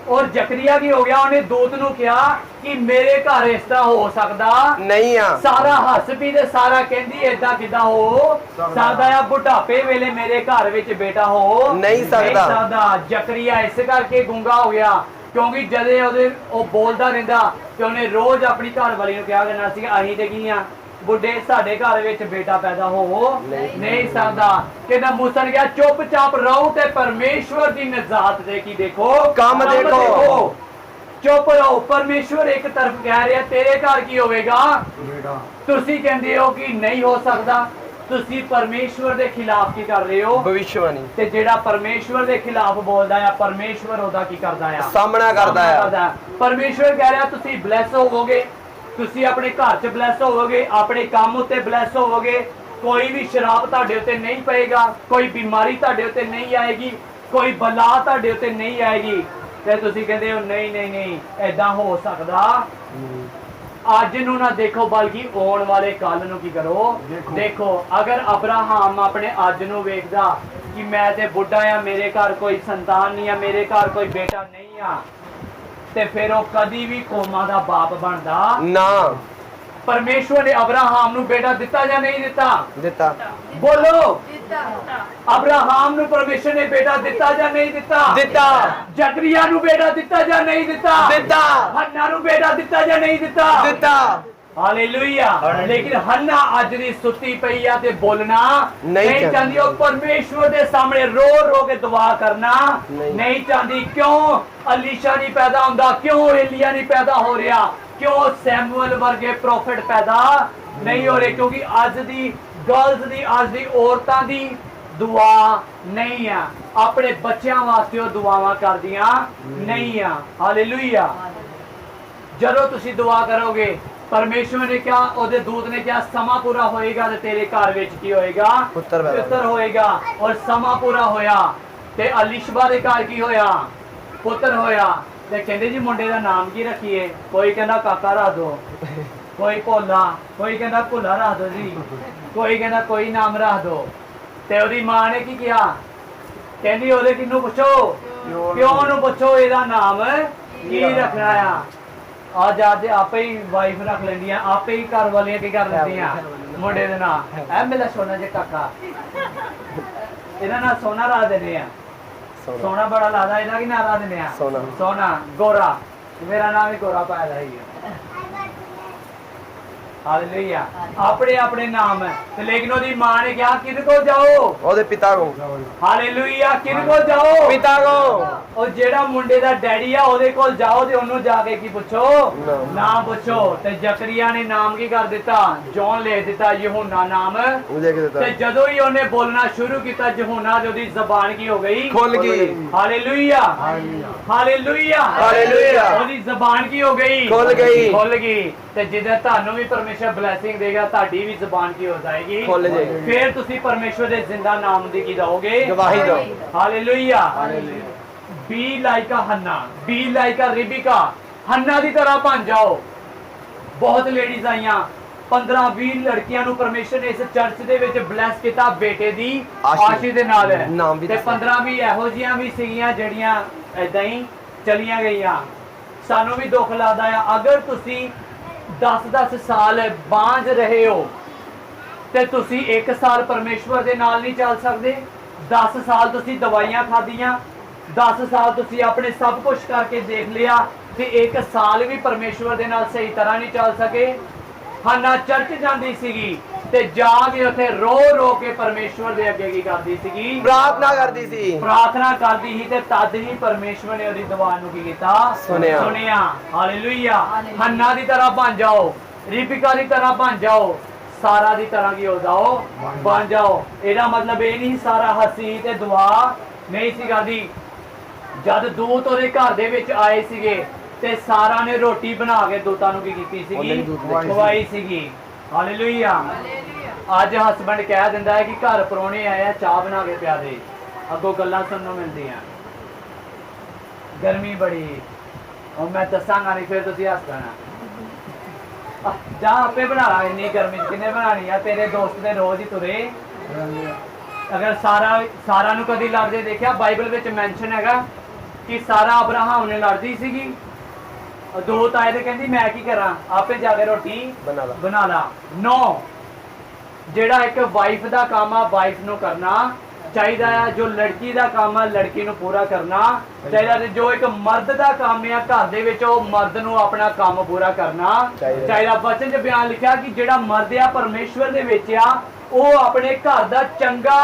ਔਰ ਜ਼ਕਰੀਆ ਕੀ ਹੋ ਗਿਆ? ਉਹਨੇ ਦੂਤ ਨੂੰ ਕਿਹਾ ਕਿ ਮੇਰੇ ਘਰ ਇਸ ਤਰ੍ਹਾਂ ਹੋ ਸਕਦਾ ਨਹੀਂ ਆ। ਸਾਰਾ ਹੱਸ ਪੀ ਤੇ ਸਾਰਾ ਕਹਿੰਦੀ ਏਦਾਂ ਕਿਦਾਂ ਹੋ ਸਕਦਾ ਆ? ਬੁਢਾਪੇ ਵੇਲੇ ਮੇਰੇ ਘਰ ਵਿੱਚ ਬੇਟਾ ਹੋ ਨਹੀਂ ਸਕਦਾ। ਜ਼ਕਰੀਆ ਇਸ ਕਰਕੇ ਗੂੰਗਾ ਹੋ ਗਿਆ ਕਿਉਂਕਿ ਜਦੇ ਉਹ ਬੋਲਦਾ ਰਹਿੰਦਾ ਤੇ ਉਹਨੇ ਰੋਜ਼ ਆਪਣੀ ਘਰ ਵਾਲੀ ਨੂੰ ਕਿਹਾ ਕਰਨਾ ਸੀ, ਅਸੀਂ ਤੇ ਕੀ ਆ ਬੁੱਢੇ, ਸਾਡੇ ਘਰ ਵਿੱਚ ਬੇਟਾ ਪੈਦਾ ਹੋ ਨਹੀਂ ਸਕਦਾ। ਕਹਿੰਦਾ ਮੂਸਾ ਨੇ ਕਿਹਾ ਚੁੱਪਚਾਪ ਰਹੋ ਤੇ ਪਰਮੇਸ਼ਵਰ ਦੀ ਨਜ਼ਾਤ ਦੇ ਕੀ ਦੇਖੋ, ਕੰਮ ਦੇਖੋ। ਚੁੱਪ ਰਹੋ। ਪਰਮੇਸ਼ਵਰ ਇੱਕ ਤਰਫ ਕਹਿ ਰਿਹਾ ਤੇਰੇ ਘਰ ਕੀ ਹੋਵੇਗਾ, ਤੁਸੀਂ ਕਹਿੰਦੇ ਹੋ ਕਿ ਨਹੀਂ ਹੋ ਸਕਦਾ। ਤੁਸੀਂ ਪਰਮੇਸ਼ਵਰ ਦੇ ਖਿਲਾਫ ਕੀ ਕਰ ਰਹੇ ਹੋ? ਭਵਿੱਖਬਾਣੀ। ਤੇ ਜਿਹੜਾ ਪਰਮੇਸ਼ਵਰ ਦੇ ਖਿਲਾਫ ਬੋਲਦਾ ਆ, ਪਰਮੇਸ਼ਵਰ ਉਹਦਾ ਕੀ ਕਰਦਾ ਆ? ਸਾਹਮਣਾ ਕਰਦਾ ਆ। ਪਰਮੇਸ਼ਵਰ ਕਹਿ ਰਿਹਾ ਤੁਸੀਂ ਬਲੈਸ ਹੋਵੋਗੇ, ਤੁਸੀਂ ਆਪਣੇ ਘਰ 'ਚ ਬਲੈਸ ਹੋਵੋਗੇ, ਆਪਣੇ ਕੰਮ ਉੱਤੇ ਬਲੈਸ ਹੋਵੋਗੇ, ਕੋਈ ਵੀ ਸ਼ਰਾਪ ਤੁਹਾਡੇ ਉੱਤੇ ਨਹੀਂ ਪਏਗਾ, ਕੋਈ ਬਿਮਾਰੀ ਤੁਹਾਡੇ ਉੱਤੇ ਨਹੀਂ ਆਏਗੀ, ਕੋਈ ਬਲਾ ਤੁਹਾਡੇ ਉੱਤੇ ਨਹੀਂ ਆਏਗੀ। ਤੇ ਤੁਸੀਂ ਕਹਿੰਦੇ ਹੋ ਨਹੀਂ ਨਹੀਂ ਨਹੀਂ ਏਦਾਂ ਹੋ ਸਕਦਾ। ਅੱਜ ਨੂੰ ਨਾ ਦੇਖੋ ਬਲਕਿ ਆਉਣ ਵਾਲੇ ਕੱਲ ਨੂੰ ਕੀ ਕਰੋ, ਦੇਖੋ। ਅਗਰ ਅਬਰਾਹਮ ਆਪਣੇ ਅੱਜ ਨੂੰ ਵੇਖਦਾ ਕਿ ਮੈਂ ਤੇ ਬੁੱਢਾ ਆ, ਮੇਰੇ ਘਰ ਕੋਈ ਸੰਤਾਨ ਨਹੀਂ ਆ, ਮੇਰੇ ਘਰ ਕੋਈ ਬੇਟਾ ਨਹੀਂ ਆ, ਤੇ ਫਿਰ ਉਹ ਕਦੀ ਵੀ ਕੌਮਾਂ ਦਾ ਬਾਪ ਬਣਦਾ ਨਾ। ਪਰਮੇਸ਼ਵਰ ਨੇ ਅਬਰਾਹਮ ਨੂੰ ਬੇਟਾ ਦਿੱਤਾ ਜਾਂ ਨਹੀਂ ਦਿੱਤਾ? ਦਿੱਤਾ। ਬੋਲੋ, ਅਬਰਾਹਮ ਨੂੰ ਪਰਮੇਸ਼ਵਰ ਨੇ ਬੇਟਾ ਦਿੱਤਾ ਜਾਂ ਨਹੀਂ ਦਿੱਤਾ? ਦਿੱਤਾ। ਜ਼ਕਰੀਆ ਨੂੰ ਬੇਟਾ ਦਿੱਤਾ ਜਾਂ ਨਹੀਂ ਦਿੱਤਾ? ਦਿੱਤਾ। ਹੰਨਾ ਨੂੰ ਬੇਟਾ ਦਿੱਤਾ ਜਾਂ ਨਹੀਂ ਦਿੱਤਾ? ਦਿੱਤਾ। ਹਾਲੇਲੂਇਆ। ਲੇਕਿਨ ਹੰਨਾ ਅੱਜ ਦੀ ਸੁੱਤੀ ਪਈ ਆ ਤੇ ਬੋਲਣਾ ਨਹੀਂ ਚਾਹੁੰਦੀ। ਉਹ ਪਰਮੇਸ਼ਵਰ ਦੇ ਸਾਹਮਣੇ ਰੋ ਰੋ ਕੇ ਦੁਆ ਕਰਨਾ ਨਹੀਂ ਚਾਹੁੰਦੀ। ਕਿਉਂ ਅਲੀਸ਼ਾ ਨਹੀਂ ਪੈਦਾ ਹੁੰਦਾ? ਕਿਉਂ ਏਲੀਆ ਨਹੀਂ ਪੈਦਾ ਹੋ ਰਿਹਾ? ਕਿਉਂ ਸੈਮੂਅਲ ਵਰਗੇ ਪ੍ਰੋਫਿਟ ਪੈਦਾ ਨਹੀਂ ਹੋ ਰਹੇ? ਕਿਉਂਕਿ ਅੱਜ ਦੀ गर्ल्स दी अज दी औरतां दी दुआ नहीं है, अपने बच्चों वास्ते वो दुआवां करदियां नहीं है। हालेलुया। जदों तुसी दुआ करोगे, परमेश्वर ने क्या, ओदे दूत ने क्या, समा पूरा होएगा ते तेरे घर विच की होएगा, पुत्र होएगा। और समा पूरा होया ते अलिशबा दे घर की होया, पुत्र होया। ते कहंदे जी मुंडे दा नाम की रखिए, कोई कहंदा काका रख दो, कोई भोला, कोई कहंदा भुला रख दो जी, कोई कहंदा कोई नाम रख दो। ते ओदी मां ने की किया, कहंदी ओदे किन्नू पुछो, प्यो नू पुछो एदा नाम की रखना आ। आज आज आपे ही वाइफ रख लेंदियां, आपे ही घर वालियां की कर लेंदियां मुंडे दे नाम। ऐ मेरा सोना जे काका, इहदा नाम सोना रख देने आ। सोना बड़ा लादा, इहदा की नाम रख देने आ, सोना। गोरा, मेरा नाम ही गोरा पाया ही है। हालेलुया। अपने अपने नाम है, तो लेकिन ओदी मां ने कहा किद को जाओ, ओदे पिता को। हालेलुया। किद को जाओ, पिता को। और जेड़ा मुंडे दा डैडी आ ओदे कोल जाओ ते ओनू जाके की पूछो, नाम पूछो। ते जकरिया ने नाम की कर दिता, जॉन ले दिता, यूहन्ना नाम ते जदों ही ओने बोलना शुरू किया यूहन्ना ते ओदी ज़बान की हो गई, खुल गई। Hallelujah, hallelujah, hallelujah. ओदी ज़बान की हो गई, खुल गई, खुल गई। ते जिदे तानू भी परमेश्वर ब्लेसिंग देगा, ताड़ी भी ज़बान की हो जाएगी, खुल जाएगी। फिर तुसी परमेश्वर दे जिंदा नाम दी की दोगे, गवाही दो। Hallelujah. Be like Hannah, be like Rebecca, Hannah दी तरह बन जाओ। बहुत लेडीज आईयां, 15-20 लड़कियां नू परमेश्वर ने इस चर्च दे विच ब्लेस किया बेटे दी आशीष दे नाल है। ते 15-20 एहो जिहियां भी सीगियां जड़ियां ऐदां ही चलियां गईयां। सानू भी दुख लगदा है, अगर तुसी 10-10 साल बांझ रहे हो ते तुसी 1 साल परमेश्वर दे नाल नहीं चल सकदे। 10 साल तुसी दवाइयां खादियां, 10 साल तुसी अपने सब कुछ करके देख लिया ते 1 साल भी परमेश्वर दे नाल सही तरह नहीं चल सके। हन्ना चर्च जांदी सीगी ते जाके उथे रो रो के परमेश्वर दे अगे की करदी सीगी, प्रार्थना करदी सी, प्रार्थना करदी ही ते तद ही परमेश्वर ने ओदी दुआ नू की कीता, सुनिया। हालेलुया। हन्ना दी तरह बन जाओ, रिबिका दी तरह बन जाओ, सारा दी तरह की हो जाओ, बन जाओ। एदा मतलब ये नहीं सारा हसी ते दुआ नहीं सी करदी। जद दूत ओदे घर दे विच आए सीगे ते सारा ने रोटी बना के दूतां नू की कीती सीगी, खवाई सीगी। हालेलुया। आज हसबैंड कह दिंदा है कि घर परौने आए आ, चाह बना के पिया दे, अगों गल्लां सुनने मिलदियां, गर्मी बड़ी, और मैं दसांगा नहीं फिर तुसीं हस पैना। जा आपे बना ला, इन्नी गर्मी च किन्ने बनानी है, तेरे दोस्त दे रोज ही तुरे। अगर सारा नू कदी लड़दे देखिया, बाइबल विच मैंशन हैगा कि सारा अब्राहम ने लड़दी सीगी, दूत आए तो कहती मैं की करा, आपे जाके रोटी बना ला। नो, जेड़ा एक वाइफ दा काम आ वाइफ नू करना चाहिदा है, जो लड़की दा काम है लड़की नू पूरा करना चाहिदा है, जो एक मर्द दा काम है घर दे विच ओ मर्द नू अपना काम पूरा करना चाहिदा। वचन च बयान लिखा कि जेड़ा मर्द आ परमेश्वर दे विच आ, ओ अपने घर दा चंगा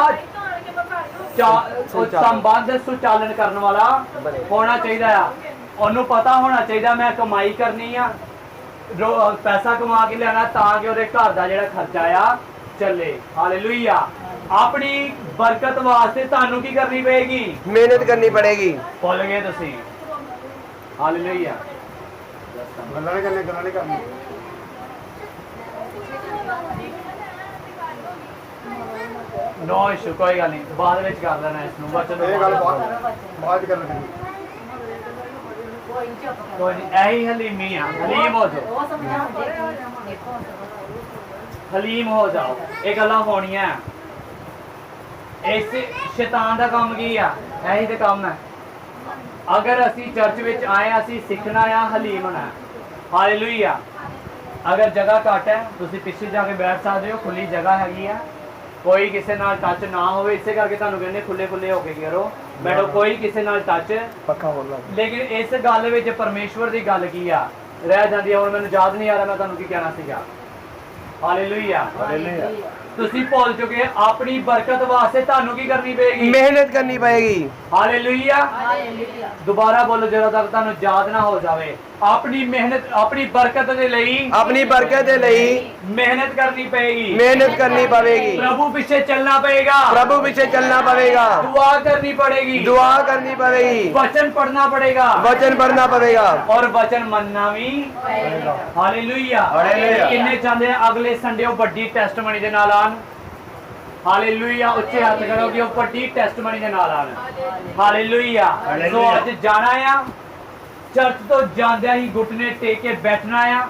संबंध सुचालन करने वाला होना चाहिए। ओनू पता होना चाहिए मैं कमाई करनी आ, पैसा कमा के लेना ताकि ओहदे घर दा जेड़ा खर्चा आ चले। हालेलुया। अपनी बरकत वास्ते तानू की करनी पड़ेगी, मेहनत करनी पड़ेगी। भुल गए तुसी। हालेलुया। नो इशू, कोई गल नहीं, बाद विच कर लेना इसनू, वचन कोई नहीं। यही हलीमी आ, हलीम हो जाओ, हलीम हो जाओ। ये गल्लां होणियां। इस शैतान दा काम की आ, यही ते काम है। अगर असी चर्च विच आए, असी सीखना आ हलीम होना। हालेलुया। अगर जगह घट है तुसी पिछे जाके बैठ सकते हो, खुली जगह हैगी है, कोई किसी नाल टच ना हो, इसे करके तुहानू कहने खुले खुले होके करो, बैठो, कोई किसी नाल टच पक्का बोलना। लेकिन इस गल विच परमेश्वर दी गल की आ रह जाती है। हुण मैनूं याद नहीं आ रहा मैं तुहानू की कहना सीगा। हालेलुया। तुसी भुल चुके, अपनी बरकत वास्ते तुहानू की करनी पड़ेगी, मेहनत करनी पड़ेगी। हालेलुया। दोबारा बोलो जदों तक तुहानू याद ना हो जाए। ਆਪਣੀ ਮਿਹਨਤ ਆਪਣੀ ਬਰਕਤ ਦੇ ਲਈ अपनी बरकत दे लई ਮਿਹਨਤ ਕਰਨੀ ਪਏਗੀ मेहनत करनी पवेगी प्रभु पीछे चलना पड़ेगा प्रभु पीछे चलना पवेगा दुआ करनी पड़ेगी दुआ करनी पवेगी वचन पढ़ना पड़ेगा वचन पढ़ना पवेगा और वचन मनना भी हालेलुया हालेलुया। किन्ने चाहते हैं अगले संडे ਉਹ ਵੱਡੀ ਟੈਸਟਮਨੀ ਦੇ ਨਾਲ ਆਣ ਹਾਲੇਲੂਇਆ ਉੱਚੇ ਹੱਥ ਕਰੋ ਕਿ ਉਹ ਵੱਡੀ ਟੈਸਟਮਨੀ ਦੇ ਨਾਲ ਆਣ ਹਾਲੇਲੂਇਆ ਸੋ ਅੱਜ ਜਾਣਾ ਆ ਚਰਚ ਤੋਂ ਜਾਂਦਿਆਂ ਹੀ ਘੁਟਨੇ ਟੇਕ ਕੇ ਬੈਠਣਾ ਆ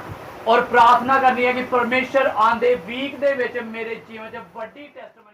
ਔਰ ਪ੍ਰਾਰਥਨਾ ਕਰਨੀ ਹੈ ਕਿ ਪਰਮੇਸ਼ਰ ਆਂਦੇ ਵੀਕ ਦੇ ਵਿੱਚ ਮੇਰੇ ਜੀਵਨ 'ਚ ਵੱਡੀ ਟੈਸਟਮਨੀ